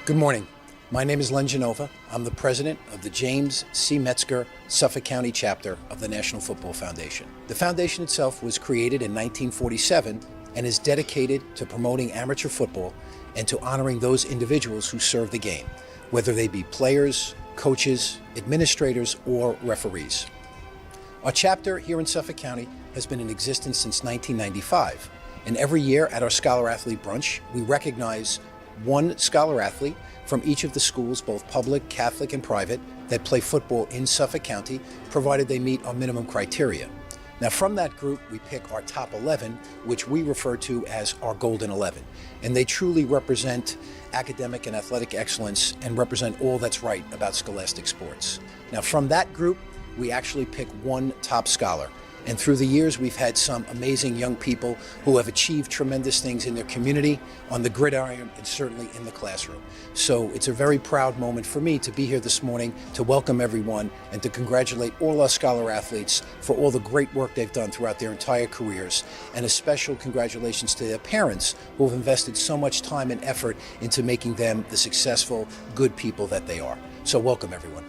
Good morning. My name is Len Genova. I'm the president of the James C. Metzger Suffolk County chapter of the National Football Foundation. The foundation itself was created in 1947 and is dedicated to promoting amateur football and to honoring those individuals who serve the game, whether they be players, coaches, administrators, or referees. Our chapter here in Suffolk County has been in existence since 1995, and every year at our Scholar Athlete Brunch, we recognize one scholar athlete from each of the schools, both public, Catholic, and private, that play football in Suffolk County, provided they meet our minimum criteria. Now, from that group, we pick our top 11, which we refer to as our Golden 11. And they truly represent academic and athletic excellence and represent all that's right about scholastic sports. Now, from that group, we actually pick one top scholar. And through the years, we've had some amazing young people who have achieved tremendous things in their community, on the gridiron, and certainly in the classroom. So it's a very proud moment for me to be here this morning to welcome everyone and to congratulate all our scholar athletes for all the great work they've done throughout their entire careers. And a special congratulations to their parents who have invested so much time and effort into making them the successful, good people that they are. So welcome, everyone.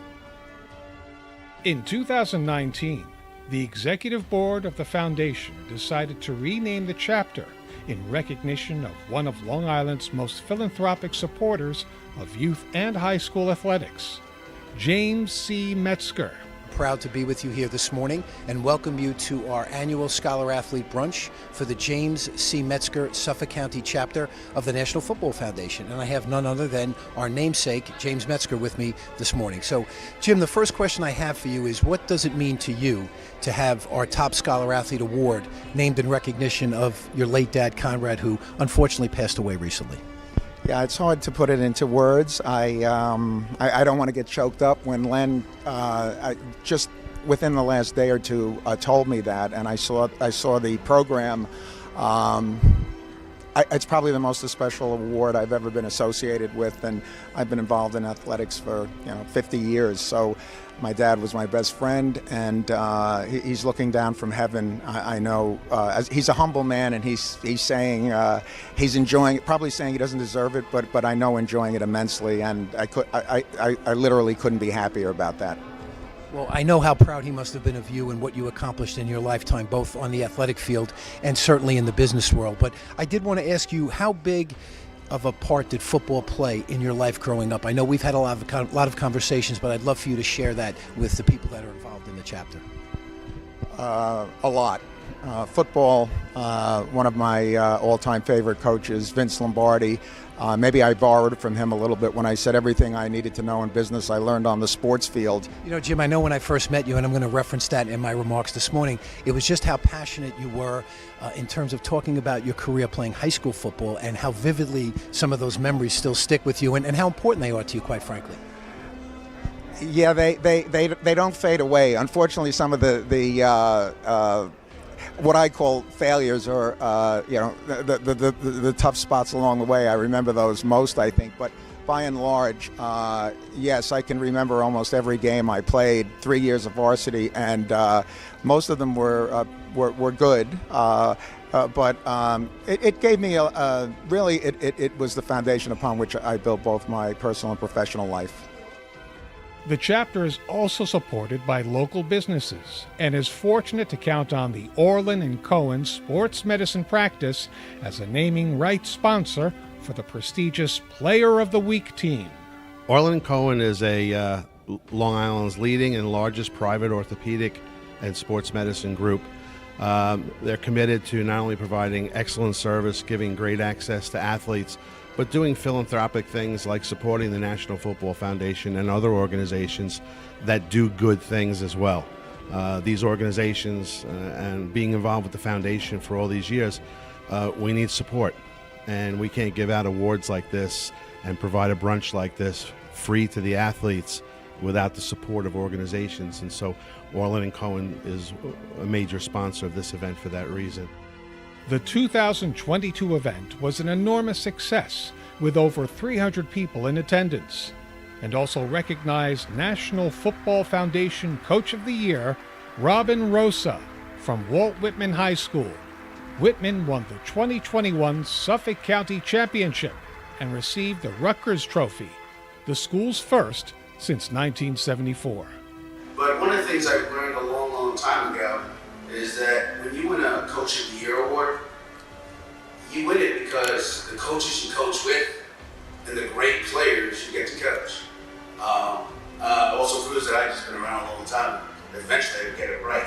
In 2019, the Executive Board of the Foundation decided to rename the chapter in recognition of one of Long Island's most philanthropic supporters of youth and high school athletics, James C. Metzger. Proud to be with you here this morning and welcome you to our annual Scholar Athlete Brunch for the James C. Metzger Suffolk County chapter of the National Football Foundation. And I have none other than our namesake, James Metzger, with me this morning. So, Jim, the first question I have for you is, what does it mean to you to have our Top Scholar Athlete Award named in recognition of your late dad, Conrad, who unfortunately passed away recently? Yeah, it's hard to put it into words. I don't want to get choked up when Len just within the last day or two told me that, and I saw the program. It's probably the most special award I've ever been associated with, and I've been involved in athletics for 50 years. So my dad was my best friend, and he's looking down from heaven. I know he's a humble man, and he's saying he's enjoying it, probably saying he doesn't deserve it, but I know enjoying it immensely, and I literally couldn't be happier about that. Well, I know how proud he must have been of you and what you accomplished in your lifetime, both on the athletic field and certainly in the business world. But I did want to ask you, how big of a part did football play in your life growing up? I know we've had a lot of conversations, but I'd love for you to share that with the people that are involved in the chapter. A lot. Football, one of my all-time favorite coaches, Vince Lombardi. Maybe I borrowed from him a little bit when I said everything I needed to know in business I learned on the sports field. You know, Jim, I know when I first met you, and I'm going to reference that in my remarks this morning, it was just how passionate you were in terms of talking about your career playing high school football and how vividly some of those memories still stick with you and how important they are to you, quite frankly. Yeah, they don't fade away. Unfortunately, some of the what I call failures or the tough spots along the way, I remember those most, I think. But by and large, yes, I can remember almost every game I played, 3 years of varsity, and most of them were good. But it gave me it was the foundation upon which I built both my personal and professional life. The chapter is also supported by local businesses and is fortunate to count on the Orlin Cohen Sports Medicine Practice as a naming rights sponsor for the prestigious Player of the Week team. Orlin Cohen is a Long Island's leading and largest private orthopedic and sports medicine group. They're committed to not only providing excellent service, giving great access to athletes, but doing philanthropic things like supporting the National Football Foundation and other organizations that do good things as well. These organizations and being involved with the foundation for all these years, we need support. And we can't give out awards like this and provide a brunch like this free to the athletes without the support of organizations. And so Orlin Cohen is a major sponsor of this event for that reason. The 2022 event was an enormous success with over 300 people in attendance, and also recognized National Football Foundation Coach of the Year, Robin Rosa from Walt Whitman High School. Whitman won the 2021 Suffolk County Championship and received the Rutgers Trophy, the school's first since 1974. But one of the things I learned a long, long time ago is that when you win a Coach of the Year award, you win it because the coaches you coach with and the great players you get to coach. proves that I've just been around a long time. Eventually, I would get it right.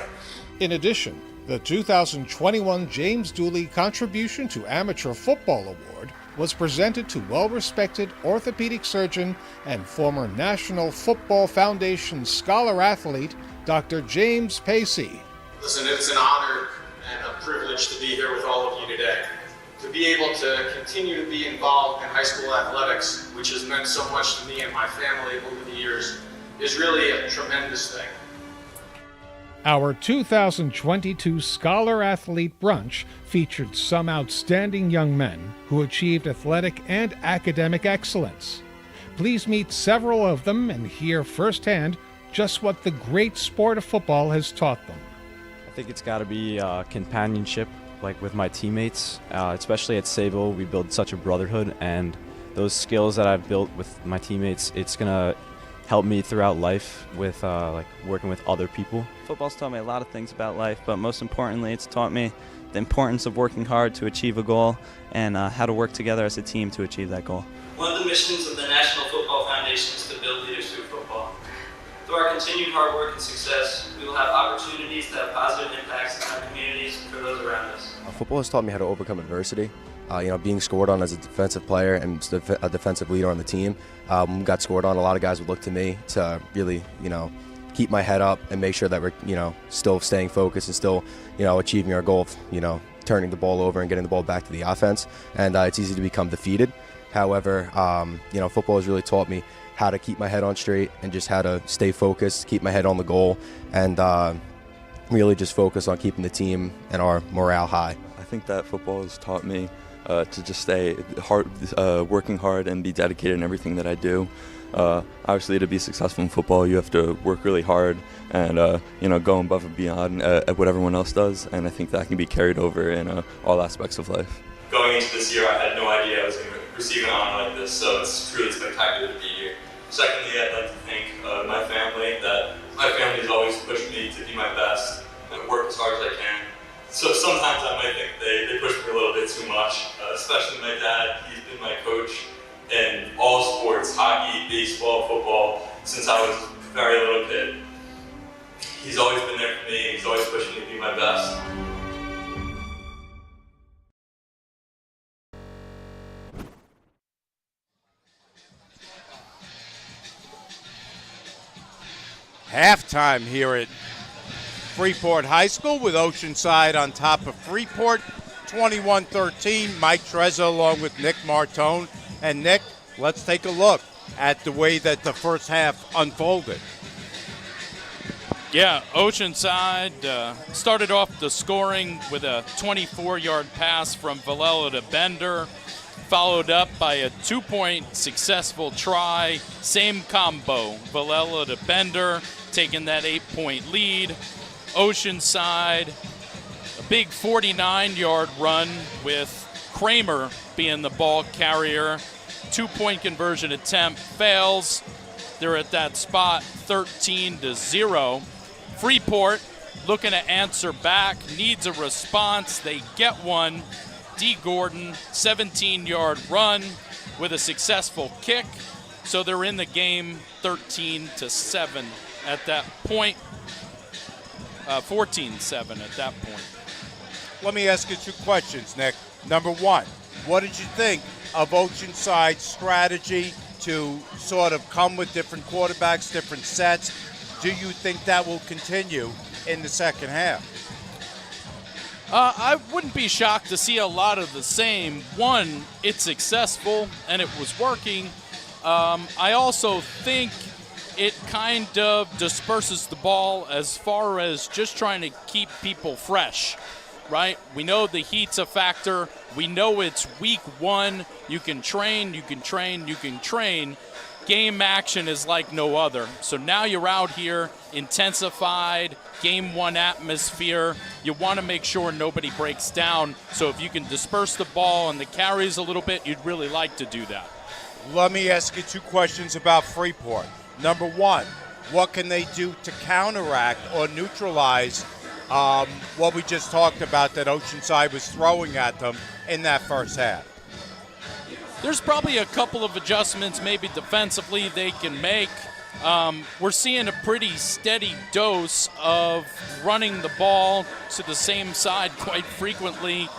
In addition, the 2021 James Dooley Contribution to Amateur Football Award was presented to well-respected orthopedic surgeon and former National Football Foundation scholar athlete, Dr. James Pacey. Listen, it's an honor and a privilege to be here with all of you today. To be able to continue to be involved in high school athletics, which has meant so much to me and my family over the years, is really a tremendous thing. Our 2022 Scholar Athlete Brunch featured some outstanding young men who achieved athletic and academic excellence. Please meet several of them and hear firsthand just what the great sport of football has taught them. I think it's got to be companionship, like with my teammates, especially at Sable. We build such a brotherhood, and those skills that I've built with my teammates, it's gonna help me throughout life with like working with other people. Football's taught me a lot of things about life, but most importantly, it's taught me the importance of working hard to achieve a goal and how to work together as a team to achieve that goal. One of the missions of the National Football Foundation is to build leaders through football. Through our continued hard work and success, we will have opportunities to have positive impacts in our communities and for those around us. Football has taught me how to overcome adversity. Being scored on as a defensive player and a defensive leader on the team, got scored on. A lot of guys would look to me to really, keep my head up and make sure that we're, still staying focused and still, achieving our goal of, turning the ball over and getting the ball back to the offense. And it's easy to become defeated. However, football has really taught me how to keep my head on straight and just how to stay focused, keep my head on the goal, and really just focus on keeping the team and our morale high. I think that football has taught me to just stay hard, working hard and be dedicated in everything that I do. Obviously, to be successful in football, you have to work really hard and go above and beyond at what everyone else does. And I think that can be carried over in all aspects of life. Going into this year, I had no idea I was going to receive an honor like this, so it's truly spectacular to be here. Secondly, I'd like to thank my family. My family has always pushed me to be my best and work as hard as I can. So sometimes I might think they push me a little bit too much, especially my dad. He's been my coach in all sports, hockey, baseball, football, since I was a very little kid. He's always been there for me, and he's always pushed me to be my best. Halftime here at Freeport High School with Oceanside on top of Freeport, 21-13. Mike Trezza along with Nick Martone. And Nick, let's take a look at the way that the first half unfolded. Yeah, Oceanside started off the scoring with a 24-yard pass from Villela to Bender, followed up by a 2-point successful try. Same combo, Villela to Bender, taking that 8-point lead. Oceanside, a big 49-yard run with Kramer being the ball carrier. 2-point conversion attempt fails. They're at that spot 13-0. Freeport looking to answer back, needs a response. They get one. D. Gordon, 17-yard run with a successful kick. So they're in the game 13-7 at that point. 14-7 at that point. Let me ask you two questions, Nick. Number one, what did you think of Oceanside's strategy to sort of come with different quarterbacks, different sets? Do you think that will continue in the second half? I wouldn't be shocked to see a lot of the same. One, it's successful and it was working. I also think it kind of disperses the ball as far as just trying to keep people fresh, right? We know the heat's a factor. We know it's week one. You can train, you can train, you can train. Game action is like no other. So now you're out here, intensified, game one atmosphere. You want to make sure nobody breaks down. So if you can disperse the ball and the carries a little bit, you'd really like to do that. Let me ask you two questions about Freeport. Number one, what can they do to counteract or neutralize what we just talked about that Oceanside was throwing at them in that first half? There's probably a couple of adjustments maybe defensively they can make. we're seeing a pretty steady dose of running the ball to the same side quite frequently.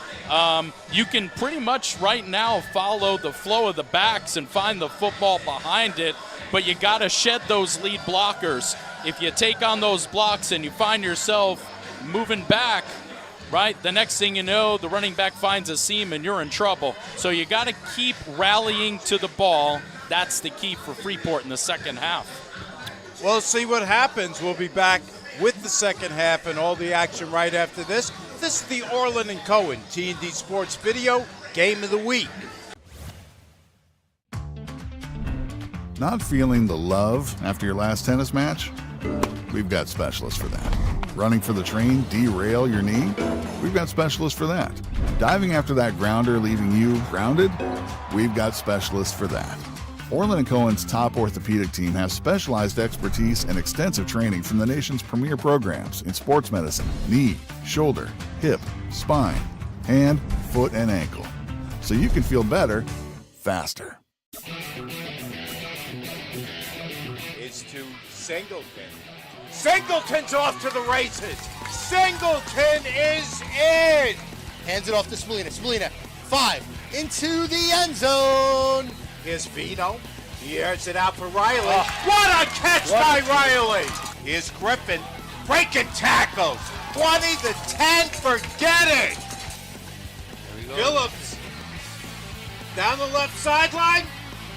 You can pretty much right now follow the flow of the backs and find the football behind it, but you got to shed those lead blockers. If you take on those blocks and you find yourself moving back, right, the next thing you know, the running back finds a seam and you're in trouble. So you got to keep rallying to the ball. That's the key for Freeport in the second half. We'll see what happens. We'll be back with the second half and all the action right after this. This is the Orlin and Cohen T&D Sports Video Game of the Week. Not feeling the love after your last tennis match? We've got specialists for that. Running for the train, derail your knee? We've got specialists for that. Diving after that grounder, leaving you grounded? We've got specialists for that. Orlin & Cohen's top orthopedic team has specialized expertise and extensive training from the nation's premier programs in sports medicine, knee, shoulder, hip, spine, hand, foot, and ankle. So you can feel better, faster. It's to Singleton. Singleton's off to the races. Singleton is in. Hands it off to Spallina. Spallina, 5, into the end zone. Here's Vito. He airs it out for Riley. What a catch by Riley. Here's Griffin breaking tackles. 20 to 10, forget it. Phillips down the left sideline,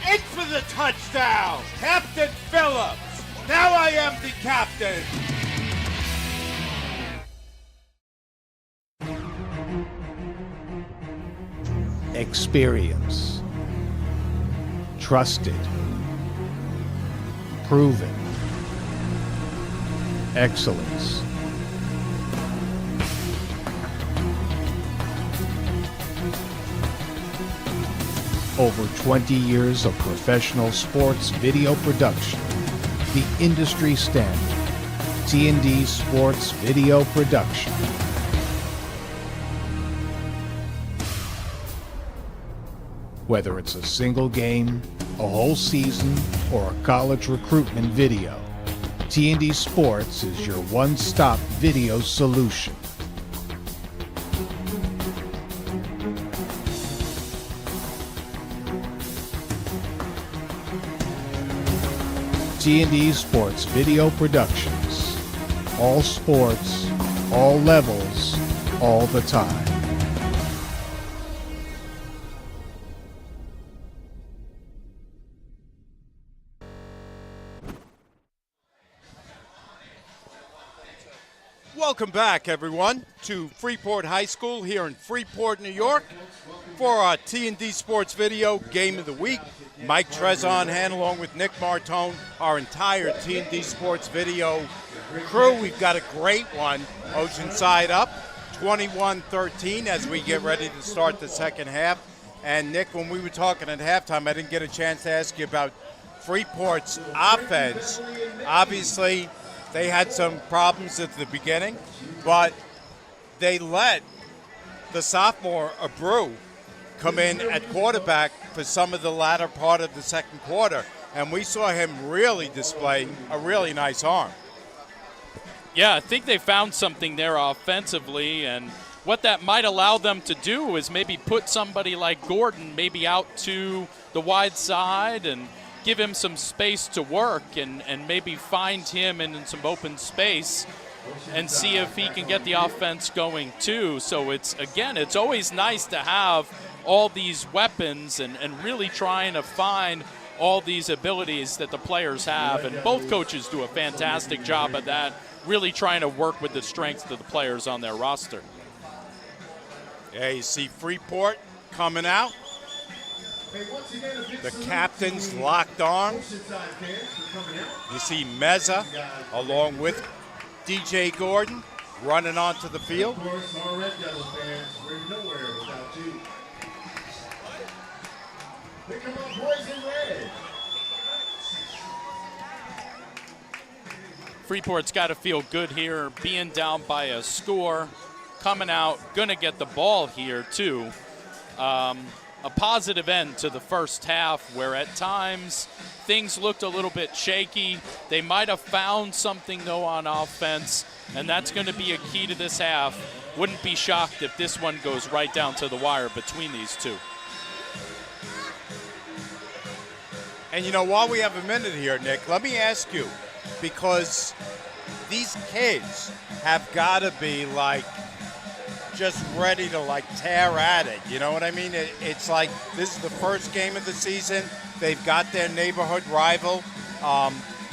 in for the touchdown. Captain Phillips. Now I am the captain. Experience. Trusted. Proven. Excellence. Over 20 years of professional sports video production. The industry standard. T&D Sports Video Production. Whether it's a single game, a whole season, or a college recruitment video, T&D Sports is your one-stop video solution. T&D Sports Video Productions. All sports, all levels, all the time. Welcome back, everyone, to Freeport High School here in Freeport, New York, for our T&D Sports Video Game of the Week. Mike Trezon hand along with Nick Martone, our entire T&D Sports Video crew. We've got a great one. Oceanside up 21-13 as we get ready to start the second half. And Nick, when we were talking at halftime, I didn't get a chance to ask you about Freeport's offense. Obviously, they had some problems at the beginning, but they let the sophomore, Abreu, come in at quarterback for some of the latter part of the second quarter, and we saw him really display a really nice arm. Yeah, I think they found something there offensively, and what that might allow them to do is maybe put somebody like Gordon maybe out to the wide side and give him some space to work and maybe find him in some open space and see if he can get the offense going too. So it's always nice to have all these weapons and really trying to find all these abilities that the players have. And both coaches do a fantastic job of that, really trying to work with the strengths of the players on their roster. Yeah, you see Freeport coming out. The captain's locked arms. You see Meza along with DJ Gordon running onto the field. Freeport's got to feel good here, being down by a score, coming out, going to get the ball here too. A positive end to the first half where at times things looked a little bit shaky. They might have found something, though, on offense, and that's going to be a key to this half. Wouldn't be shocked if this one goes right down to the wire between these two. And, you know, while we have a minute here, Nick, let me ask you, because these kids have got to be, like, just ready to, like, tear at it. You know what I mean? It's like this is the first game of the season. They've got their neighborhood rival.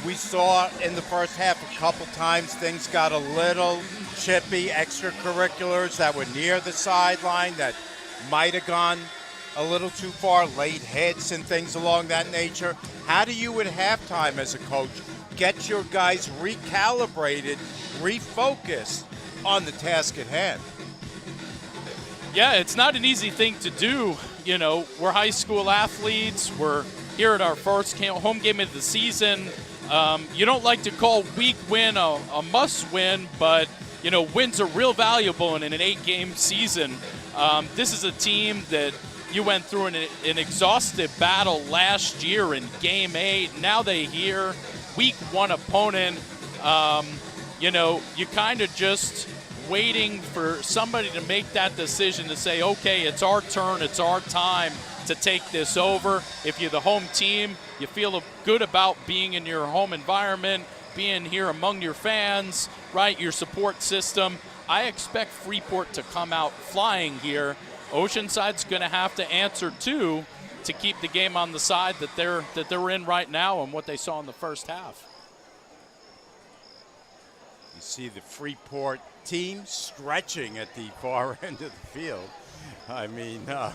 We saw in the first half a couple times things got a little chippy, extracurriculars that were near the sideline that might have gone a little too far, late hits and things along that nature. How do you at halftime as a coach get your guys recalibrated, refocused on the task at hand? Yeah, it's not an easy thing to do. You know, we're high school athletes. We're here at our first home game of the season. You don't like to call week win a must win, but, you know, wins are real valuable in an 8-game season. This is a team that you went through an exhaustive battle last year in Game 8. Now they here, Week 1 opponent. You know, you kind of just waiting for somebody to make that decision to say, okay, it's our turn, it's our time to take this over. If you're the home team, you feel good about being in your home environment, being here among your fans, right, your support system. I expect Freeport to come out flying here. Oceanside's going to have to answer too to keep the game on the side that they're in right now and what they saw in the first half. You see the Freeport team stretching at the far end of the field. I mean, can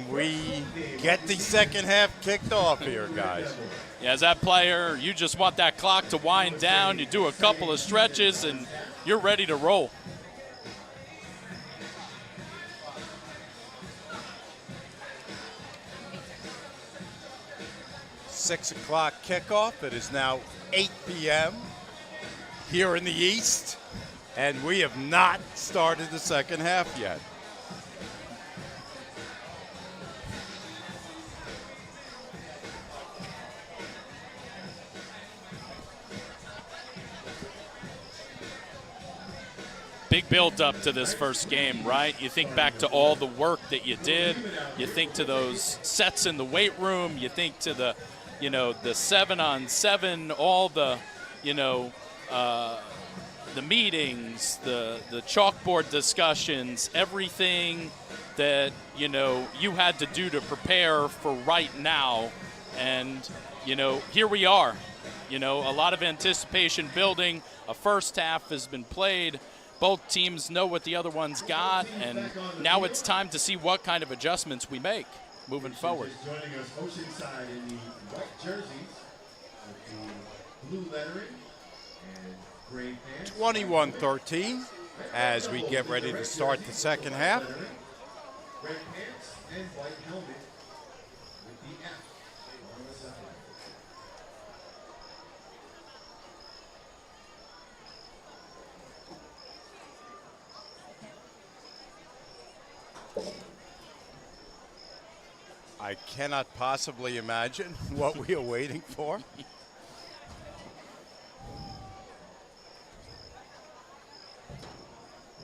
we get the second half kicked off here, guys? Yeah, as that player, you just want that clock to wind down. You do a couple of stretches, and you're ready to roll. Six o'clock kickoff. It is now 8 p.m. here in the East, and we have not started the second half yet. Big build-up to this first game, right? You think back to all the work that you did. You think to those sets in the weight room. You think to the, you know, the 7-on-7, all the, you know, the meetings, the chalkboard discussions, everything that, you know, you had to do to prepare for right now. And, you know, here we are. You know, a lot of anticipation building. A first half has been played. Both teams know what the other one's got, and now it's time to see what kind of adjustments we make moving forward. Joining us, Oceanside in the white jerseys with the blue lettering and gray pants. 21-13 as we get ready to start the second half. Red pants and white helmet with the F on the side. I cannot possibly imagine what we are waiting for.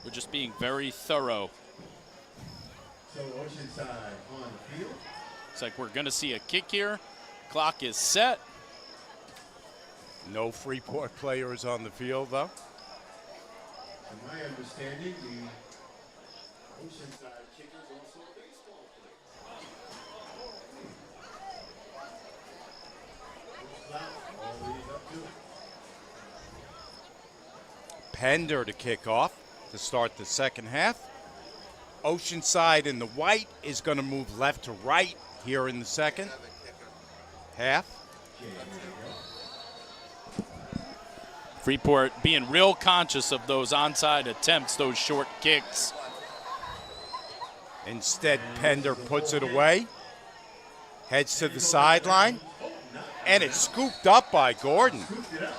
We're just being very thorough. So Oceanside on the field. It's like we're going to see a kick here. Clock is set. No Freeport players on the field, though. From my understanding, the Oceanside kickers also a baseball player. All leads up to it. Pender to kick off to start the second half. Oceanside in the white is going to move left to right here in the second half. Freeport being real conscious of those onside attempts, those short kicks. Instead, Pender puts it away, heads to the sideline, and it's scooped up by Gordon.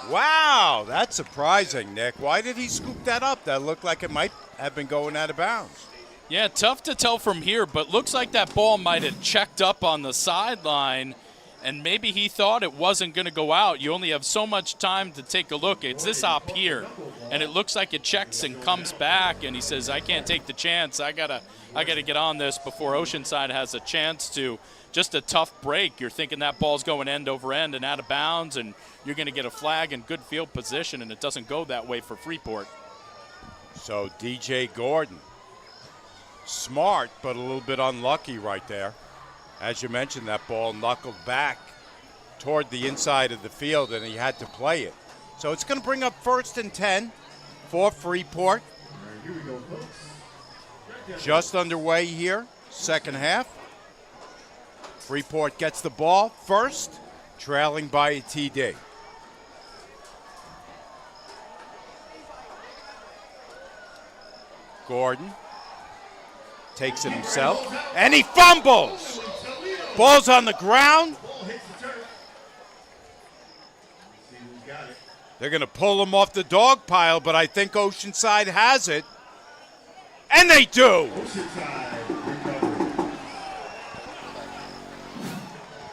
Wow, that's surprising, Nick. Why did he scoop that up? That looked like it might have been going out of bounds. Yeah, tough to tell from here, but looks like that ball might have checked up on the sideline. and maybe he thought it wasn't going to go out. You only have so much time to take a look. It's this up here, and it looks like it checks and comes back, and he says, I can't take the chance. I gotta get on this before Oceanside has a chance to. Just a tough break. You're thinking that ball's going end over end and out of bounds, and you're going to get a flag in good field position, and it doesn't go that way for Freeport. So DJ Gordon, smart but a little bit unlucky right there. As you mentioned, that ball knuckled back toward the inside of the field, and he had to play it. So it's going to bring up 1st and 10 for Freeport. Just underway here, second half. Freeport gets the ball first, trailing by a TD. Gordon takes it himself, and he fumbles. Ball's on the ground. They're going to pull him off the dog pile, but I think Oceanside has it. And they do.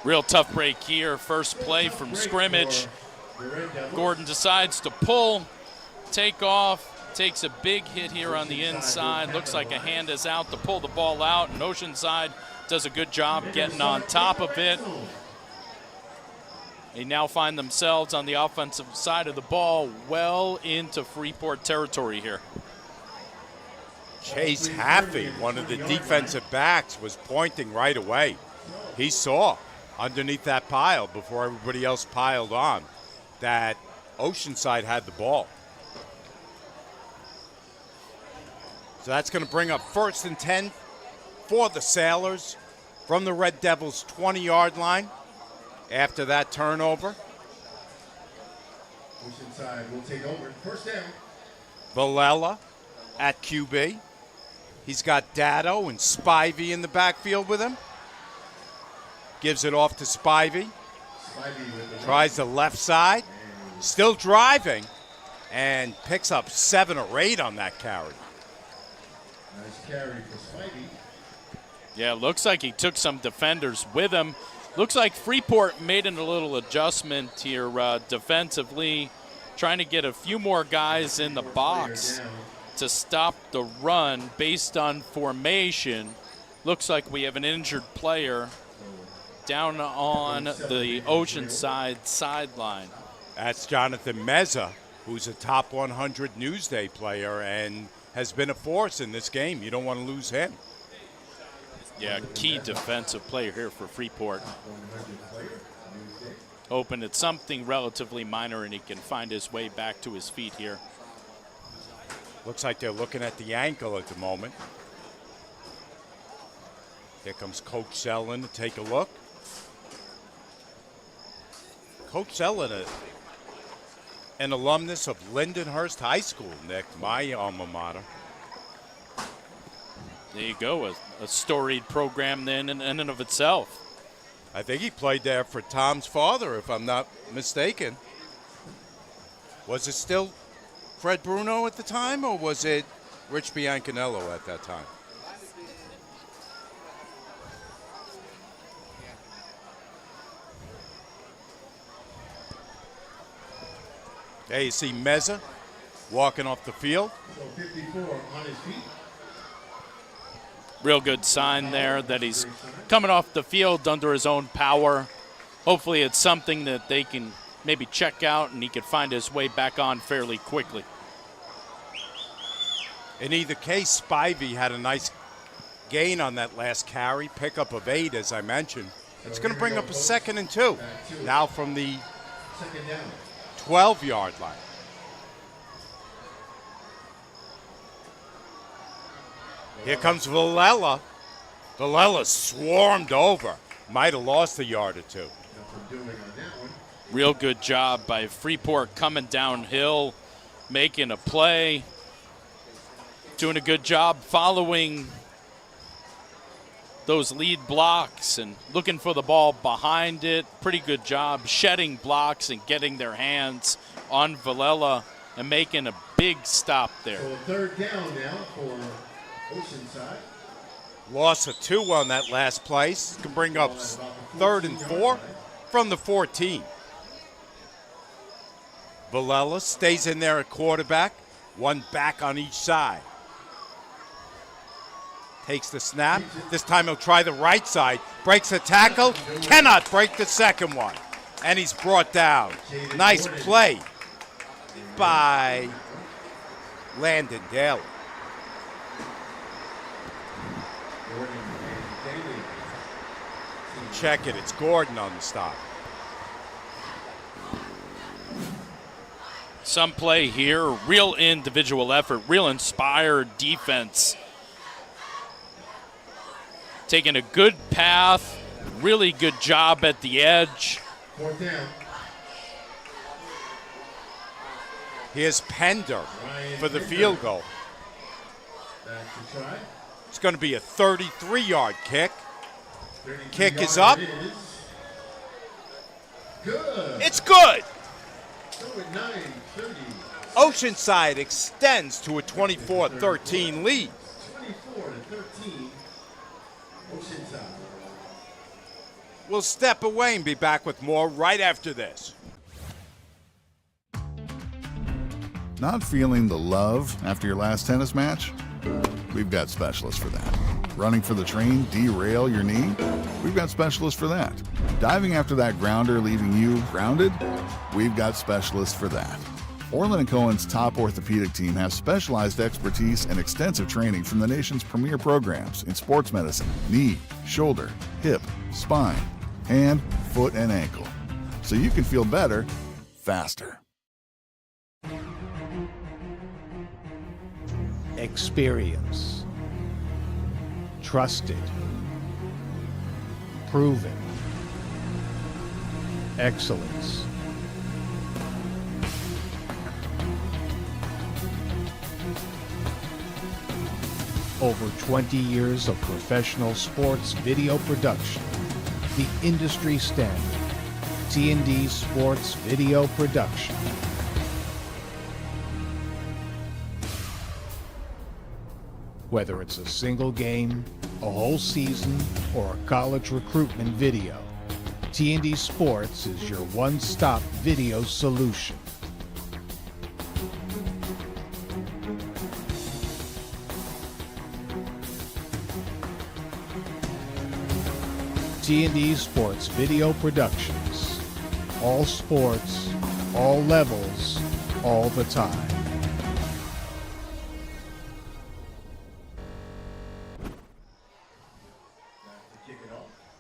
Real tough break here. First play from scrimmage. Gordon decides to pull, take off, takes a big hit here on the inside. Looks like a hand is out to pull the ball out, and Oceanside does a good job getting on top of it. They now find themselves on the offensive side of the ball, well into Freeport territory here. Chase Haffey, one of the defensive backs, was pointing right away. He saw underneath that pile before everybody else piled on that Oceanside had the ball. So that's going to bring up 1st and 10 for the Sailors from the Red Devils' 20-yard line after that turnover. Oceanside will take over. First down. Villela at QB. He's got Dado and Spivey in the backfield with him. Gives it off to Spivey. Tries the left side. Still driving. And picks up 7 or 8 on that carry. Nice carry for Spivey. Yeah, looks like he took some defenders with him. Looks like Freeport made a little adjustment here defensively, trying to get a few more guys in the box to stop the run based on formation. Looks like we have an injured player down on the Oceanside sideline. That's Jonathan Meza, who's a top 100 Newsday player and has been a force in this game. You don't want to lose him. Yeah, key defensive player here for Freeport. Hoping it's something relatively minor and he can find his way back to his feet here. Looks like they're looking at the ankle at the moment. Here comes Coach Zellin to take a look. Coach Zellin, an alumnus of Lindenhurst High School, Nick, my alma mater. There you go, a storied program then in and of itself. I think he played there for Tom's father, if I'm not mistaken. Was it still Fred Bruno at the time, or was it Rich Biancanello at that time? There you see Meza walking off the field. So 54 on his feet. Real good sign there that he's coming off the field under his own power. Hopefully it's something that they can maybe check out and he can find his way back on fairly quickly. In either case, Spivey had a nice gain on that last carry, pickup of 8, as I mentioned. It's going to bring up a 2nd and 2. Now from the 12-yard line. Here comes Villela. Villela swarmed over. Might have lost a yard or 2. Real good job by Freeport coming downhill, making a play. Doing a good job following those lead blocks and looking for the ball behind it. Pretty good job shedding blocks and getting their hands on Villela and making a big stop there. So 3rd down now for Oceanside. Loss of 2 on that last place. Can bring up 3rd and 4. from the 14. Villela stays in there at quarterback, one back on each side. Takes the snap. This time he'll try the right side. Breaks a tackle. Cannot break the second one. And he's brought down. Nice play by Landon Daly. Check it. It's Gordon on the stop. Some play here. Real individual effort. Real inspired defense. Taking a good path. Really good job at the edge. Fourth down. Here's Pender for the field goal. Back to try. It's going to be a 33-yard kick. Kick is up. Good. It's good. So at 9:30. Oceanside extends to a 24-13 lead. 24-13. Oceanside. We'll step away and be back with more right after this. Not feeling the love after your last tennis match? We've got specialists for that. Running for the train, derail your knee? We've got specialists for that. Diving after that grounder, leaving you grounded? We've got specialists for that. Orlin Cohen's top orthopedic team has specialized expertise and extensive training from the nation's premier programs in sports medicine, knee, shoulder, hip, spine, hand, foot, and ankle. So you can feel better, faster. Experience. Trusted. Proven. Excellence. Over 20 years of professional sports video production. The industry standard. T&D Sports Video Production. Whether it's a single game, a whole season, or a college recruitment video, T&D Sports is your one-stop video solution. T&D Sports Video Productions. All sports, all levels, all the time.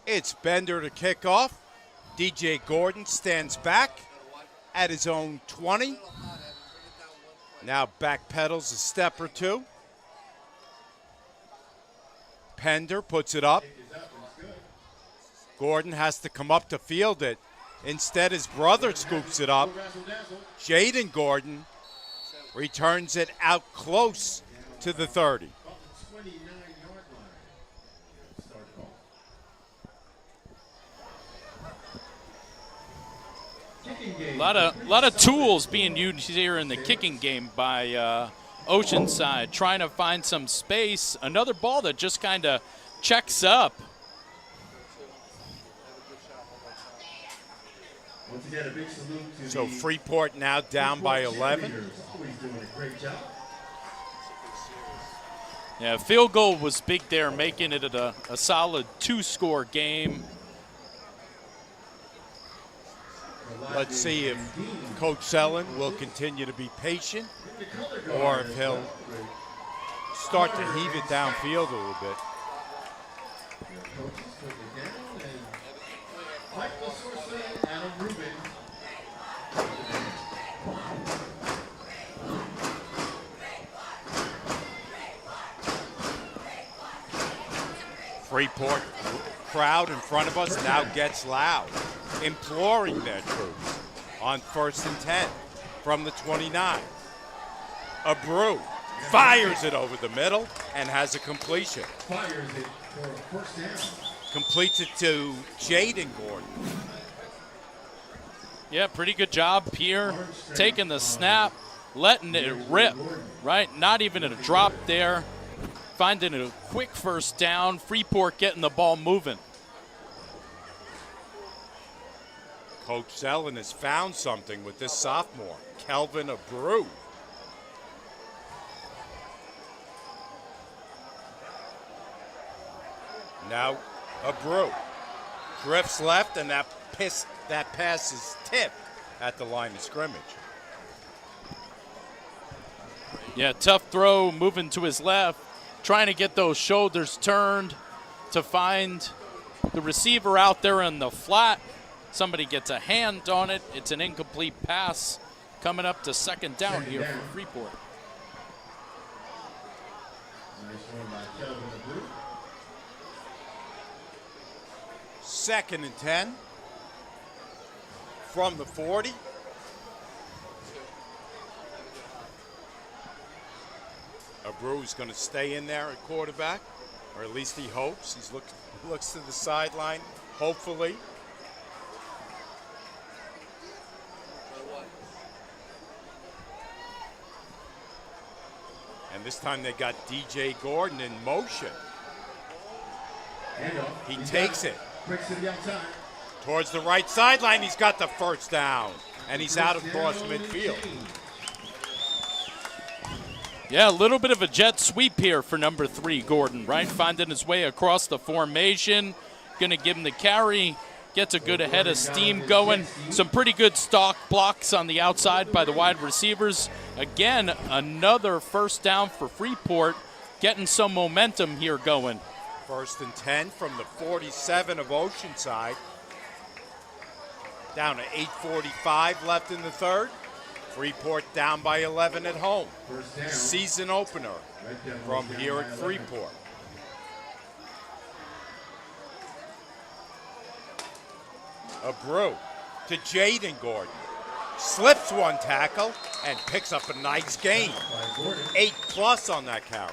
It's Bender to kick off. DJ Gordon stands back at his own 20. Now backpedals a step or two. Pender puts it up. Gordon has to come up to field it. Instead, his brother scoops it up. Jaden Gordon returns it out close to the 30. A lot of tools being used here in the kicking game by Oceanside, trying to find some space. Another ball that just kind of checks up. Once again, a big salute to So Freeport now down by 11. Always doing a great job. Yeah, field goal was big there, making it a solid two-score game. Let's see if Coach Sellen will continue to be patient or if he'll start to heave it downfield a little bit. Freeport crowd in front of us now gets loud, imploring their troops on 1st and 10 from the 29. Abreu fires it over the middle and has a completion. Fires it for a first down. Completes it to Jaden Gordon. Yeah, pretty good job here, taking the snap, letting it rip, right? Not even a drop there. Finding a quick first down. Freeport getting the ball moving. Coach Zellin has found something with this sophomore, Kelvin Abreu. Now Abreu drifts left, and that pass is tipped at the line of scrimmage. Yeah, tough throw, moving to his left, trying to get those shoulders turned to find the receiver out there in the flat. Somebody gets a hand on it. It's an incomplete pass coming up to second down here for Freeport. Nice one by Kelvin Abreu. 2nd and 10 from the 40. Abreu's going to stay in there at quarterback, or at least he hopes. He looks to the sideline, hopefully. And this time they got DJ Gordon in motion. He takes it towards the right sideline. He's got the first down, and he's out across midfield. Yeah, a little bit of a jet sweep here for number 3, Gordon, right? Finding his way across the formation. Going to give him the carry. Gets a good head of steam going. Some pretty good stock blocks on the outside by the wide receivers. Again, another first down for Freeport. Getting some momentum here going. 1st and 10 from the 47 of Oceanside. Down to 8:45 left in the third. Freeport down by 11 at home. Season opener from here at Freeport. Abreu to Jaden Gordon. Slips one tackle and picks up a nice gain. 8+ on that carry.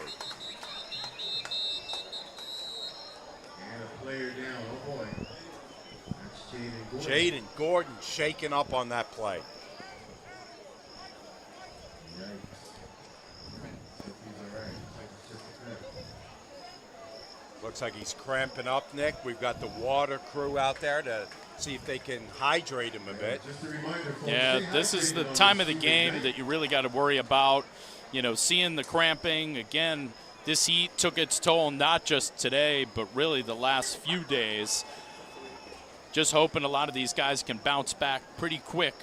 And a player down, oh boy. That's Jaden Gordon shaking up on that play. Looks like he's cramping up, Nick. We've got the water crew out there to see if they can hydrate him a bit. Yeah, this is the time of the game that you really got to worry about. You know, seeing the cramping. Again, this heat took its toll not just today, but really the last few days. Just hoping a lot of these guys can bounce back pretty quick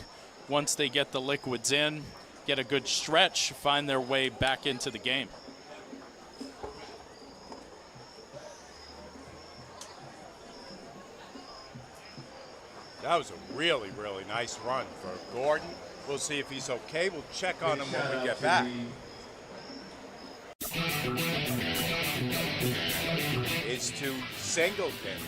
once they get the liquids in, get a good stretch, find their way back into the game. That was a really, really nice run for Gordon. We'll see if he's okay. We'll check on him when we get back. Is to Singleton.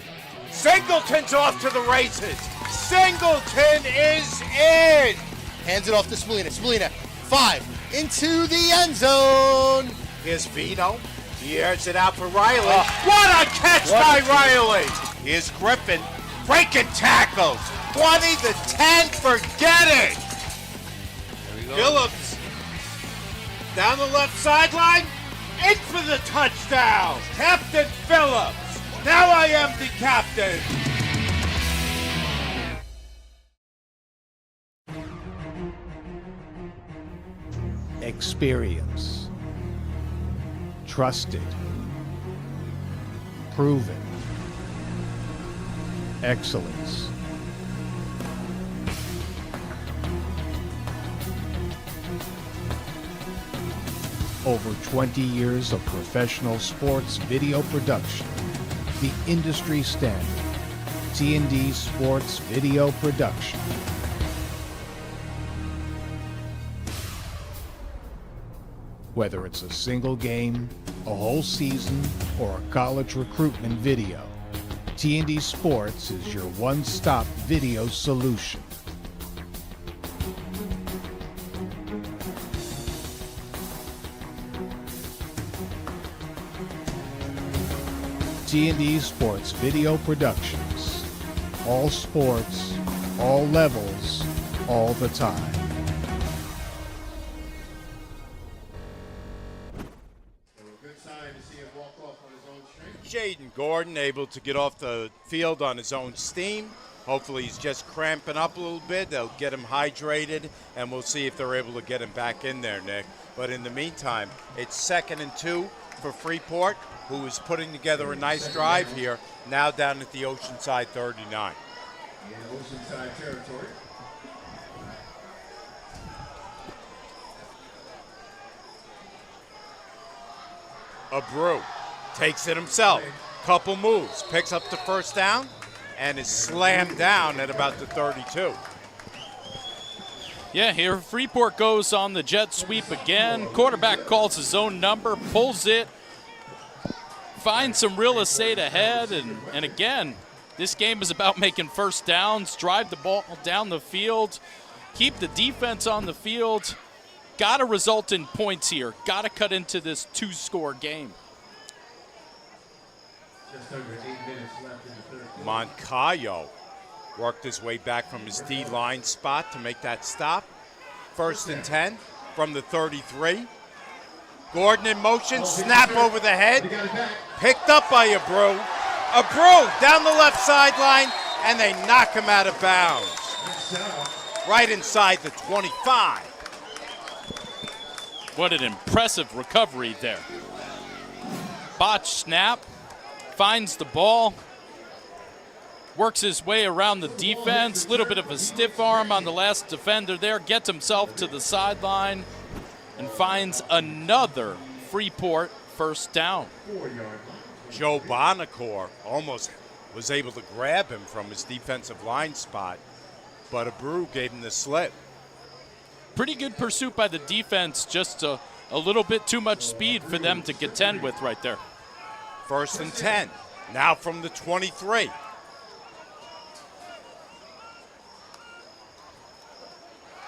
Singleton's off to the races. Singleton is in. Hands it off to Spallina. Spallina, 5, into the end zone. Here's Vito. He airs it out for Riley. What a catch by Riley. Here's Griffin. Breaking tackles. 20 to 10. Forget it. Phillips down the left sideline. In for the touchdown. Captain Phillips. Now I am the captain. Experience. Trusted. Proven. Excellence. Over 20 years of professional sports video production. The industry standard. T&D Sports Video Production. Whether it's a single game, a whole season, or a college recruitment video, T&D Sports is your one-stop video solution. T&D Sports Video Productions. All sports, all levels, all the time. Jaden Gordon able to get off the field on his own steam. Hopefully he's just cramping up a little bit. They'll get him hydrated, and we'll see if they're able to get him back in there, Nick. But in the meantime, it's 2nd and 2 for Freeport, who is putting together a nice drive here, now down at the Oceanside 39. In Oceanside territory. Abreu takes it himself. Couple moves, picks up the first down, and is slammed down at about the 32. Yeah, here Freeport goes on the jet sweep again. Quarterback calls his own number, pulls it, finds some real estate ahead, and again, this game is about making first downs, drive the ball down the field, keep the defense on the field. Got to result in points here. Got to cut into this 2-score game. Just over 8 minutes left in the third quarter. Moncayo worked his way back from his D-line spot to make that stop. 1st and 10 from the 33. Gordon in motion, snap over the head. Picked up by Abreu. Abreu down the left sideline, and they knock him out of bounds. Right inside the 25. What an impressive recovery there. Botch snap, finds the ball, works his way around the defense, little bit of a stiff arm on the last defender there, gets himself to the sideline, and finds another Freeport first down. Joe Bonacore almost was able to grab him from his defensive line spot, but Abreu gave him the slip. Pretty good pursuit by the defense, just a little bit too much speed for them to contend with right there. 1st and 10, now from the 23.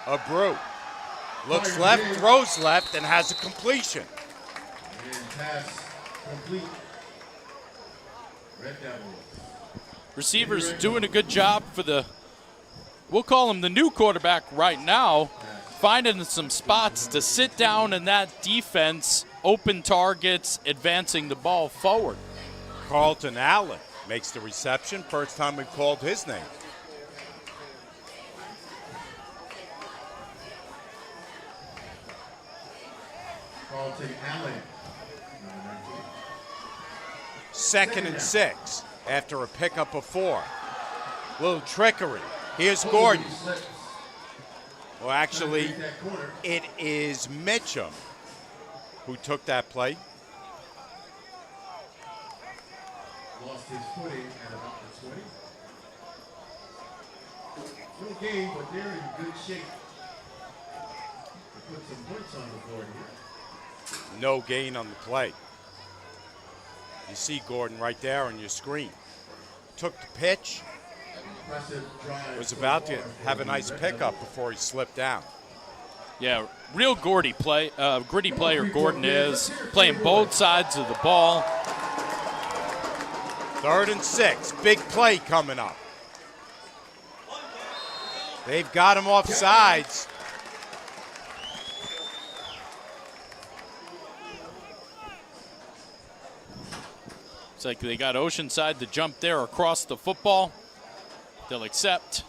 Abreu looks left, throws left, and has a completion. And pass complete. Red Devils. Receivers doing a good job for the, we'll call him the new quarterback right now, finding some spots to sit down in that defense, open targets, advancing the ball forward. Carlton Allen makes the reception. First time we've called his name. Carlton Allen. 2nd and 6 after a pickup of 4. Little trickery. Here's Gordon. Well, actually, it is Mitchum who took that play. Lost his footing at about the 20. Little game, but they're in good shape to put some points on the board here. No gain on the play. You see Gordon right there on your screen. Took the pitch. Was about to have a nice pickup before he slipped down. Yeah, real gritty player Gordon is, playing both sides of the ball. 3rd and 6, big play coming up. They've got him off sides. It's like they got Oceanside to jump there across the football. They'll accept.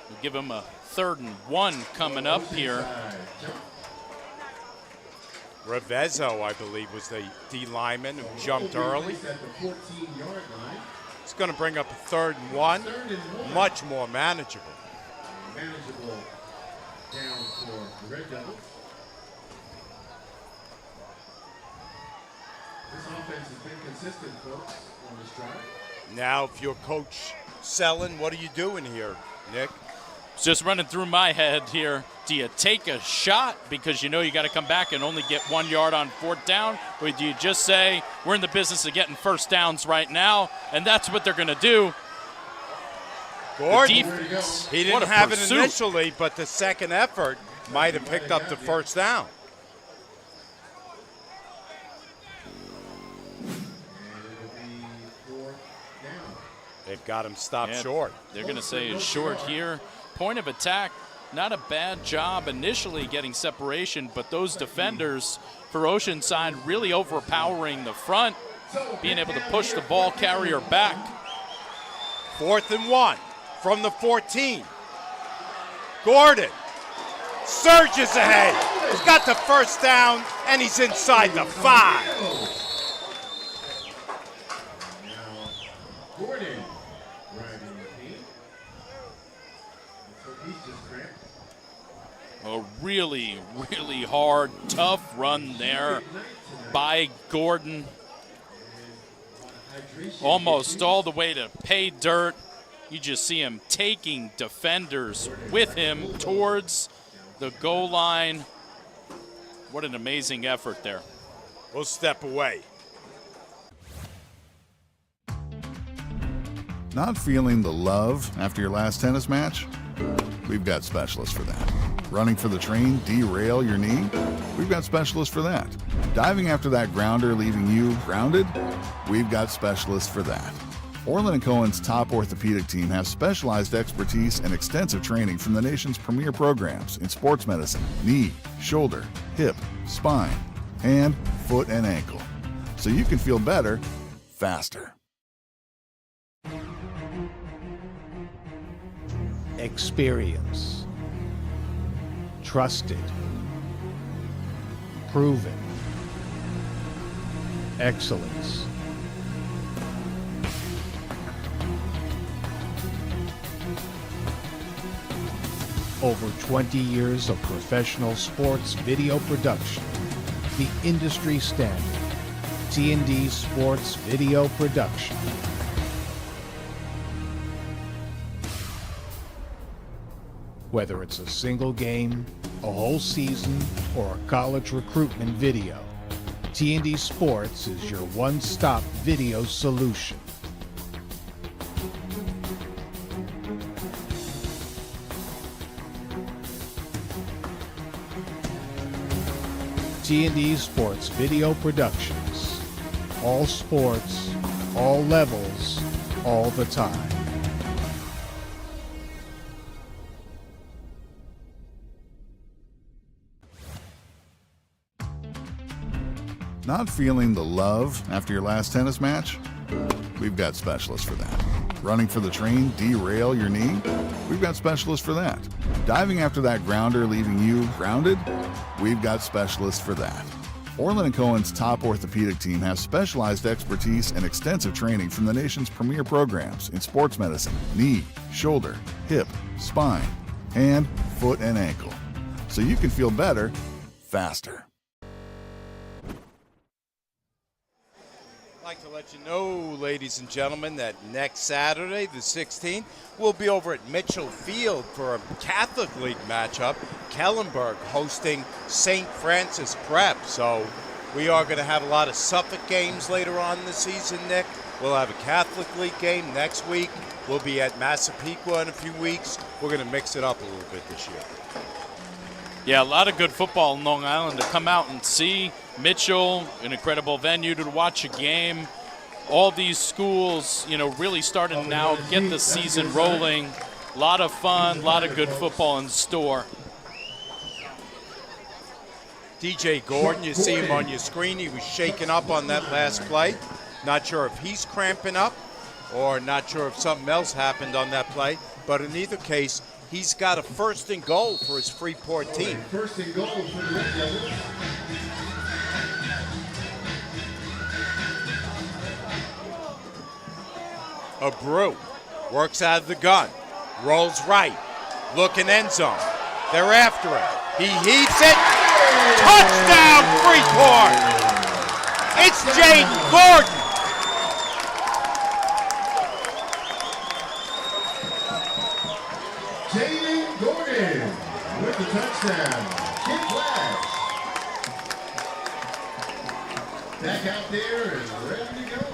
We'll give them a 3rd and 1 coming up here. Revezzo, I believe, was the D lineman who jumped early. It's going to bring up a 3rd and 1, much more manageable. Manageable down for the Red Devils. This offense has been consistent, folks, on this drive. Now, if you're Coach Selin, what are you doing here, Nick? It's just running through my head here. Do you take a shot because you know you got to come back and only get 1 yard on 4th down? Or do you just say, we're in the business of getting first downs right now, and that's what they're going to do? Gordon, defense, he didn't have it initially, but the second effort might have picked up the first down. They've got him stopped short. They're going to say it's short here. Point of attack, not a bad job initially getting separation, but those defenders for Oceanside really overpowering the front, being able to push the ball carrier back. 4th and 1 from the 14. Gordon surges ahead. He's got the first down, and he's inside the 5. Gordon driving the team. So he's just cramped. A really, really hard, tough run there by Gordon. Almost all the way to pay dirt. You just see him taking defenders with him towards the goal line. What an amazing effort there. We'll step away. Not feeling the love after your last tennis match? We've got specialists for that. Running for the train, derail your knee? We've got specialists for that. Diving after that grounder, leaving you grounded? We've got specialists for that. Orlin Cohen's top orthopedic team has specialized expertise and extensive training from the nation's premier programs in sports medicine, knee, shoulder, hip, spine, hand, foot, and ankle. So you can feel better, faster. Experience. Trusted. Proven. Excellence. Over 20 years of professional sports video production. The industry standard. T&D Sports Video Production. Whether it's a single game, a whole season, or a college recruitment video, T&D Sports is your one-stop video solution. T&D Sports Video Productions. All sports, all levels, all the time. Not feeling the love after your last tennis match? We've got specialists for that. Running for the train, derail your knee? We've got specialists for that. Diving after that grounder, leaving you grounded? We've got specialists for that. Orlin Cohen's top orthopedic team has specialized expertise and extensive training from the nation's premier programs in sports medicine, knee, shoulder, hip, spine, hand, foot, and ankle. So you can feel better, faster. I'd like to let you know, ladies and gentlemen, that next Saturday, the 16th, we'll be over at Mitchell Field for a Catholic League matchup. Kellenberg hosting St. Francis Prep. So we are going to have a lot of Suffolk games later on in the season, Nick. We'll have a Catholic League game next week. We'll be at Massapequa in a few weeks. We're going to mix it up a little bit this year. Yeah, a lot of good football in Long Island to come out and see. Mitchell, an incredible venue to watch a game. All these schools, really starting to now get the season rolling. A lot of fun, a lot of good football in store. DJ Gordon, you see him on your screen. He was shaken up on that last play. Not sure if he's cramping up or not sure if something else happened on that play. But in either case, he's got a 1st and goal for his Freeport team. 1st and goal for the Red Devils. Abreu works out of the gun, rolls right, looking end zone. They're after him. He heaves it. Touchdown, Freeport! It's Jaden Gordon. Jaden Gordon with the touchdown. Kid flash. Back out there and ready to go.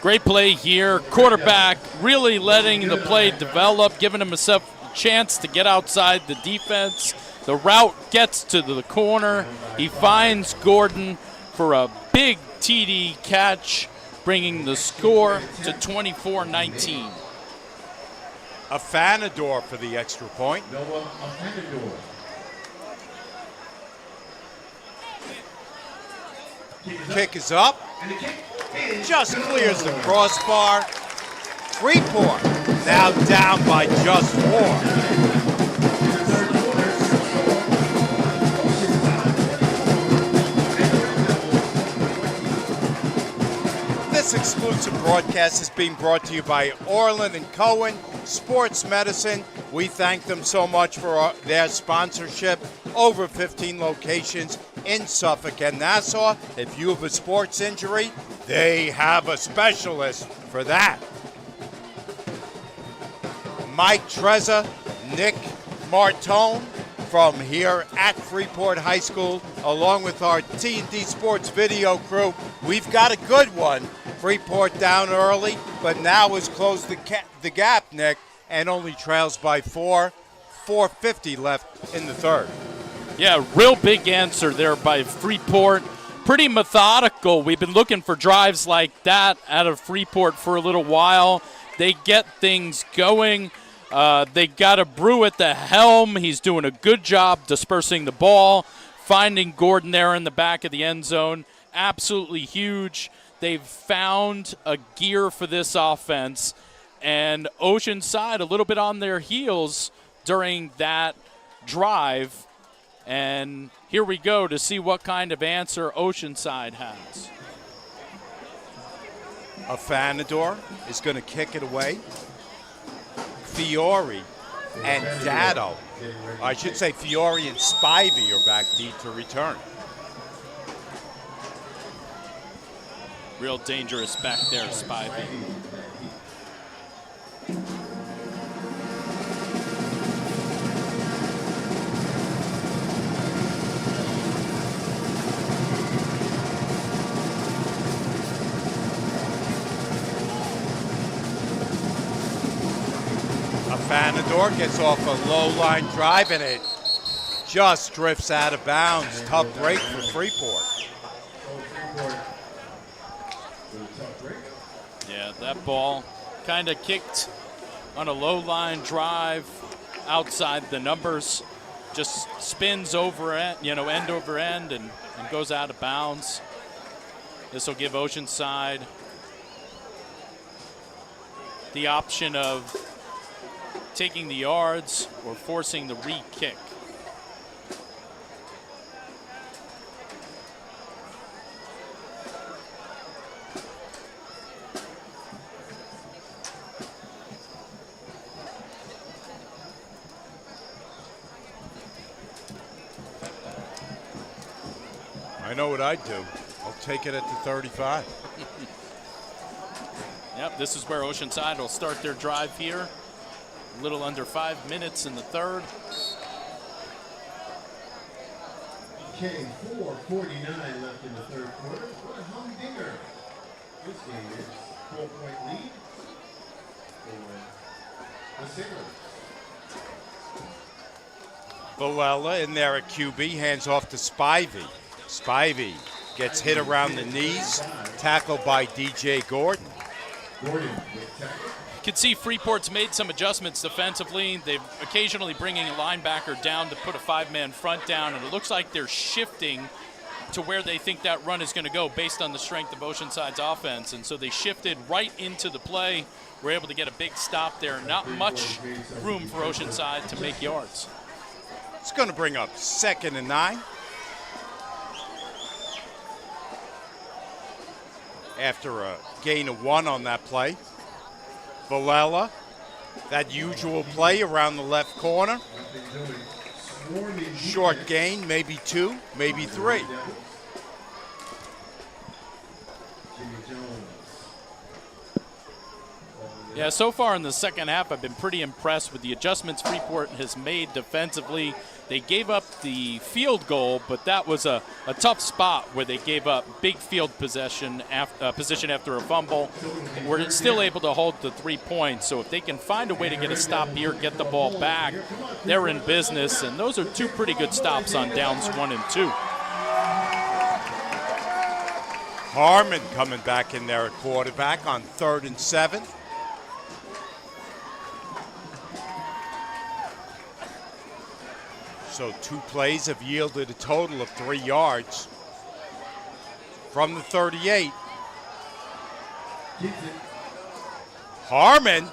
Great play here. Quarterback really letting the play develop, giving himself a chance to get outside the defense. The route gets to the corner. He finds Gordon for a big TD catch, bringing the score to 24-19. Afanador for the extra point. Noah Afanador. Kick is up. Just clears the crossbar. Freeport now down by just 4. This exclusive broadcast is being brought to you by Orlin Cohen Sports Medicine. We thank them so much for their sponsorship. Over 15 locations in Suffolk and Nassau. If you have a sports injury, they have a specialist for that. Mike Trezza, Nick Martone from here at Freeport High School, along with our T&D Sports video crew. We've got a good one. Freeport down early, but now has closed the gap, Nick, and only trails by 4. 4:50 left in the third. Yeah, real big answer there by Freeport. Pretty methodical. We've been looking for drives like that out of Freeport for a little while. They get things going. They got a Brew at the helm. He's doing a good job dispersing the ball, finding Gordon there in the back of the end zone. Absolutely huge. They've found a gear for this offense, and Oceanside a little bit on their heels during that drive. And here we go to see what kind of answer Oceanside has. Afanador is going to kick it away. Fiore and Dado, I should say Fiore and Spivey are back deep to return. Real dangerous back there, Spivey. Afanador gets off a low-line drive, and it just drifts out of bounds. Tough break for Freeport. Yeah, that ball kind of kicked on a low-line drive outside the numbers. Just spins over end, end over end, and goes out of bounds. This will give Oceanside the option of taking the yards or forcing the re-kick. I know what I'd do. I'll take it at the 35. Yep, this is where Oceanside will start their drive here. A little under 5 minutes in the third. Okay, 4:49 left in the third quarter. What a humdinger. This game is 4-point lead for the Sailors. Bolella in there at QB, hands off to Spivey. Spivey gets hit around the knees, tackled by DJ Gordon. You can see Freeport's made some adjustments defensively. They've occasionally bringing a linebacker down to put a 5-man front down, and it looks like they're shifting to where they think that run is going to go based on the strength of Oceanside's offense. And so they shifted right into the play. We're able to get a big stop there. Not much room for Oceanside to make yards. It's going to bring up 2nd and 9. After a gain of 1 on that play. Valella, that usual play around the left corner. Short gain, maybe 2, maybe 3. Yeah, so far in the second half, I've been pretty impressed with the adjustments Freeport has made defensively. They gave up the field goal, but that was a tough spot where they gave up big field position after a fumble. We're still able to hold the 3 points, so if they can find a way to get a stop here, get the ball back, they're in business, and those are 2 pretty good stops on downs 1 and 2. Harmon coming back in there at quarterback on 3rd and 7. So 2 plays have yielded a total of 3 yards. From the 38. Harmon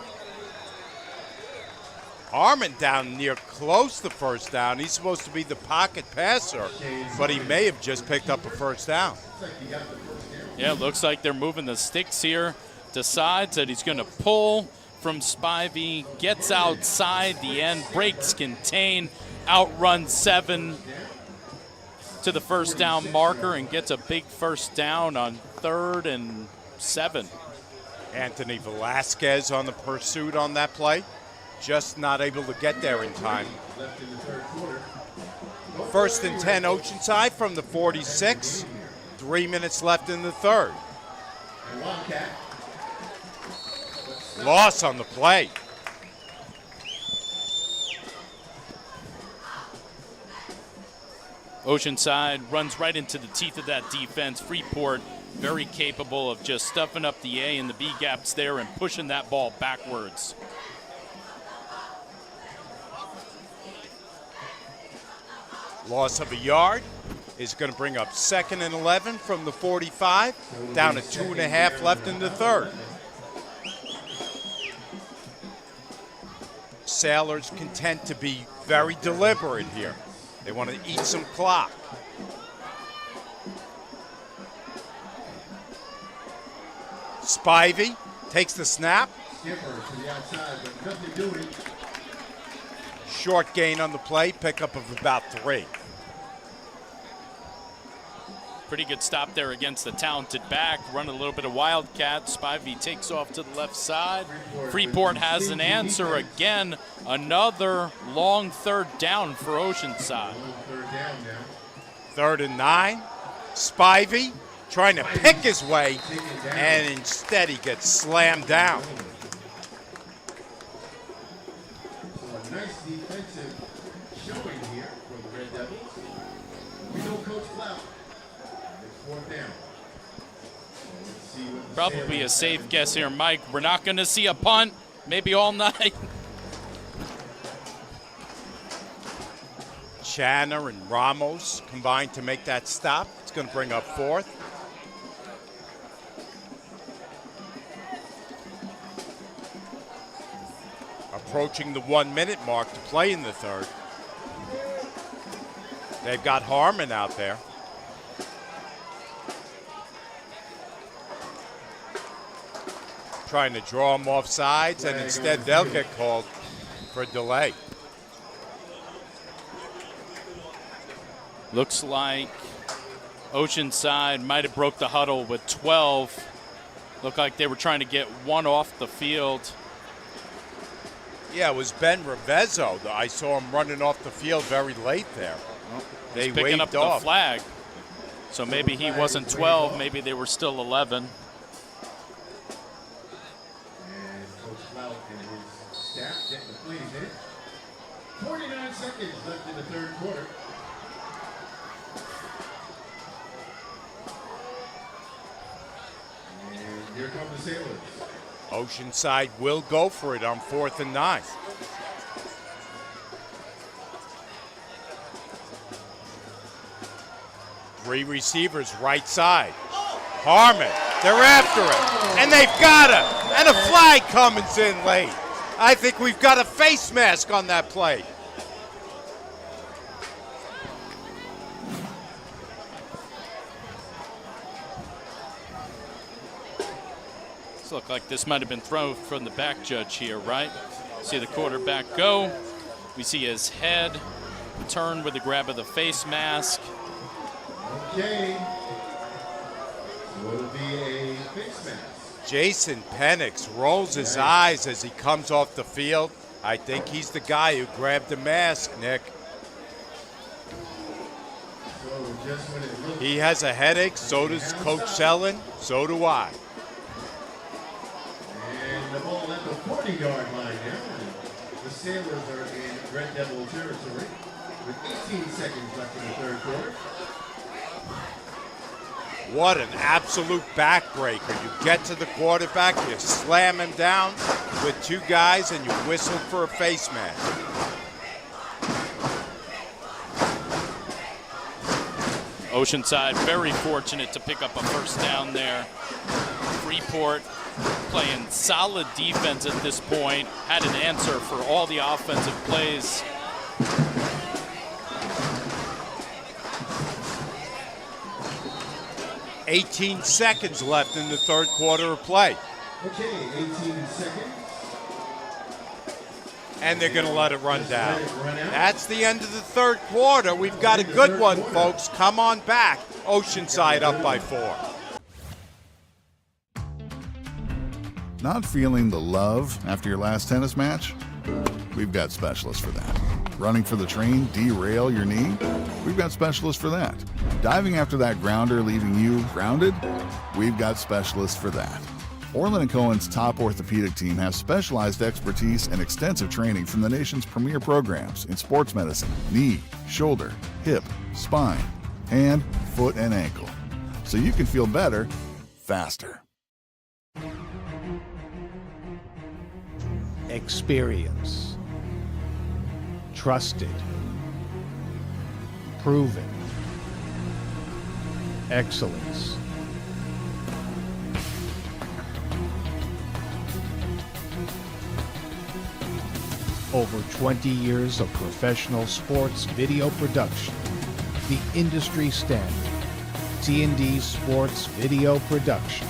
down near close to first down. He's supposed to be the pocket passer, but he may have just picked up a first down. Yeah, it looks like they're moving the sticks here. Decides that he's going to pull from Spivey, gets outside the end, breaks contain, outruns 7 to the first down marker and gets a big first down on 3rd and 7. Anthony Velasquez on the pursuit on that play. Just not able to get there in time. 1st and 10 Oceanside from the 46. 3 minutes left in the 3rd. Loss on the play. Oceanside runs right into the teeth of that defense. Freeport very capable of just stuffing up the A and the B gaps there and pushing that ball backwards. Loss of a yard is going to bring up 2nd and 11 from the 45, down to 2.5 left in the 3rd. Sailors content to be very deliberate here. They want to eat some clock. Spivey takes the snap. Short gain on the play, pickup of about 3. Pretty good stop there against the talented back. Run a little bit of wildcat. Spivey takes off to the left side. Freeport has an answer again. Another long 3rd down for Oceanside. 3rd and 9. Spivey trying to pick his way, and instead he gets slammed down. Nice defensive showing here for the Red Devils. We know Coach Clout. It's 4th down. Probably a safe guess here, Mike. We're not going to see a punt, maybe all night. Channer and Ramos combined to make that stop. It's going to bring up 4th. Approaching the 1-minute mark to play in the 3rd. They've got Harmon out there. Trying to draw him off sides, and instead they'll get called for a delay. Looks like Oceanside might have broke the huddle with 12. Looked like they were trying to get one off the field. Yeah, it was Ben Revezzo. I saw him running off the field very late there. They He's picking up waved off. the flag. So maybe he wasn't 12, maybe they were still 11. And Coach Clout and his staff getting the plays in. 49 seconds left in the 3rd quarter. And here come the Sailors. Oceanside will go for it on 4th and 9. Three receivers right side. Harmon, they're after him, and they've got him, and a flag comes in late. I think we've got a face mask on that play. Look like this might have been thrown from the back judge here, right? See the quarterback go. We see his head turn with the grab of the face mask. Okay. So it'll be a face mask. Jason Penix rolls his eyes as he comes off the field. I think he's the guy who grabbed the mask, Nick. So just when it looks He has a headache, so does Coach Sellen, so do I. and the ball at the 40-yard line now. The Sailors are in Red Devil territory with 18 seconds left in the 3rd quarter. What an absolute backbreaker. You get to the quarterback, you slam him down with 2 guys, and you whistle for a face mask. Oceanside very fortunate to pick up a first down there. Freeport playing solid defense at this point, had an answer for all the offensive plays. "18 seconds left in the third quarter of play." Okay, 18 seconds. And they're going to let it run down. That's the end of the third quarter. We've got a good one, folks. Come on back. Oceanside up by 4. Not feeling the love after your last tennis match? We've got specialists for that. Running for the train, derail your knee? We've got specialists for that. Diving after that grounder, leaving you grounded? We've got specialists for that. Orlin Cohen's top orthopedic team has specialized expertise and extensive training from the nation's premier programs in sports medicine, knee, shoulder, hip, spine, hand, foot, and ankle. So you can feel better, faster. Experience. Trusted. Proven. Excellence. Over 20 years of professional sports video production. The industry standard. T&D Sports Video Production.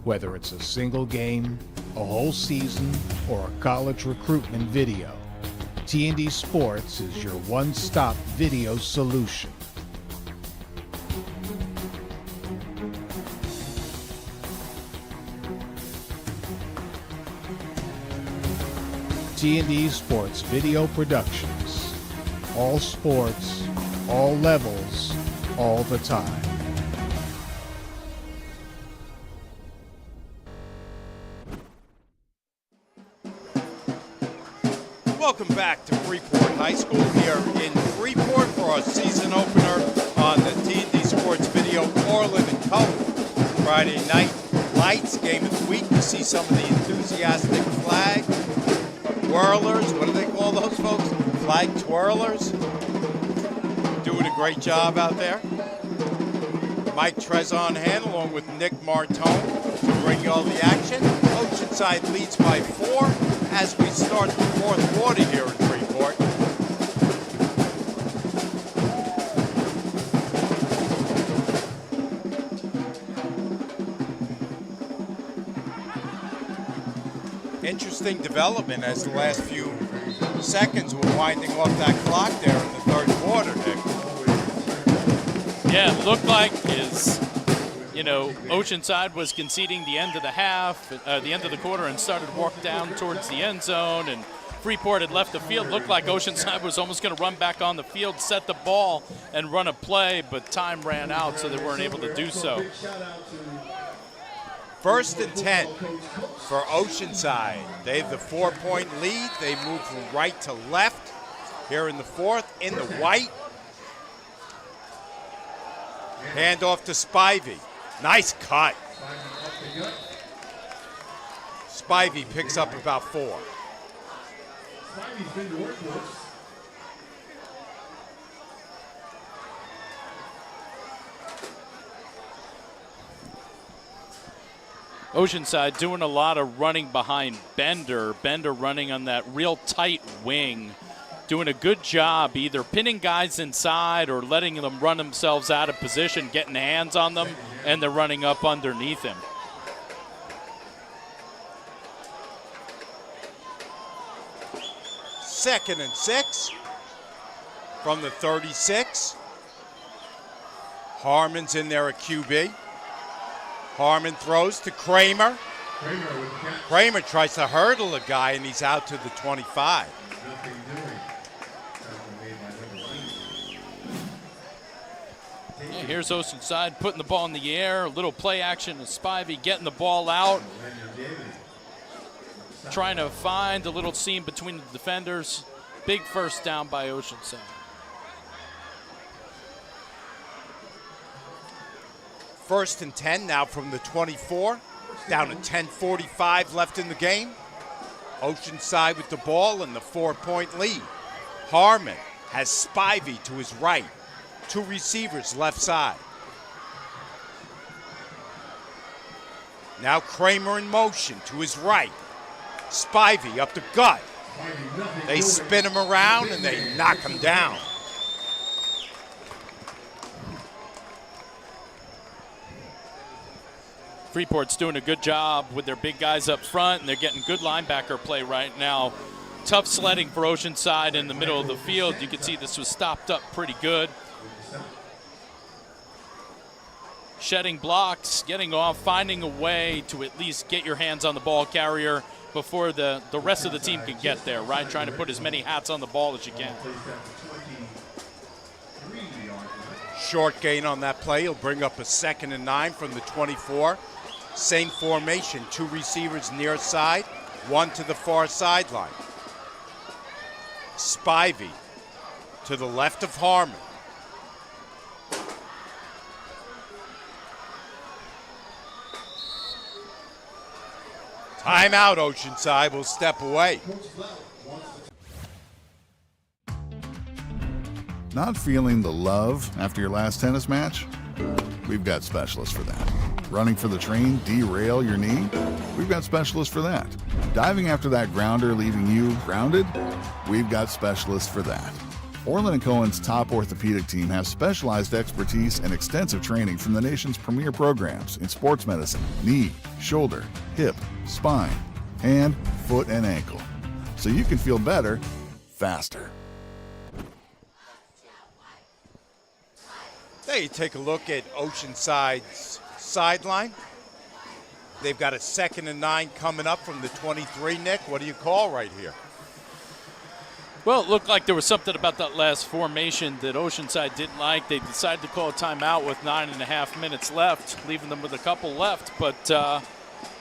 Whether it's a single game, a whole season, or a college recruitment video, T&D Sports is your one-stop video solution. T&D Sports Video Productions. All sports, all levels, all the time. Welcome back to Freeport High School here in Freeport for our season opener on the T&D Sports Video Orlin Cohen. Friday night lights, game of the week. You see some of the enthusiastic flag twirlers. What do they call those folks? Flag twirlers. Doing a great job out there. Mike Trez on hand along with Nick Martone to bring you all the action. Oceanside leads by 4 as we start the fourth quarter here in Freeport. Interesting development as the last few seconds were winding off that clock there in the third quarter, Nick. Yeah, it looked like Oceanside was conceding the end of the half, the end of the quarter, and started to walk down towards the end zone, and Freeport had left the field. Looked like Oceanside was almost going to run back on the field, set the ball, and run a play, but time ran out, so they weren't able to do so. 1st and 10 for Oceanside. They have the 4-point lead. They move from right to left here in the fourth in the white. Hand off to Spivey. Nice cut. Spivey picks up about 4. Spivey's been to workhorse. Oceanside doing a lot of running behind Bender. Bender running on that real tight wing. Doing a good job either pinning guys inside or letting them run themselves out of position, getting hands on them, and they're running up underneath him. Second and 6 from the 36. Harmon's in there at QB. Harmon throws to Kramer. Kramer tries to hurdle a guy, and he's out to the 25. Yeah, here's Oceanside putting the ball in the air. A little play action to Spivey getting the ball out. Trying to find a little seam between the defenders. Big first down by Oceanside. First and 10 now from the 24. Down to 10:45 left in the game. Oceanside with the ball and the 4-point lead. Harmon has Spivey to his right. 2 receivers left side. Now Kramer in motion to his right. Spivey up the gut. They spin him around and they knock him down. Freeport's doing a good job with their big guys up front, and they're getting good linebacker play right now. Tough sledding for Oceanside in the middle of the field. You can see this was stopped up pretty good. Shedding blocks, getting off, finding a way to at least get your hands on the ball carrier before the rest of the team can get there, right? Trying to put as many hats on the ball as you can. Short gain on that play. He'll bring up a 2nd and 9 from the 24. Same formation, 2 receivers near side, 1 to the far sideline. Spivey to the left of Harmon. Timeout, Oceanside will step away. Not feeling the love after your last tennis match? We've got specialists for that. Running for the train, derail your knee? We've got specialists for that. Diving after that grounder, leaving you grounded? We've got specialists for that. Orlin Cohen's top orthopedic team has specialized expertise and extensive training from the nation's premier programs in sports medicine, knee, shoulder, hip, spine, hand, foot, and ankle. So you can feel better, faster. There you take a look at Oceanside's sideline. They've got a 2nd and 9 coming up from the 23, Nick. What do you call right here? Well, it looked like there was something about that last formation that Oceanside didn't like. They decided to call a timeout with 9.5 minutes left, leaving them with a couple left. But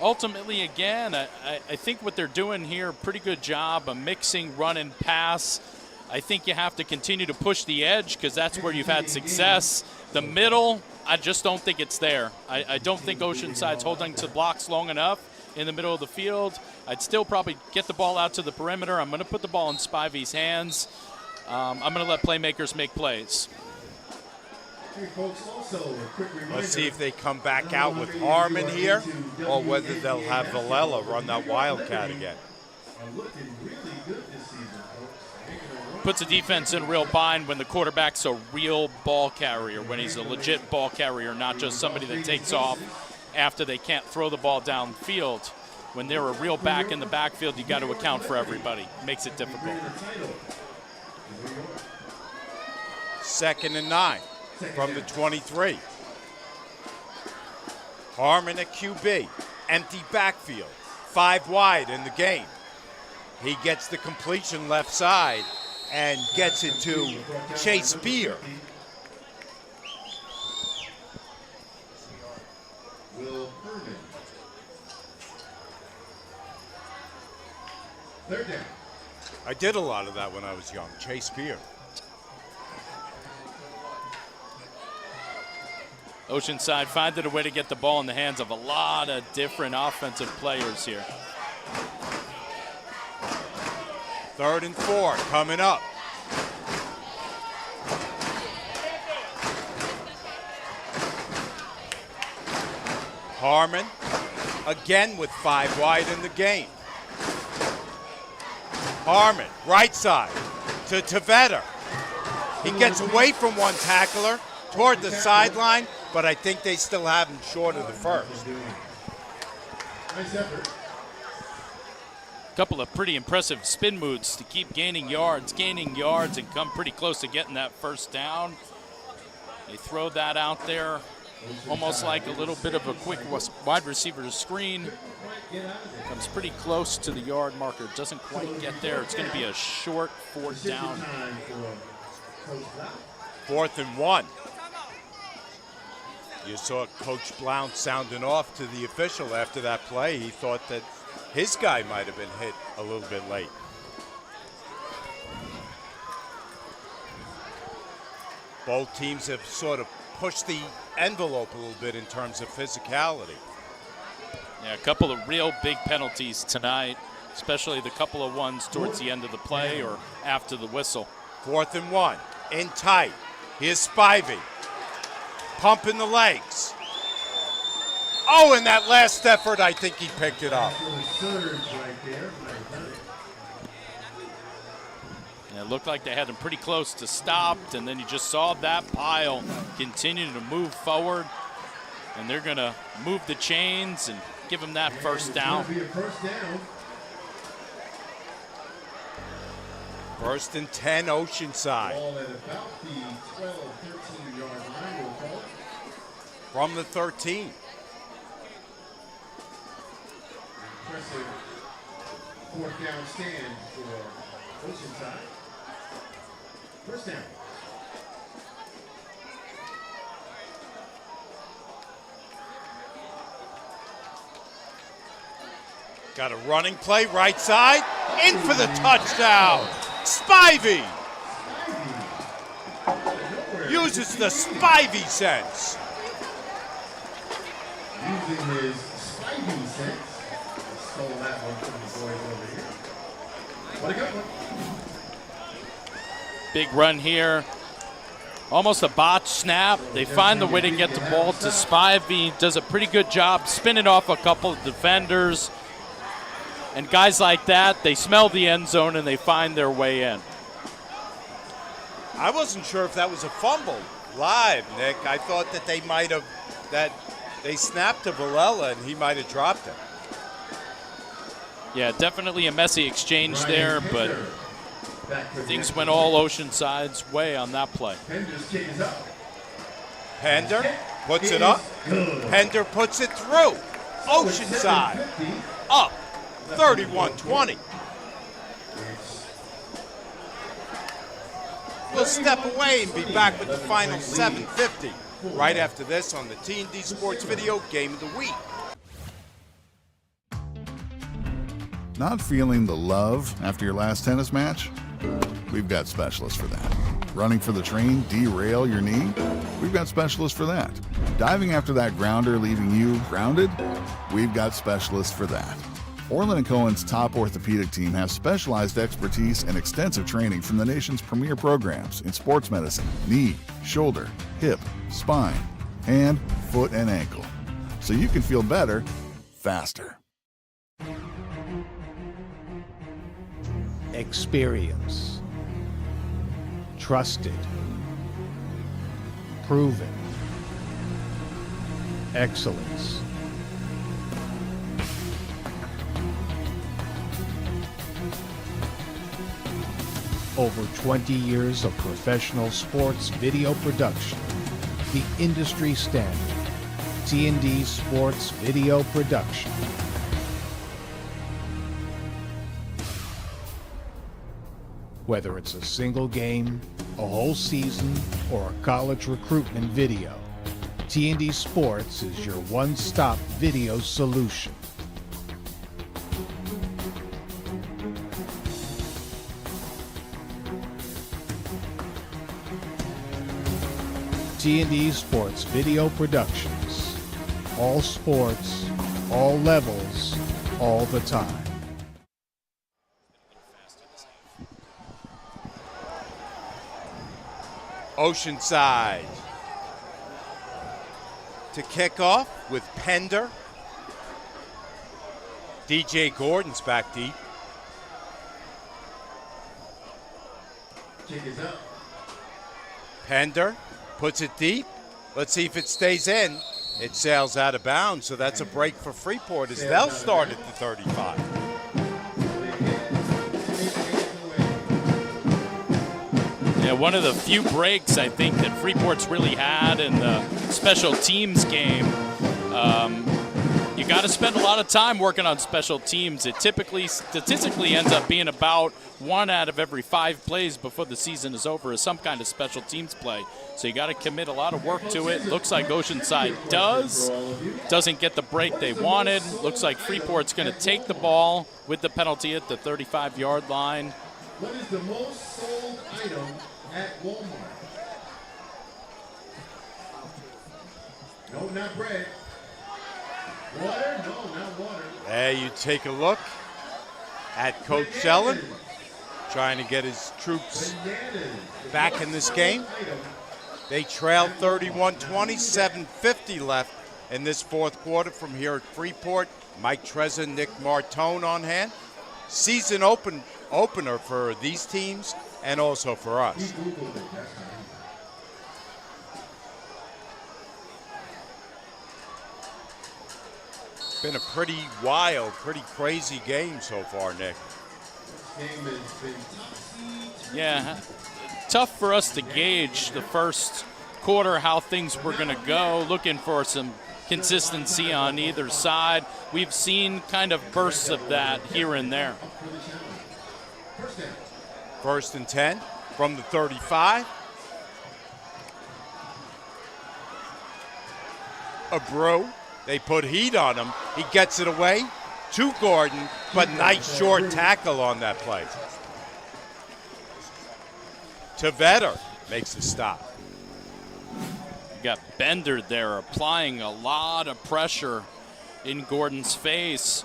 ultimately, again, I think what they're doing here, pretty good job of mixing run and pass. I think you have to continue to push the edge because that's where you've had success. The middle, I just don't think it's there. I don't think Oceanside's holding to blocks long enough in the middle of the field. I'd still probably get the ball out to the perimeter. I'm going to put the ball in Spivey's hands. I'm going to let playmakers make plays. Let's see if they come back out with Harmon here or whether they'll have Villela run that Wildcat again. Puts a defense in a real bind when the quarterback's a real ball carrier, when he's a legit ball carrier, not just somebody that takes off after they can't throw the ball downfield. When they're a real back in the backfield, you got to account for everybody. Makes it difficult. 2nd and 9 from the 23. Harmon at QB, empty backfield, 5 wide in the game. He gets the completion left side and gets it to Chase Beer. I did a lot of that when I was young. Chase Beer. Oceanside finding a way to get the ball in the hands of a lot of different offensive players here. 3rd and 4 coming up. Harmon again with 5 wide in the game. Harmon, right side to Tavetta. He gets away from one tackler toward the sideline, but I think they still have him short of the first. Nice effort. Couple of pretty impressive spin moves to keep gaining yards, and come pretty close to getting that first down. They throw that out there, almost like a little bit of a quick wide receiver screen. Comes pretty close to the yard marker, doesn't quite get there. It's going to be a short 4th down. 4th and 1. You saw Coach Blount sounding off to the official after that play. He thought that his guy might have been hit a little bit late. Both teams have sort of pushed the envelope a little bit in terms of physicality. Yeah, a couple of real big penalties tonight, especially the couple of ones towards the end of the play or after the whistle. 4th and 1, in tight. Here's Spivey, pumping the legs. Oh, in that last effort, I think he picked it up. Yeah, it looked like they had him pretty close to stopped, and then you just saw that pile continue to move forward. And they're going to move the chains and give him that first down. First and 10, Oceanside. Ball at about the 12, 13-yard line, we'll call it. From the 13. Impressive fourth down stand for Oceanside. First down. Got a running play, right side, in for the touchdown. Spivey uses the Spivey sense. Using his Spivey sense. Stole that one from the boys over here. What a good one. Big run here. Almost a botch snap. They find the way to get the ball to Spivey. Does a pretty good job spinning off a couple of defenders. And guys like that, they smell the end zone and they find their way in. I wasn't sure if that was a fumble live, Nick. I thought that they might have, that they snapped to Villela and he might have dropped it. Yeah, definitely a messy exchange there, but things went all Oceanside's way on that play. Pender puts it up. Pender puts it through. Oceanside up 31-20. We'll step away and be back with the final 7:50 right after this on the T&D Sports Video Game of the Week. Not feeling the love after your last tennis match? We've got specialists for that. Running for the train, derail your knee? We've got specialists for that. Diving after that grounder, leaving you grounded? We've got specialists for that. Orlin Cohen's top orthopedic team has specialized expertise and extensive training from the nation's premier programs in sports medicine, knee, shoulder, hip, spine, hand, foot, and ankle. So you can feel better, faster. Experience. Trusted. Proven. Excellence. Over 20 years of professional sports video production. The industry standard. T&D Sports Video Production. Whether it's a single game, a whole season, or a college recruitment video, T&D Sports is your one-stop video solution. T&D Sports Video Productions. All sports, all levels, all the time. Oceanside to kick off with Pender. DJ Gordon's back deep. Kick is up. Pender puts it deep. Let's see if it stays in. It sails out of bounds, so that's a break for Freeport as they'll start at the 35. Yeah, one of the few breaks I think that Freeport's really had in the special teams game. You got to spend a lot of time working on special teams. It typically, statistically, ends up being about 1 out of every 5 plays before the season is over is some kind of special teams play. So you got to commit a lot of work to it. Looks like Oceanside doesn't get the break they wanted. Looks like Freeport's going to take the ball with the penalty at the 35-yard line. What is the most sold item at Walmart? No, not bread. Water? No, not water. There you take a look at Coach Ellen trying to get his troops back in this game. They trail 31-20, 7:50 left in this fourth quarter from here at Freeport. Mike Trezza, Nick Martone on hand. Season opener for these teams and also for us. Been a pretty wild, pretty crazy game so far, Nick. Yeah, tough for us to gauge the first quarter how things were going to go. Looking for some consistency on either side. We've seen kind of bursts of that here and there. 1st and 10 from the 35. Abreu, they put heat on him. He gets it away to Gordon, but nice short tackle on that play. Tavetter makes the stop. You got Bender there applying a lot of pressure in Gordon's face.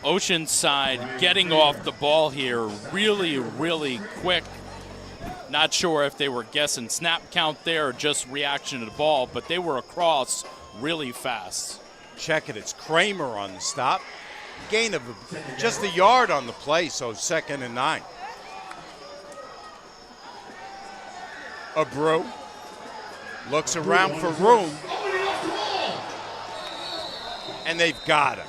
Oceanside getting off the ball here really, really quick. Not sure if they were guessing snap count there or just reaction to the ball, but they were across really fast. Check it, it's Kramer on the stop. Gain of just a yard on the play, so 2nd and 9. Abreu looks around for room, and they've got him.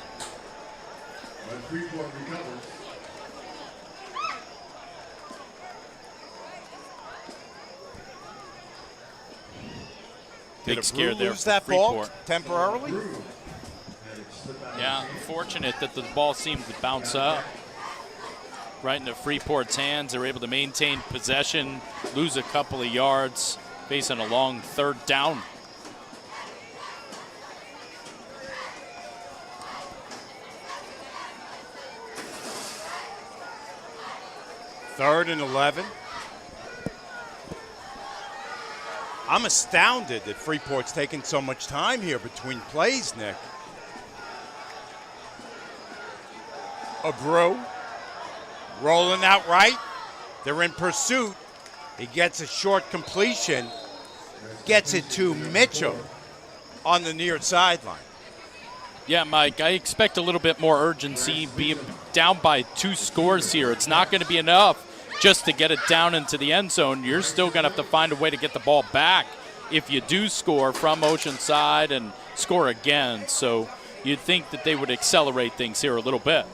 Big scare there lose for that Freeport. ball temporarily? Yeah, fortunate that the ball seemed to bounce up right into Freeport's hands. They were able to maintain possession, lose a couple of yards, facing a long 3rd down. Third and 11. I'm astounded that Freeport's taking so much time here between plays, Nick. Abreu rolling out right. They're in pursuit. He gets a short completion. Gets it to Mitchell on the near sideline. Yeah, Mike, I expect a little bit more urgency. Being down by 2 scores here, it's not going to be enough just to get it down into the end zone. You're still going to have to find a way to get the ball back if you do score from Oceanside and score again. So you'd think that they would accelerate things here a little bit.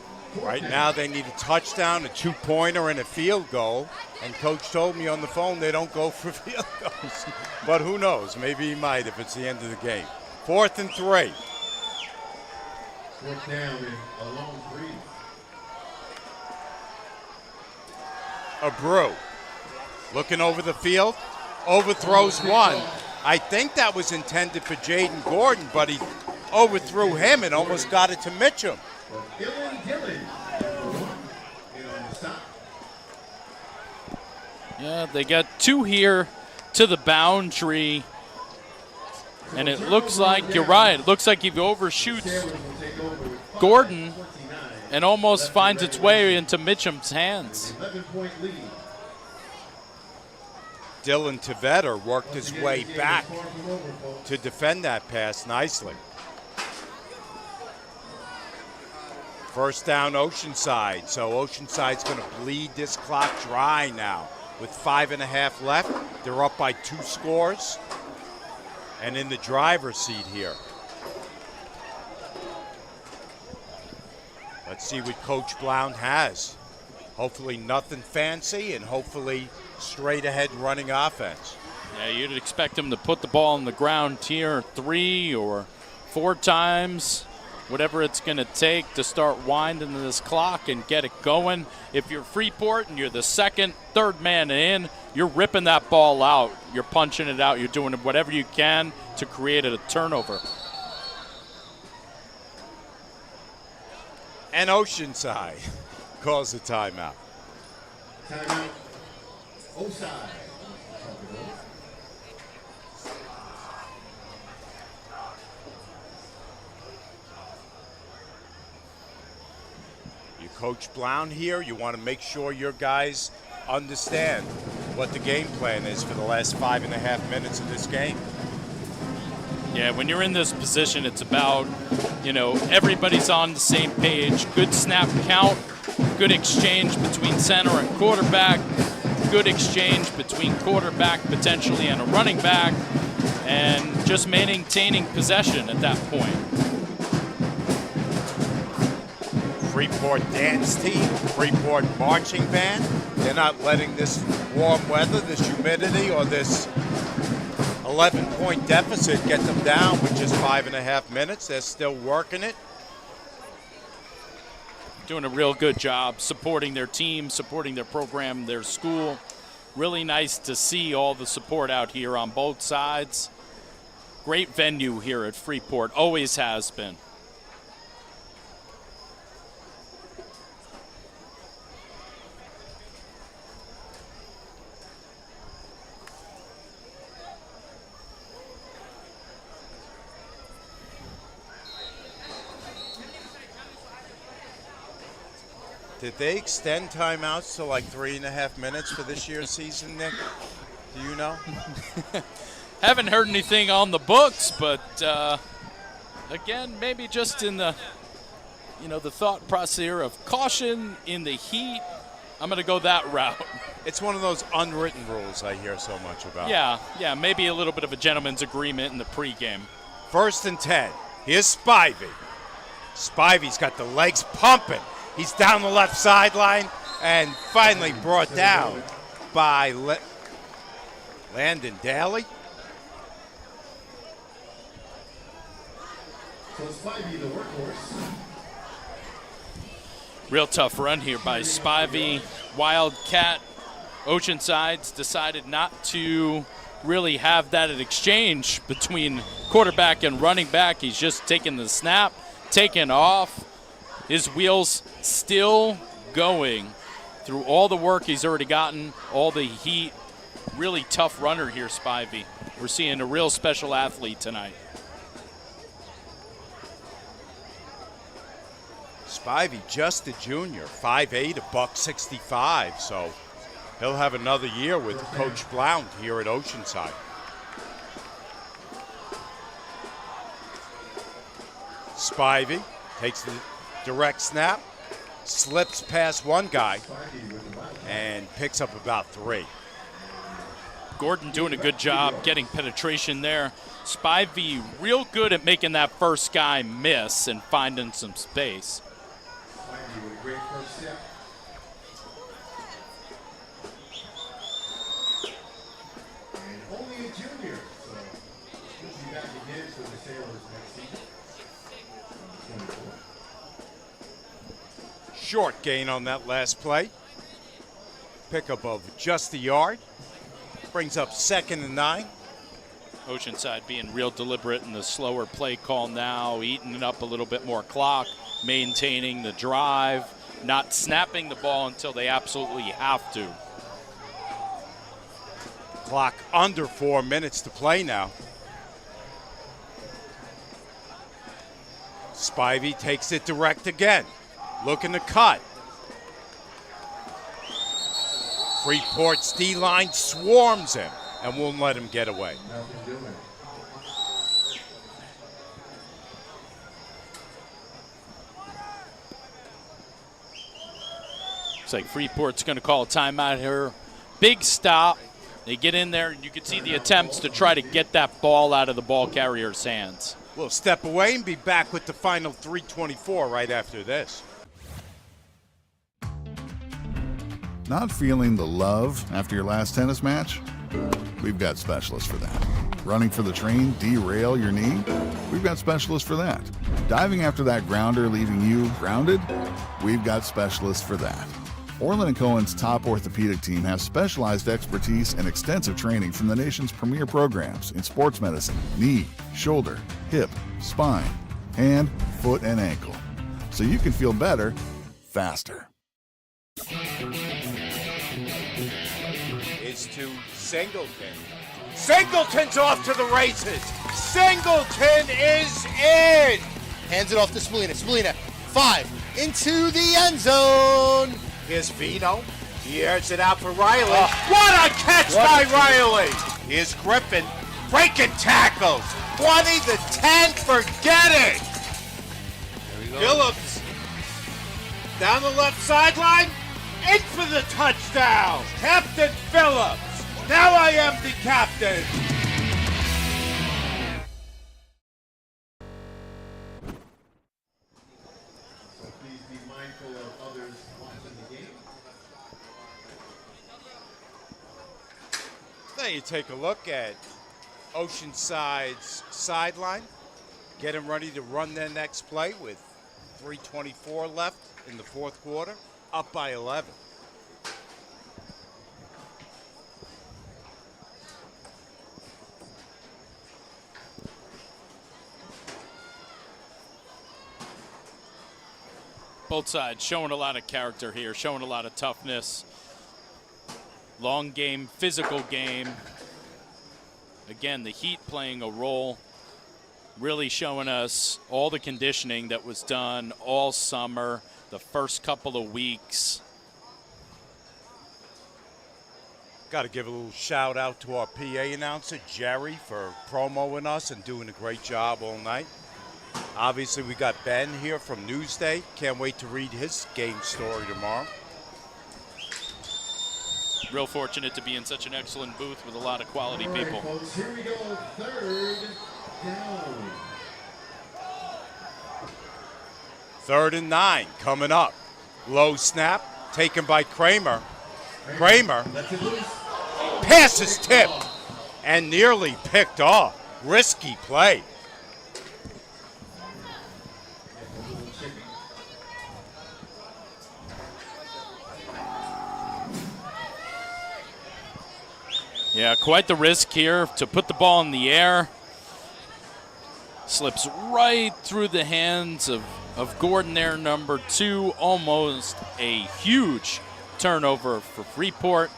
Right now they need a touchdown, a 2-pointer, and a field goal. And Coach told me on the phone they don't go for field goals. But who knows? Maybe he might if it's the end of the game. 4th and 3. 4th down and a long 3. Abreu looking over the field, overthrows one. I think that was intended for Jaden Gordon, but he overthrew him and almost got it to Mitchell. Yeah, they got 2 here to the boundary. And it looks like, you're right, it looks like he overshoots Gordon and almost finds its way into Mitchum's hands. Dylan Tavetter worked his way back to defend that pass nicely. 1st down Oceanside, so Oceanside's going to bleed this clock dry now. With 5.5 left, they're up by 2 scores and in the driver's seat here. Let's see what Coach Blount has. Hopefully nothing fancy and hopefully straight ahead running offense. Yeah, you'd expect him to put the ball on the ground here 3 or 4 times, whatever it's going to take to start winding this clock and get it going. If you're Freeport and you're the 2nd, 3rd man in, you're ripping that ball out. You're punching it out. You're doing whatever you can to create a turnover. And Oceanside calls the timeout. Timeout. Onside. You Coach Blount here. You want to make sure your guys understand what the game plan is for the last 5.5 minutes of this game. Yeah, when you're in this position, it's about, everybody's on the same page. Good snap count, good exchange between center and quarterback, good exchange between quarterback potentially and a running back, and just maintaining possession at that point. Freeport dance team, Freeport marching band. They're not letting this warm weather, this humidity, or this 11-point deficit get them down with just 5.5 minutes. They're still working it. Doing a real good job supporting their team, supporting their program, their school. Really nice to see all the support out here on both sides. Great venue here at Freeport, always has been. Did they extend timeouts to like 3.5 minutes for this year's season, Nick? Do you know? Haven't heard anything on the books, but again, maybe just in the, the thought process here of caution in the heat. I'm going to go that route. It's one of those unwritten rules I hear so much about. Yeah, maybe a little bit of a gentleman's agreement in the pregame. 1st and 10. Here's Spivey. Spivey's got the legs pumping. He's down the left sideline and finally brought down by Landon Daly. So Spivey, the workhorse. Real tough run here by Spivey. Wildcat. Oceanside's decided not to really have that exchange between quarterback and running back. He's just taking the snap, taking off. His wheels still going through all the work he's already gotten, all the heat. Really tough runner here, Spivey. We're seeing a real special athlete tonight. Spivey, just a junior, 5'8", $165, so he'll have another year with Coach Blount here at Oceanside. Spivey takes the direct snap, slips past one guy, and picks up about 3. Gordon doing a good job getting penetration there. Spivey real good at making that first guy miss and finding some space. Spivey with a great first step. And only a junior, so he'll be back again for the Sailors next season. 24. Short gain on that last play. Pickup of just a yard. Brings up 2nd and 9. Oceanside being real deliberate in the slower play call now, eating up a little bit more clock, maintaining the drive, not snapping the ball until they absolutely have to. Clock under 4 minutes to play now. Spivey takes it direct again. Looking to cut. Freeport's D-line swarms him and won't let him get away. Looks like Freeport's going to call a timeout here. Big stop. They get in there, and you can see the attempts to try to get that ball out of the ball carrier's hands. We'll step away and be back with the final 3:24 right after this. Not feeling the love after your last tennis match? We've got specialists for that. Running for the train, derail your knee? We've got specialists for that. Diving after that grounder, leaving you grounded? We've got specialists for that. Orlin Cohen's top orthopedic team has specialized expertise and extensive training from the nation's premier programs in sports medicine, knee, shoulder, hip, spine, hand, foot, and ankle. So you can feel better, faster. Is to Singleton. Singleton's off to the races. Singleton is in. Hands it off to Spallina. Spallina, 5, into the end zone. Here's Vino. He airs it out for Riley. What a catch by Riley. Here's Griffin. Breaking tackles. 20-10. Forget it. Phillips down the left sideline. In for the touchdown. Captain Phillips. Now I am the captain. So please be mindful of others watching the game. Now you take a look at Oceanside's sideline. Get them ready to run their next play with 3:24 left in the fourth quarter, up by 11. Both sides showing a lot of character here, showing a lot of toughness. Long game, physical game. Again, the heat playing a role, really showing us all the conditioning that was done all summer, the first couple of weeks. Got to give a little shout out to our PA announcer, Jerry, for promoing us and doing a great job all night. Obviously, we got Ben here from Newsday. Can't wait to read his game story tomorrow. Real fortunate to be in such an excellent booth with a lot of quality people. Folks, here we go, third down. 3rd and 9 coming up. Low snap taken by Kramer. Kramer pass is tipped and nearly picked off. Risky play. Yeah, quite the risk here to put the ball in the air. Slips right through the hands of Gordon there, number 2. Almost a huge turnover for Freeport.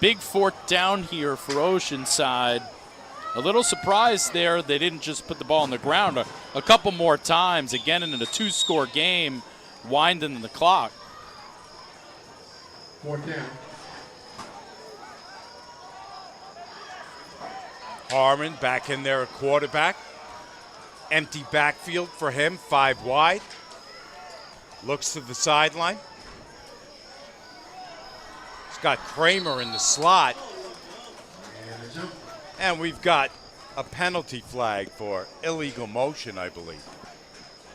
Big 4th down here for Oceanside. A little surprised there they didn't just put the ball on the ground a couple more times. Again, in a 2-score game, winding the clock. 4th down. Harmon back in there at quarterback. Empty backfield for him, 5 wide. Looks to the sideline. He's got Kramer in the slot. And we've got a penalty flag for illegal motion, I believe.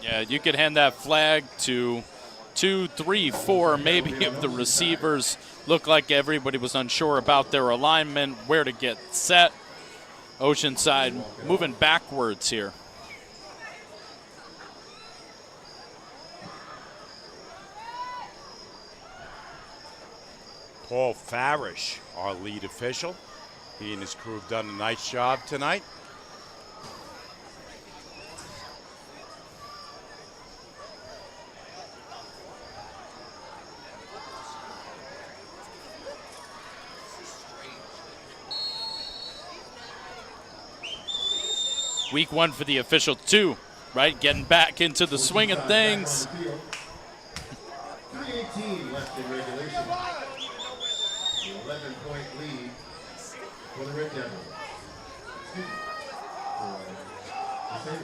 Yeah, you could hand that flag to 2, 3, 4, maybe of the receivers. Looked like everybody was unsure about their alignment, where to get set. Oceanside moving backwards here. Paul Farish, our lead official. He and his crew have done a nice job tonight. Week 1 for the official too, right? Getting back into the swing of things. 3:18 left in regulation. 11-point lead for the Red Devils.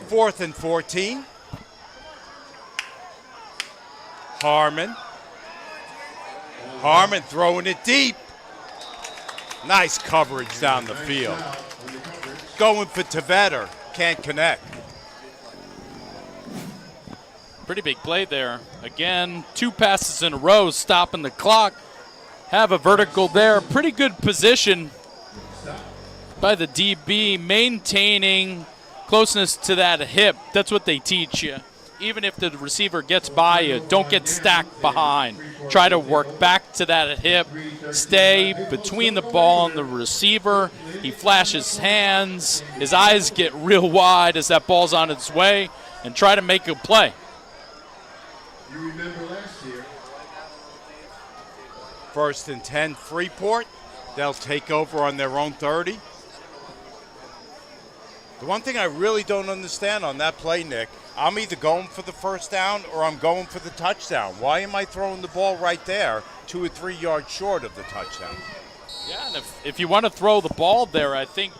4th and 14. Harmon throwing it deep. Nice coverage down the field. Going for Tveter. Can't connect. Pretty big play there. Again, 2 passes in a row, stopping the clock. Have a vertical there. Pretty good position by the DB, maintaining closeness to that hip. That's what they teach you. Even if the receiver gets by you, don't get stacked behind. Try to work back to that hip. Stay between the ball and the receiver. He flashes hands. His eyes get real wide as that ball's on its way, and try to make a play. You remember last year. 1st and 10, Freeport. They'll take over on their own 30. The one thing I really don't understand on that play, Nick, I'm either going for the 1st down or I'm going for the touchdown. Why am I throwing the ball right there 2 or 3 yards short of the touchdown? Yeah, and if you want to throw the ball there, I think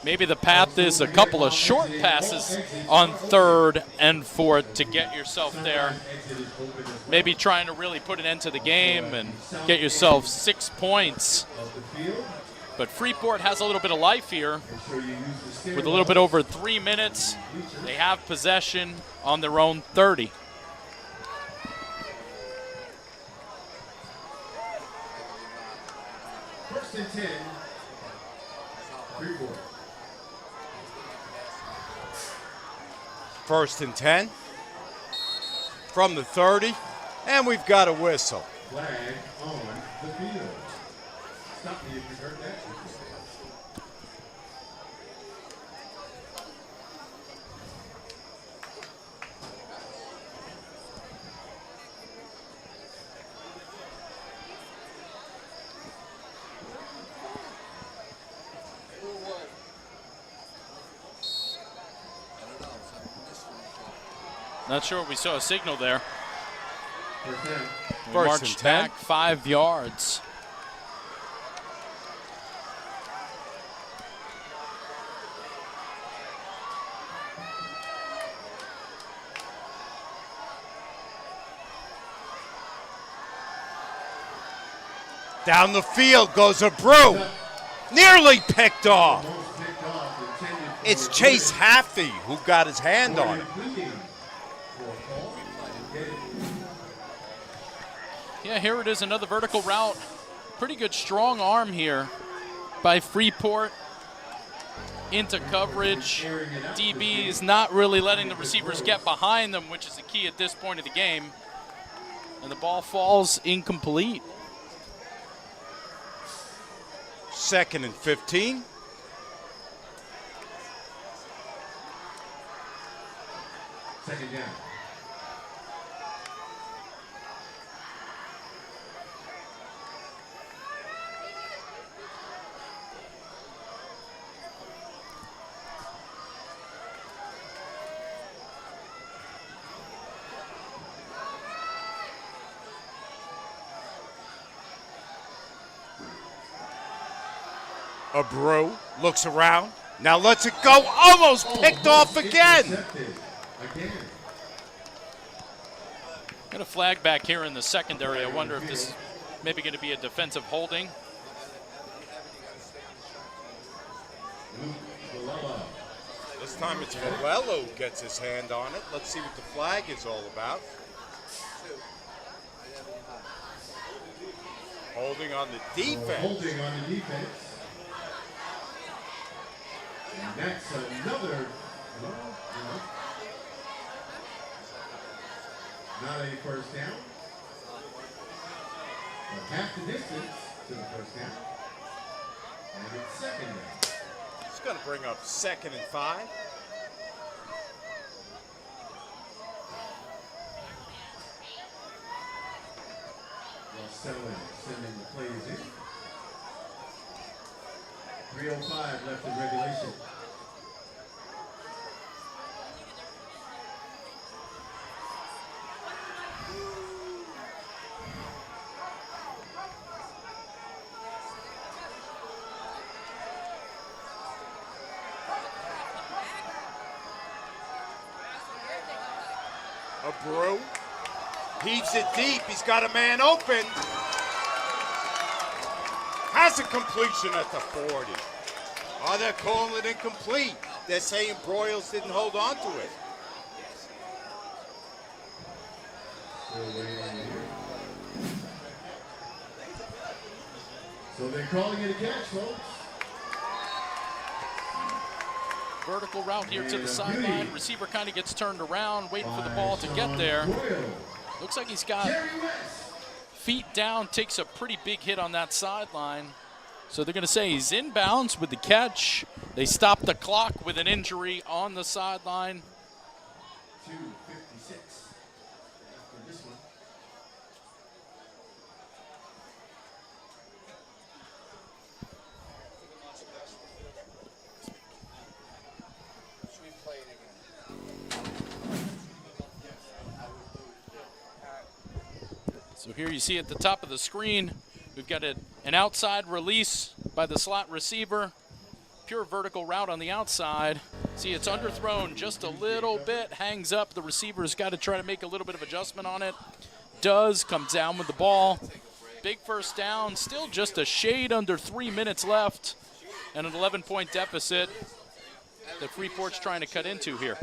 Maybe the path is a couple of short passes on 3rd and 4th to get yourself there. Maybe trying to really put an end to the game and get yourself 6 points. But Freeport has a little bit of life here. With a little bit over 3 minutes, they have possession on their own 30. First and 10. Freeport. First and 10 from the 30, and we've got a whistle. Flag on the field. Stop me if you heard that. Not sure we saw a signal there. We First marched and 10. back 5 yards. Down the field goes a brew. Nearly picked off. It's Chase Haffey who got his hand on it. Yeah, here it is, another vertical route. Pretty good strong arm here by Freeport into coverage. DB is not really letting the receivers get behind them, which is the key at this point of the game. And the ball falls incomplete. 2nd and 15. Second down. Abreu looks around. Now lets it go. Almost picked off again. Got a flag back here in the secondary. I wonder if this is maybe going to be a defensive holding. This time it's Valello gets his hand on it. Let's see what the flag is all about. Holding on the defense. Holding on the defense. And that's another. Not a first down. But half the distance to the first down. And it's second down. It's going to bring up 2nd and 5. Well, sending the plays in. 3:05 left in regulation. Abreu heaves it deep. He's got a man open. Has a completion at the 40. Oh, they're calling it incomplete. They're saying Broyles didn't hold on to it. So they're calling it a catch, folks. Vertical route here to the sideline. Receiver kind of gets turned around, waiting for the ball to get there. Looks like he's got feet down, takes a pretty big hit on that sideline. So they're going to say he's inbounds with the catch. They stop the clock with an injury on the sideline. 2:56 after this one. So here you see at the top of the screen, we've got an outside release by the slot receiver. pure vertical route on the outside. See, it's underthrown just a little bit, hangs up. The receiver's got to try to make a little bit of adjustment on it. Does, comes down with the ball. Big first down, still just a shade under 3 minutes left, and an 11-point deficit that Freeport's trying to cut into here.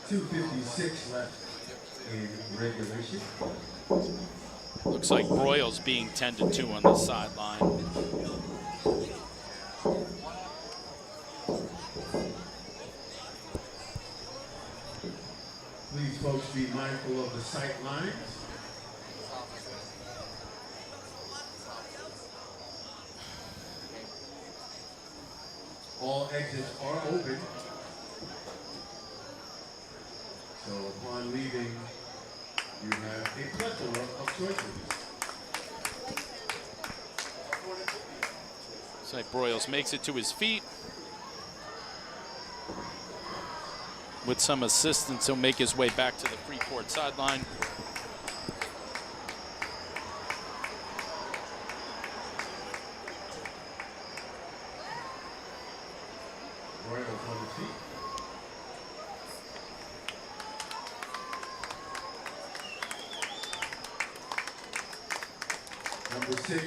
2:56 left in regulation. Looks like Broyles being tended to on the sideline. Please, folks, be mindful of the sight lines. All exits are open. So upon leaving, you have a plethora of choices. Looks like Broyles makes it to his feet. With some assistance, he'll make his way back to the Freeport sideline. Broyles on his feet. Number 6,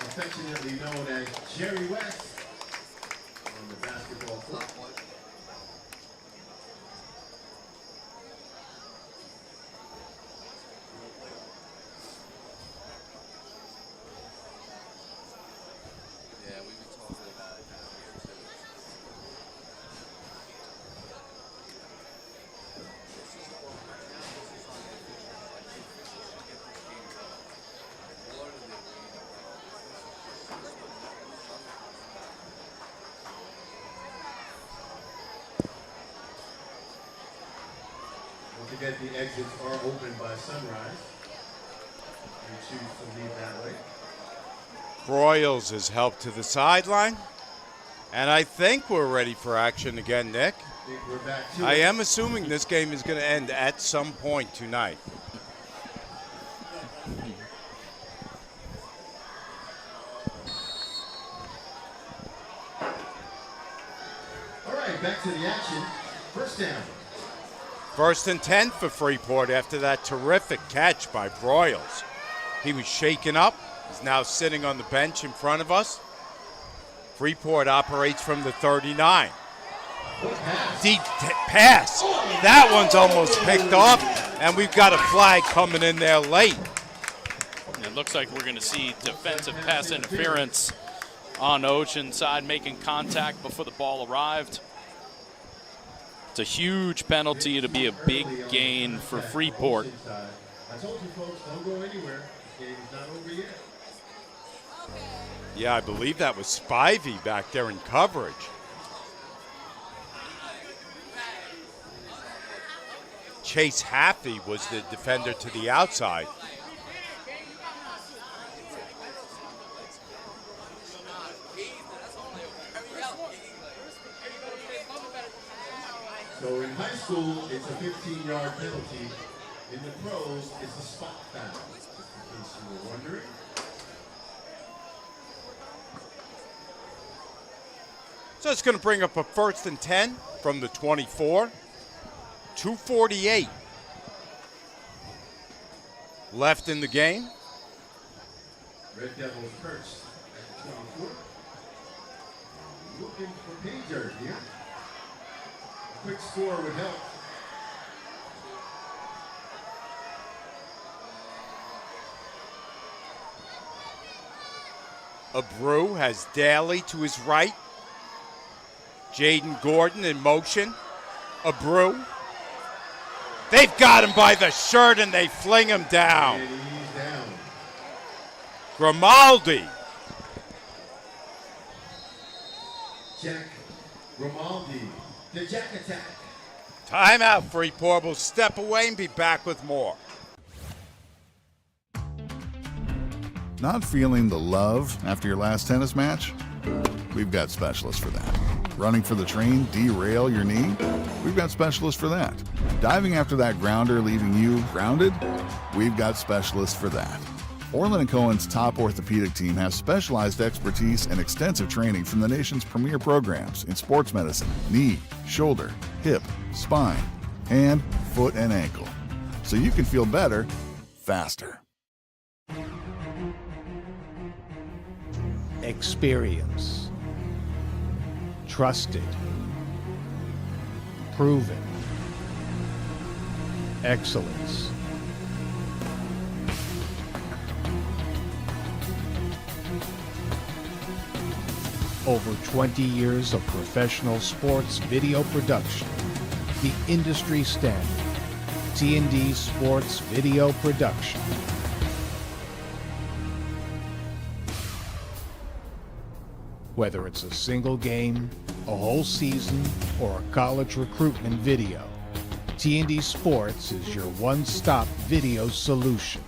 affectionately known as Jerry West, on the basketball court. Don't forget the exits are open by sunrise. You choose to leave that way. Broyles is helped to the sideline. And I think we're ready for action again, Nick. We're back to I it. am assuming this game is going to end at some point tonight. All right, back to the action. First down. 1st and 10 for Freeport after that terrific catch by Broyles. He was shaken up. He's now sitting on the bench in front of us. Freeport operates from the 39. Deep pass. That one's almost picked off, and we've got a flag coming in there late. It looks like we're going to see defensive pass interference on Oceanside, making contact before the ball arrived. It's a huge penalty to be a big gain for Freeport. I told you folks, don't go anywhere. This game is not over yet. Yeah, I believe that was Spivey back there in coverage. Chase Haffey was the defender to the outside. So in high school, it's a 15-yard penalty. In the pros, it's a spot foul, just in case you were wondering. So it's going to bring up a 1st and 10 from the 24. 2:48 left in the game. Red Devils perched at the 24. Looking for pay dirt here. A quick score would help. Abreu has Daly to his right. Jaden Gordon in motion. Abreu. They've got him by the shirt and they fling him down. And he's down. Grimaldi. Jack Grimaldi, the jack attack. Timeout, Freeport. We'll step away and be back with more. Not feeling the love after your last tennis match? We've got specialists for that. Running for the train, derail your knee? We've got specialists for that. Diving after that grounder, leaving you grounded? We've got specialists for that. Orlin Cohen's top orthopedic team has specialized expertise and extensive training from the nation's premier programs in sports medicine, knee, shoulder, hip, spine, hand, foot, and ankle. So you can feel better, faster. Experience. Trusted. Proven. Excellence. Over 20 years of professional sports video production. The industry standard. T&D Sports Video Production. Whether it's a single game, a whole season, or a college recruitment video, T&D Sports is your one-stop video solution.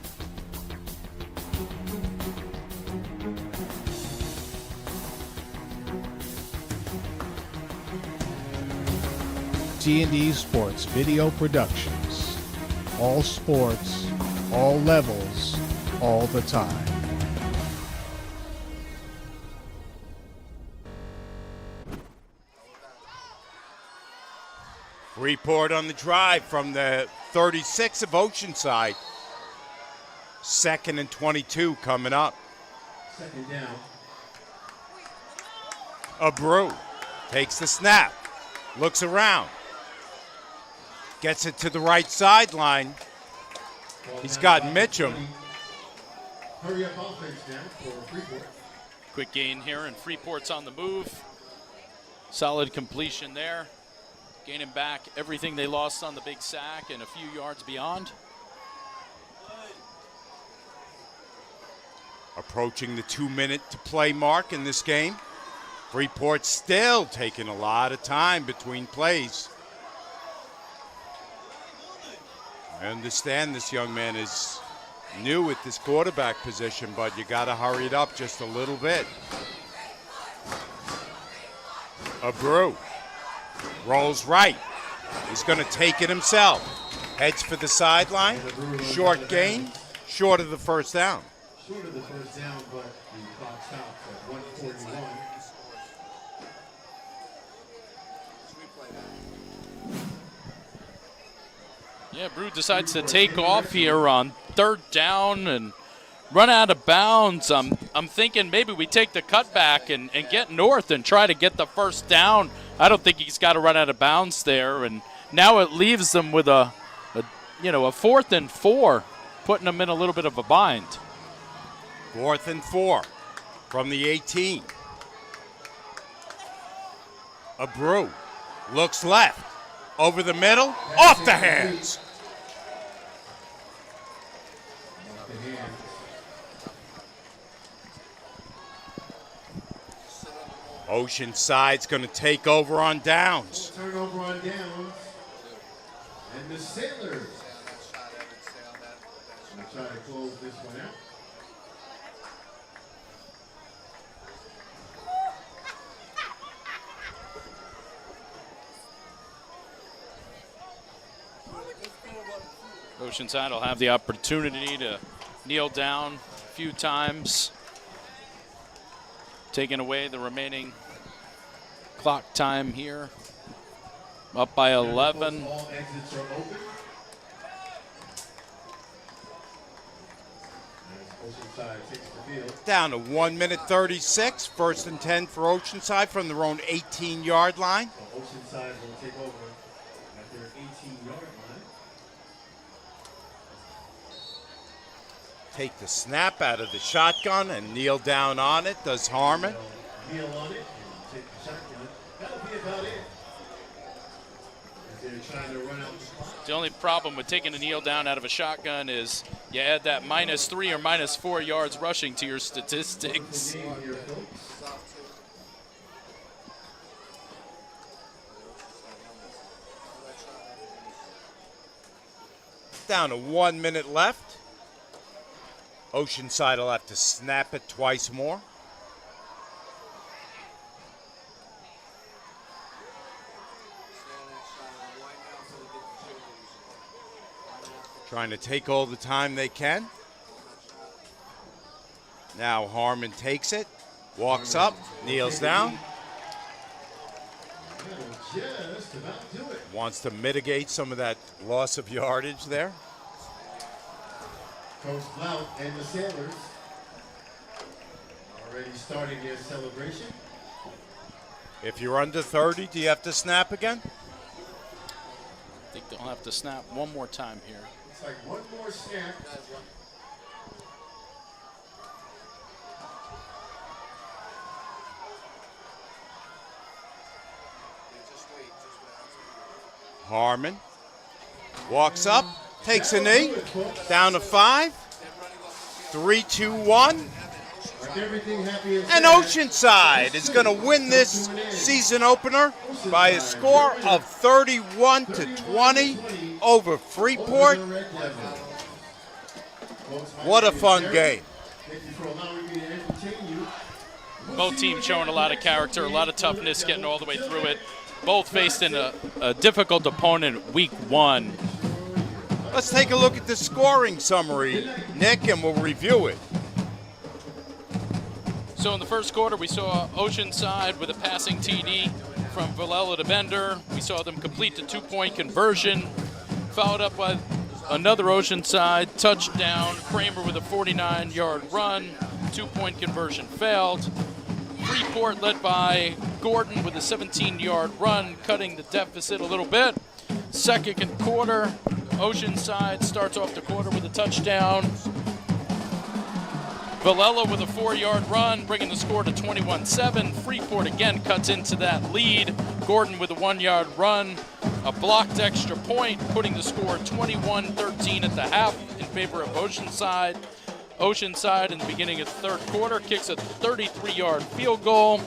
T&D Sports Video Productions. All sports, all levels, all the time. Freeport on the drive from the 36 of Oceanside. 2nd and 22 coming up. Second down. Abreu takes the snap, looks around, gets it to the right sideline. He's got Mitchum. Hurry up offense now for Freeport. Quick gain here, and Freeport's on the move. Solid completion there. Gaining back everything they lost on the big sack and a few yards beyond. Approaching the 2-minute to play mark in this game. Freeport still taking a lot of time between plays. I understand this young man is new at this quarterback position, but you got to hurry it up just a little bit. Abreu rolls right. He's going to take it himself. Heads for the sideline. Short gain, short of the first down. Short of the first down, but the clock stops at 1:41. Yeah, Brew decides to take off here on 3rd down and run out of bounds. I'm thinking maybe we take the cutback and get north and try to get the first down. I don't think he's got to run out of bounds there. And now it leaves them with a 4th and 4, putting them in a little bit of a bind. 4th and 4 from the 18. Abreu looks left. Over the middle, off the hands. Oceanside's going to take over on downs. Turnover on downs. And the Sailors will try to close this one out. Oceanside will have the opportunity to kneel down a few times, taking away the remaining clock time here. Up by 11. All exits are open. As Oceanside takes the field. Down to 1:36. 1st and 10 for Oceanside from their own 18-yard line. So Oceanside will take over at their 18-yard line. Take the snap out of the shotgun and kneel down on it. Does Harmon. Kneel on it and take the shotgun. That'll be about it. As they're trying to run out the clock. The only problem with taking a kneel down out of a shotgun is you add that -3 or -4 yards rushing to your statistics. down to 1 minute left. Oceanside will have to snap it twice more. Trying to take all the time they can. Now Harmon takes it, walks up, kneels down. Wants to mitigate some of that loss of yardage there. Coach Blount and the Sailors already starting their celebration. If you're under 30, do you have to snap again? I think they'll have to snap one more time here. It's like one more snap. Harmon walks up, takes a knee, down to 5, 3, 2, 1. And Oceanside is going to win this season opener by a score of 31-20 over Freeport. What a fun game. Both teams showing a lot of character, a lot of toughness, getting all the way through it. Both faced in a difficult opponent week 1. Let's take a look at the scoring summary, Nick, and we'll review it. So in the first quarter, we saw Oceanside with a passing TD from Villela to Bender. We saw them complete the 2-point conversion, followed up by another Oceanside touchdown. Kramer with a 49-yard run, 2-point conversion failed. Freeport led by Gordon with a 17-yard run, cutting the deficit a little bit. Second quarter, Oceanside starts off the quarter with a touchdown. Villela with a 4-yard run, bringing the score to 21-7. Freeport again cuts into that lead. Gordon with a 1-yard run, a blocked extra point, putting the score 21-13 at the half in favor of Oceanside. Oceanside in the beginning of the third quarter kicks a 33-yard field goal.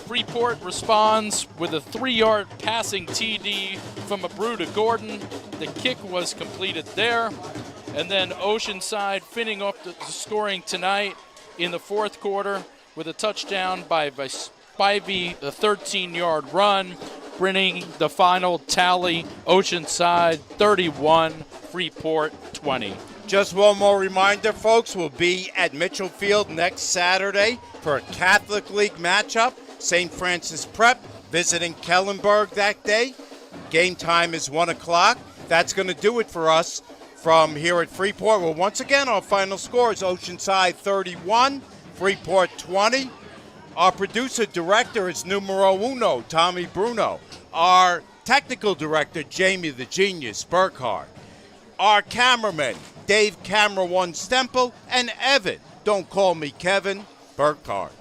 Freeport responds with a 3-yard passing TD from Abreu to Gordon. The kick was completed there. And then Oceanside finishing off the scoring tonight in the fourth quarter with a touchdown by Spivey, a 13-yard run, bringing the final tally Oceanside 31, Freeport 20. Just one more reminder, folks, we'll be at Mitchell Field next Saturday for a Catholic League matchup. St. Francis Prep visiting Kellenberg that day. Game time is 1 o'clock. That's going to do it for us from here at Freeport. Well, once again, our final score is Oceanside 31, Freeport 20. Our producer-director is numero uno, Tommy Bruno. Our technical director, Jamie the Genius Burkhardt. Our cameraman, Dave Camera One Stempel, and Evan, don't call me Kevin, Burkhardt.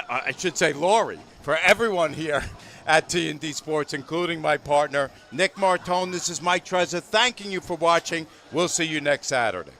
I should say Laurie. For everyone here at T&D Sports, including my partner, Nick Martone, this is Mike Trezor, thanking you for watching. We'll see you next Saturday.